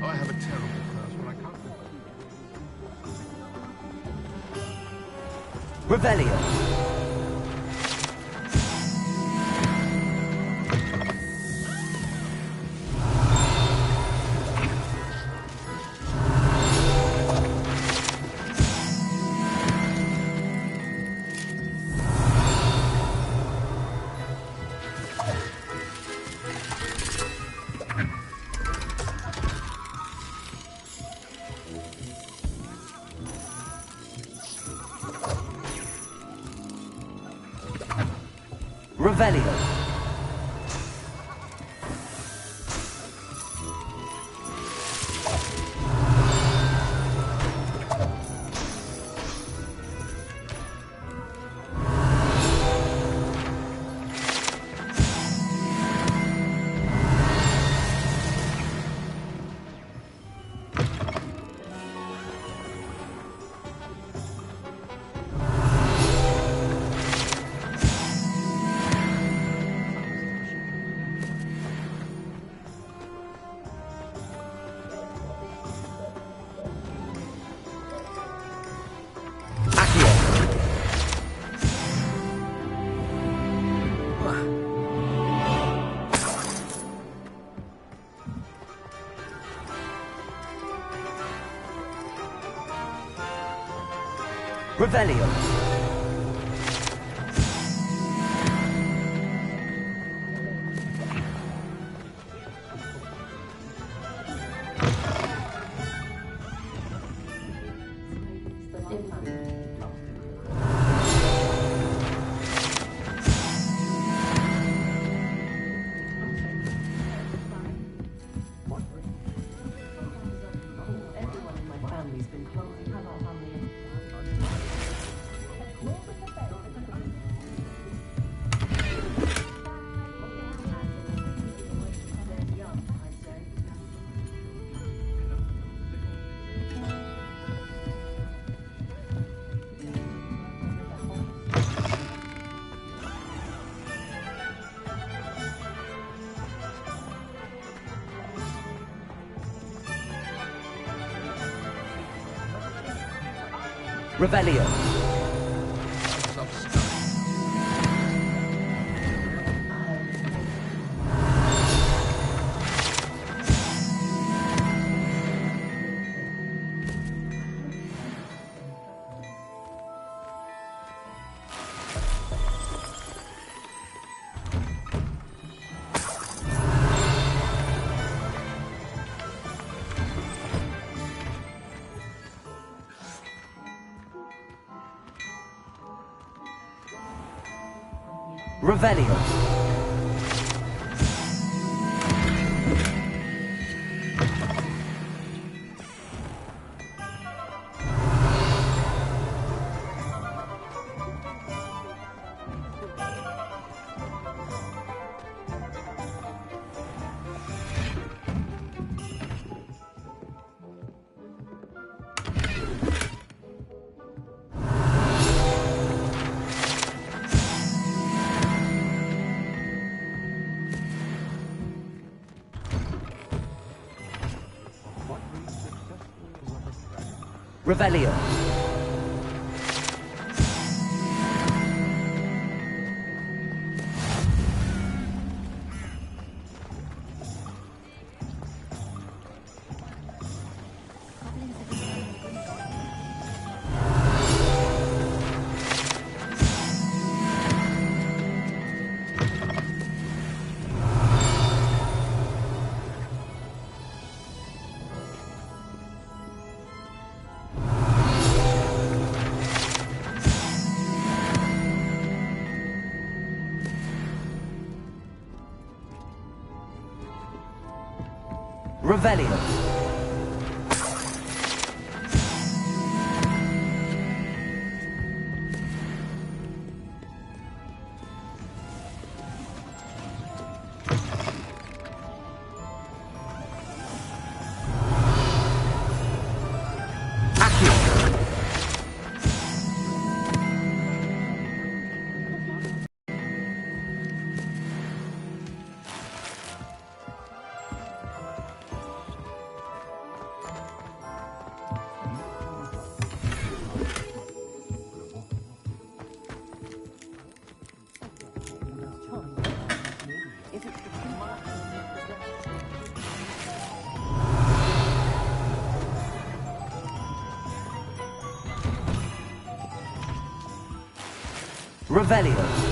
I have a terrible curse when I can't.
Revelio. Revelio. Revelio. Revelio. Revelio. Revelio. Revelio. Revelio.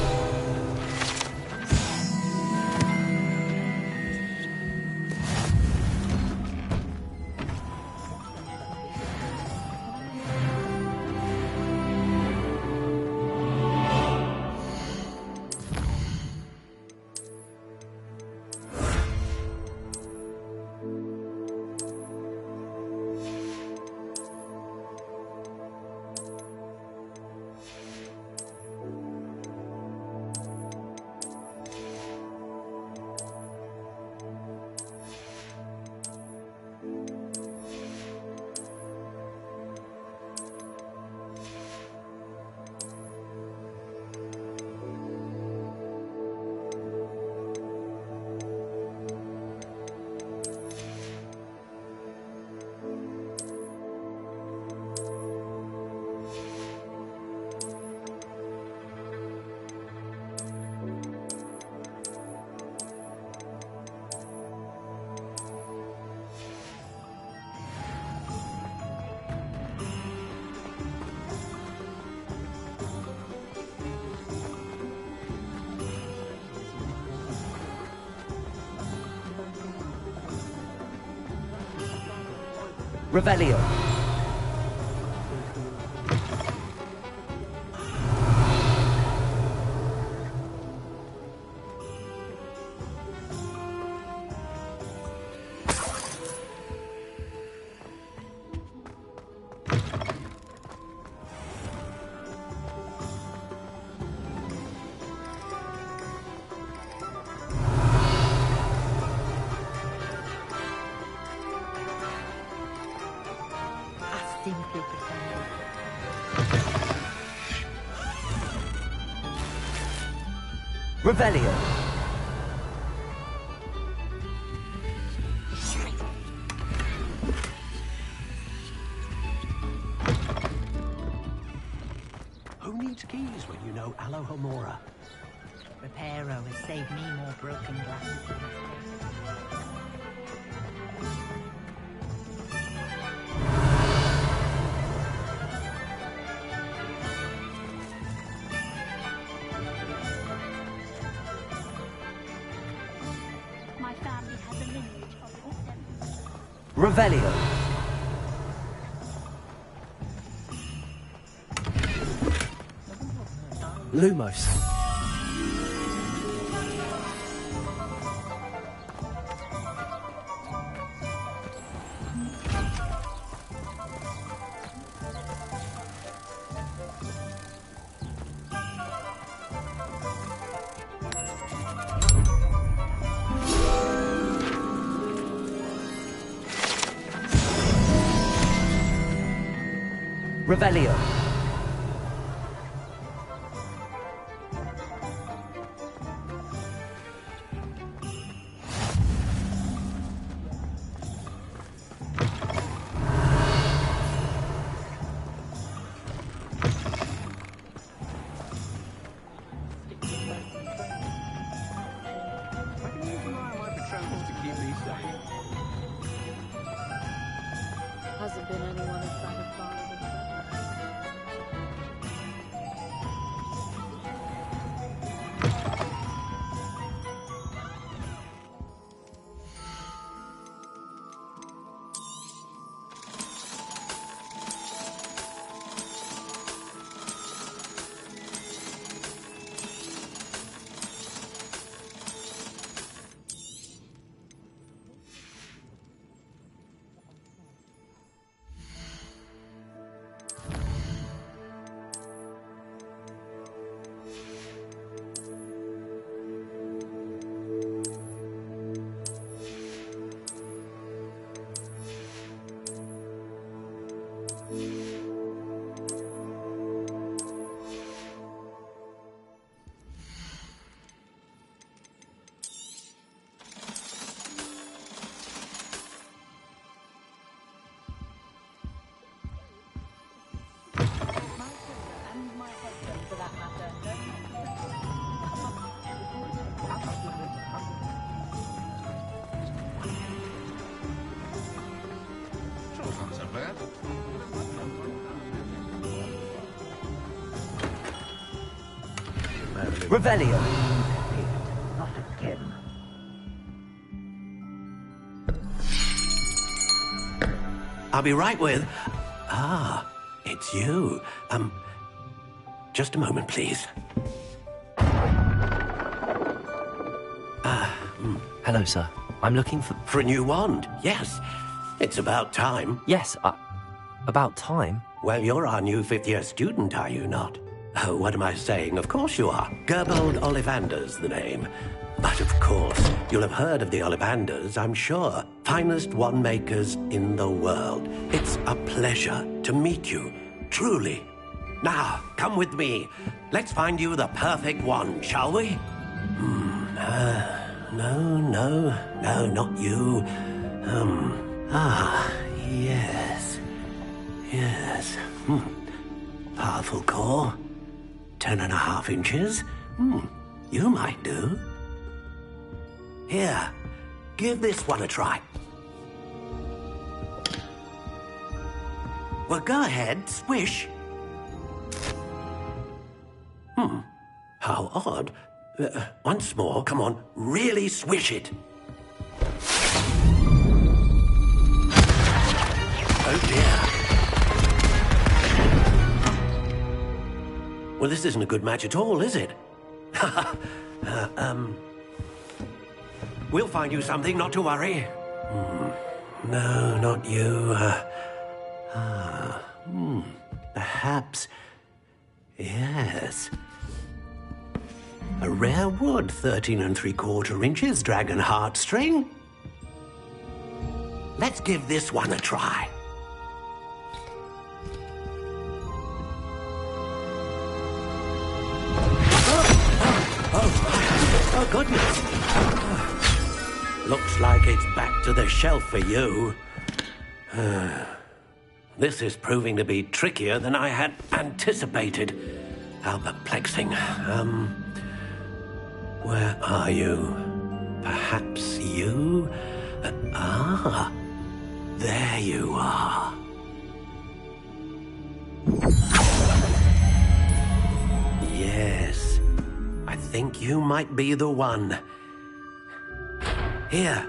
Revelio. Revelio.
Who needs keys when you know Alohomora?
Reparo has saved me more broken glasses than
My family has a lineage of wisdom.
Revelio. Lumos. Revelio.
Hasn't been anyone as satisfied.
Revelio.
Not again.
I'll be right with... Ah, it's you. Just a moment, please.
Hello, sir. I'm looking for...
For a new wand, yes. It's about time.
Yes, about time?
Well, you're our new fifth-year student, are you not? Oh, what am I saying? Of course you are. Gerbold Ollivander's the name. But of course, you'll have heard of the Ollivanders, I'm sure. Finest wand makers in the world. It's a pleasure to meet you, truly. Now, come with me. Let's find you the perfect wand, shall we? No, not you. Yes. Powerful core. 10.5 inches. You might do. Here, give this one a try. Well, go ahead, swish. How odd. Once more, come on, really swish it. Oh dear. Well, this isn't a good match at all, is it? We'll find you something, not to worry. No, not you. Perhaps... Yes. A rare wood, 13 3/4 inches, dragon heartstring. Let's give this one a try. Oh, goodness. Looks like it's back to the shelf for you. This is proving to be trickier than I had anticipated. How perplexing. Where are you? Perhaps you? There you are. Yes, I think you might be the one. Here,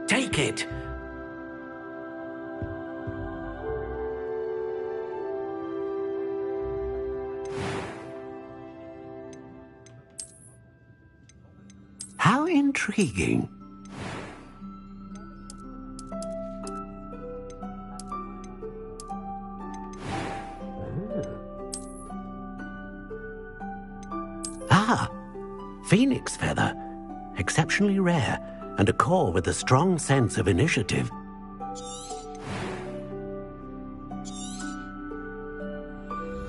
take it. How intriguing. Phoenix feather. Exceptionally rare, and a core with a strong sense of initiative.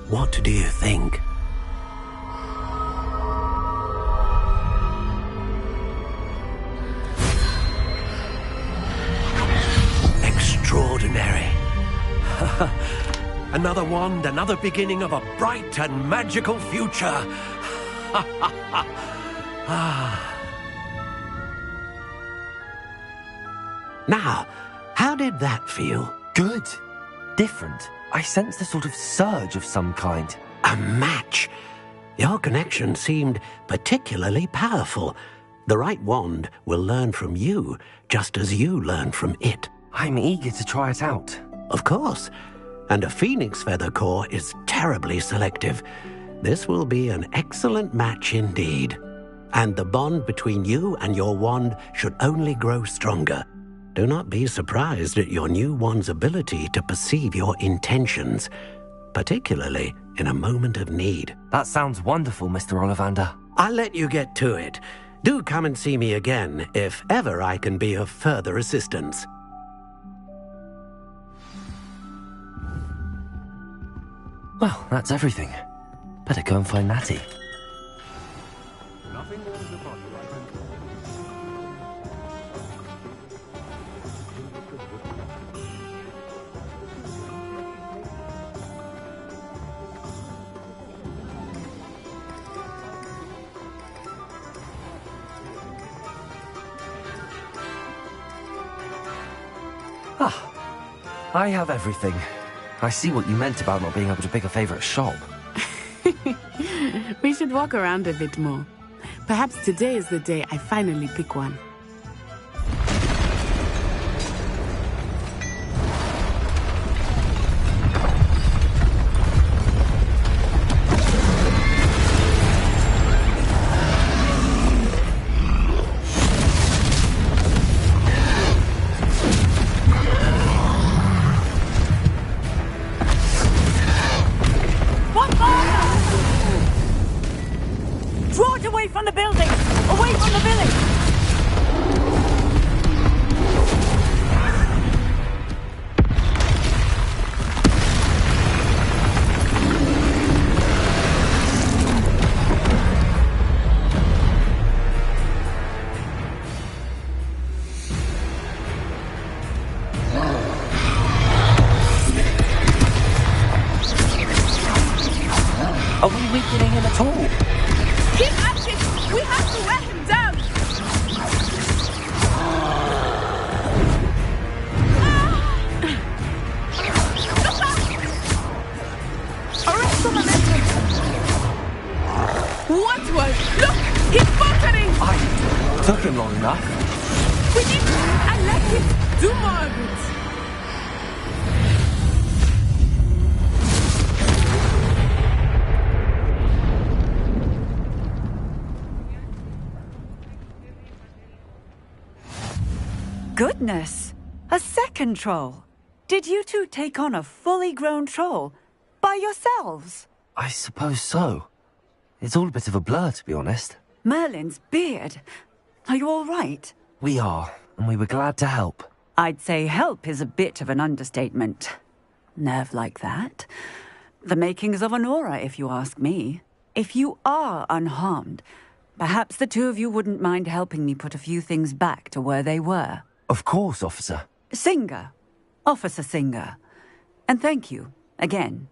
What do you think? Extraordinary. Another wand, another beginning of a bright and magical future. Now, how did that feel?
Good. Different. I sensed a sort of surge of some kind.
A match. Your connection seemed particularly powerful. The right wand will learn from you, just as you learn from it.
I'm eager to try it out.
Of course. And a phoenix feather core is terribly selective. This will be an excellent match indeed. And the bond between you and your wand should only grow stronger. Do not be surprised at your new wand's ability to perceive your intentions, particularly in a moment of need.
That sounds wonderful, Mr. Ollivander.
I'll let you get to it. Do come and see me again if ever I can be of further assistance.
Well, that's everything. Better go and find Natty.
Nothing more than body,
I have everything. I see what you meant about not being able to pick a favourite shop.
We We should walk around a bit more. Perhaps today is the day I finally pick one.
Draw it away from the building! Away from the village!
Are we weakening him at all?
Keep at it! We have to wear him down! Arrest the momentum! What was? Look! He's faltering!
Took him long enough.
We need to and let him do more of it!
Goodness! A second troll! Did you two take on a fully grown troll? By yourselves?
I suppose so. It's all a bit of a blur, to be honest.
Merlin's beard. Are you all right?
We are, and we were glad to help.
I'd say help is a bit of an understatement. Nerve like that. The makings of an aura, if you ask me. If you are unharmed, perhaps the two of you wouldn't mind helping me put a few things back to where they were.
Of course, officer.
Singer. Officer Singer. And thank you, again.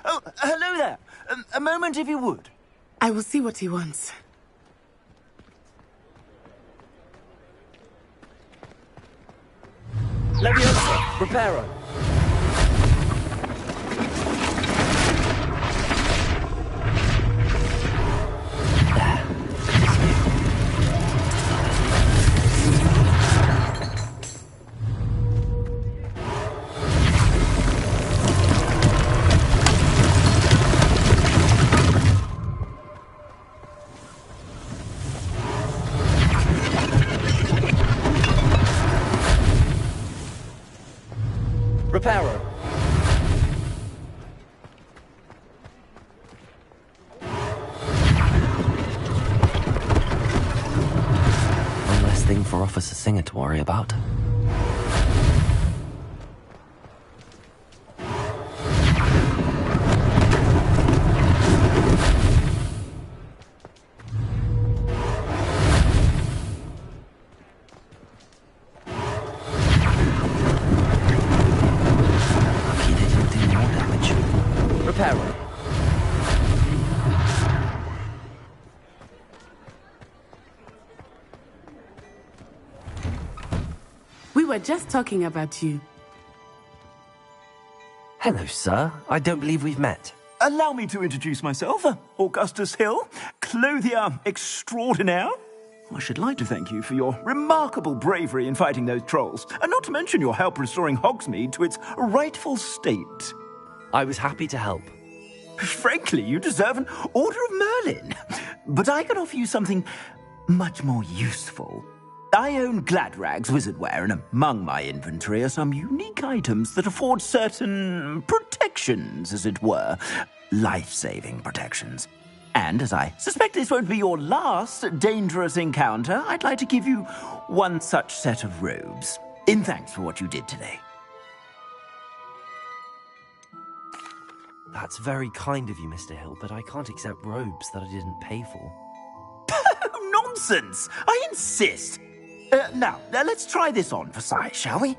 Oh, hello there. A moment, if you would.
I will see what he wants.
Leviosa, Reparo. Reparo. One less thing for Officer Singer to worry about.
We were just talking about you.
Hello, sir. I don't believe we've met.
Allow me to introduce myself, Augustus Hill, clothier extraordinaire. I should like to thank you for your remarkable bravery in fighting those trolls, and not to mention your help restoring Hogsmeade to its rightful state.
I was happy to help.
Frankly, you deserve an Order of Merlin. But I can offer you something much more useful. I own Gladrag's wizardware, and among my inventory are some unique items that afford certain protections, as it were. Life-saving protections. And as I suspect this won't be your last dangerous encounter, I'd like to give you one such set of robes, in thanks for what you did today.
That's very kind of you, Mr. Hill, but I can't accept robes that I didn't pay for.
Nonsense! I insist! Now, let's try this on for size, shall we?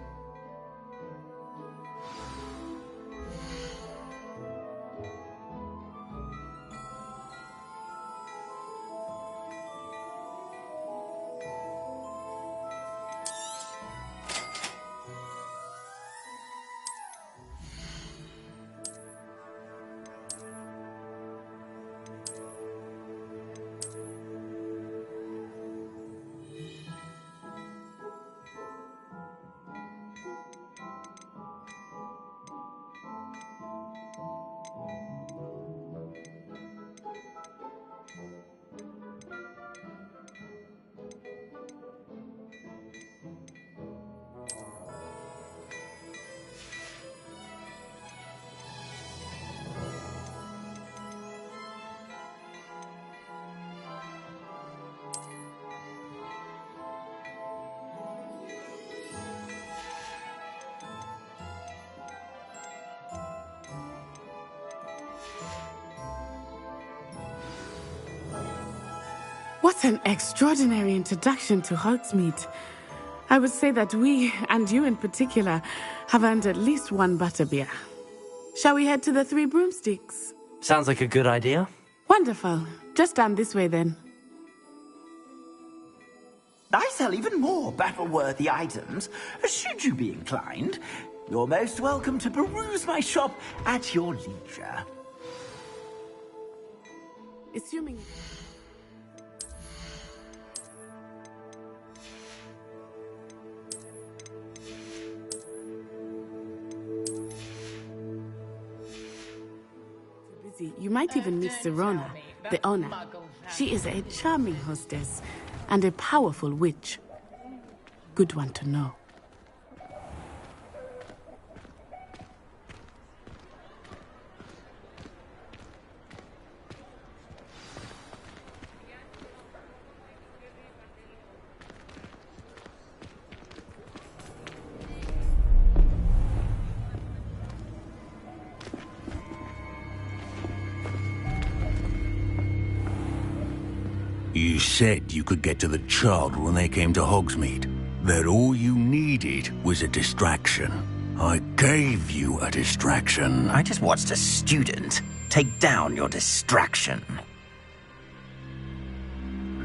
What an extraordinary introduction to Hogsmeade. I would say that we, and you in particular, have earned at least one butterbeer. Shall we head to the Three Broomsticks?
Sounds like a good idea.
Wonderful. Just down this way then.
I sell even more battle-worthy items, should you be inclined. You're most welcome to peruse my shop at your leisure.
Assuming... You might even meet Sirona, the owner. She is a charming hostess and a powerful witch. Good one to know.
You said you could get to the child when they came to Hogsmeade. That all you needed was a distraction. I gave you a distraction.
I just watched a student take down your distraction.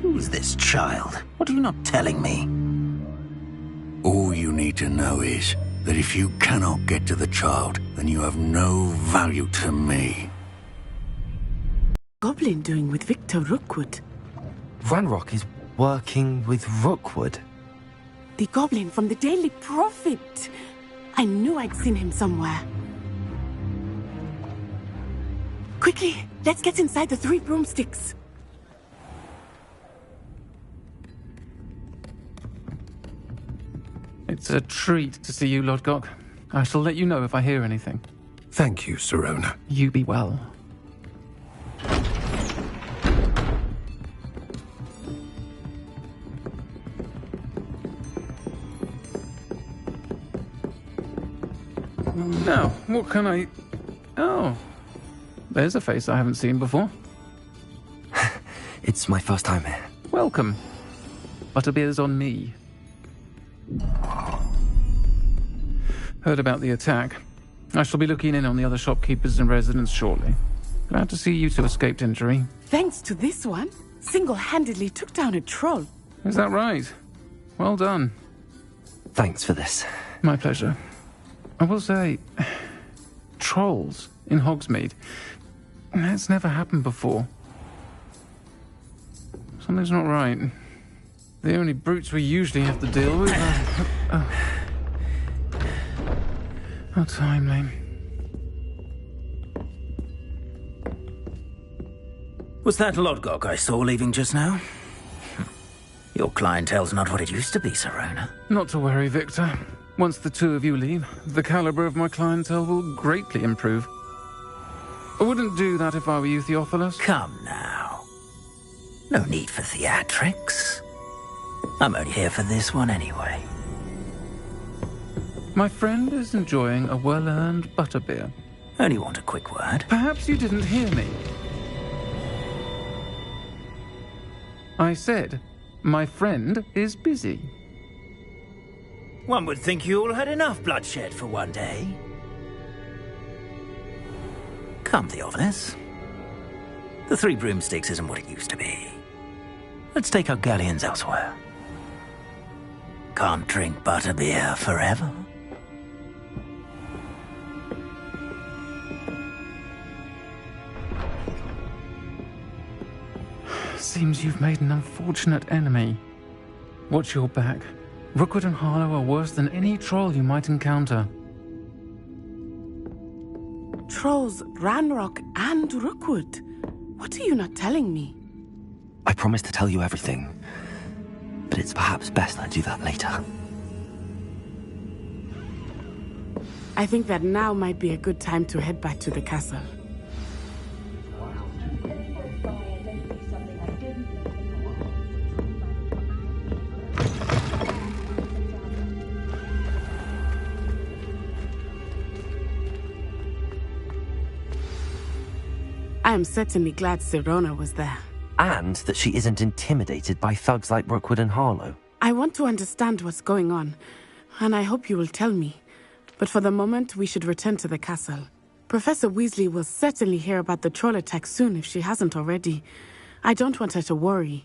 Who's this child? What are you not telling me?
All you need to know is that if you cannot get to the child, then you have no value to me.
Goblin doing with Victor Rookwood?
Ranrock is working with Rookwood.
The goblin from the Daily Prophet. I knew I'd seen him somewhere. Quickly, let's get inside the Three Broomsticks.
It's a treat to see you, Lodgok. I shall let you know if I hear anything.
Thank you, Sirona.
You be well. Now, what can I... Oh, there's a face I haven't seen before.
It's my first time here.
Welcome. Butterbeer's on me. Heard about the attack. I shall be looking in on the other shopkeepers and residents shortly. Glad to see you two escaped injury.
Thanks to this one, single-handedly took down a troll.
Is that right? Well done.
Thanks for this.
My pleasure. I will say, trolls in Hogsmeade. That's never happened before. Something's not right. The only brutes we usually have to deal with are... How timely.
Was that Lodgok I saw leaving just now? Your clientele's not what it used to be, Sirona.
Not to worry, Victor. Once the two of you leave, the caliber of my clientele will greatly improve. I wouldn't do that if I were you, Theophilus.
Come now. No need for theatrics. I'm only here for this one anyway.
My friend is enjoying a well-earned butterbeer.
Only want a quick word.
Perhaps you didn't hear me. I said, my friend is busy.
One would think you all had enough bloodshed for one day. Come, Theophilus. The Three Broomsticks isn't what it used to be. Let's take our galleons elsewhere. Can't drink butterbeer forever.
Seems you've made an unfortunate enemy. Watch your back. Rookwood and Harlow are worse than any troll you might encounter.
Trolls, Ranrock, and Rookwood. What are you not telling me?
I promised to tell you everything, but it's perhaps best I do that later.
I think that now might be a good time to head back to the castle. I am certainly glad Sirona was there.
and that she isn't intimidated by thugs like Brookwood and Harlow.
I want to understand what's going on, and I hope you will tell me. But for the moment, we should return to the castle. Professor Weasley will certainly hear about the troll attack soon if she hasn't already. I don't want her to worry.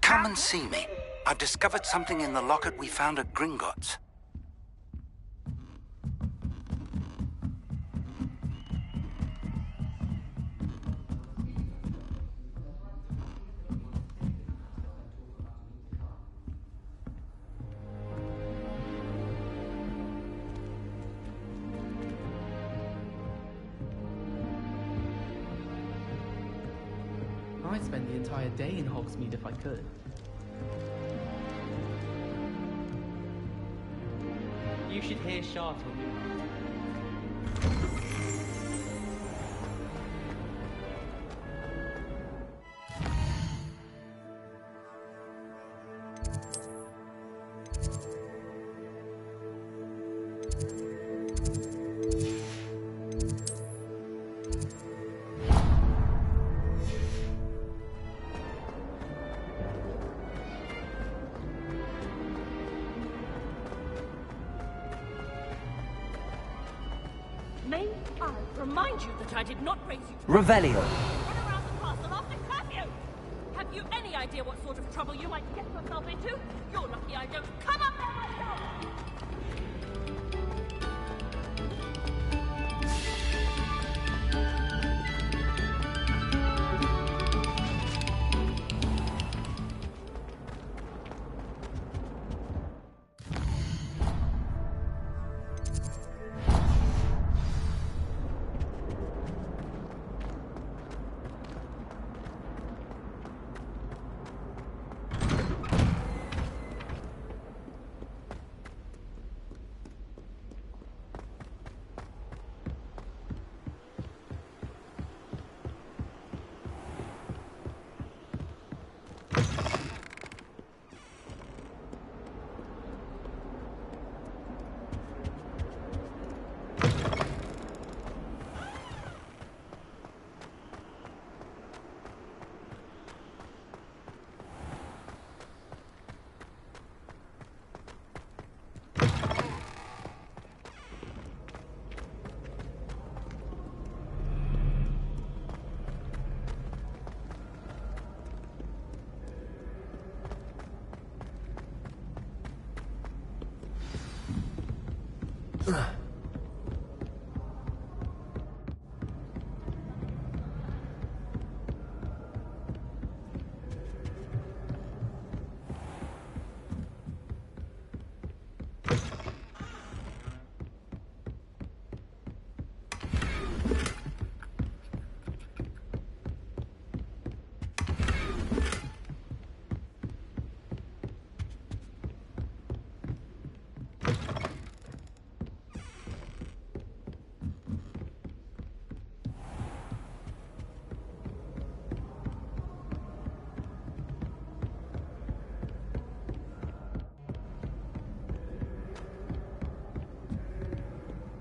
Come and see me. I've discovered something in the locket we found at Gringotts.
I'd spend the entire day in Hogsmeade if I could. You should hear Shah talking.
May I remind you that I did not raise you to
Revelio.
run around the castle after curfew? Have you any idea what sort of trouble you might get yourself into? You're lucky I don't come up there myself!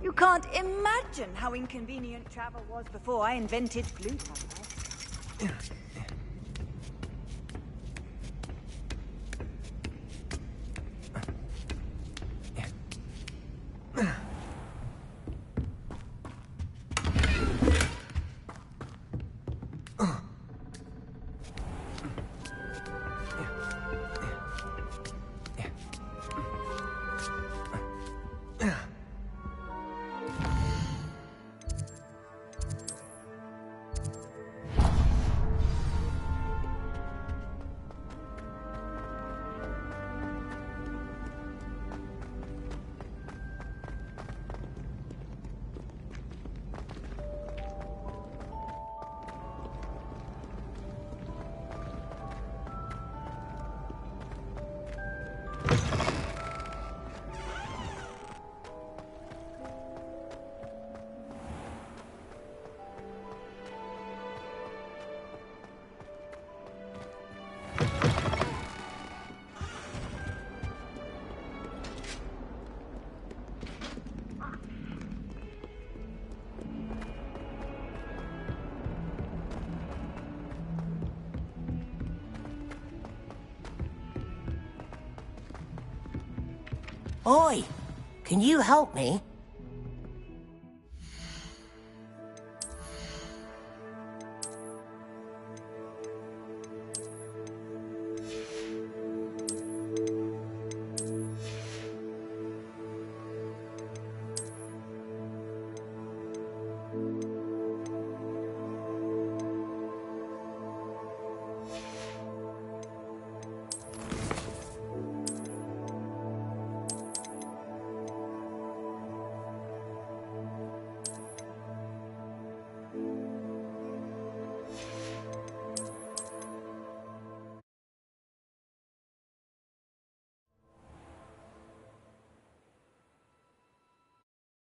You can't imagine how inconvenient travel was before I invented glue ties.
Oi! Can you help me?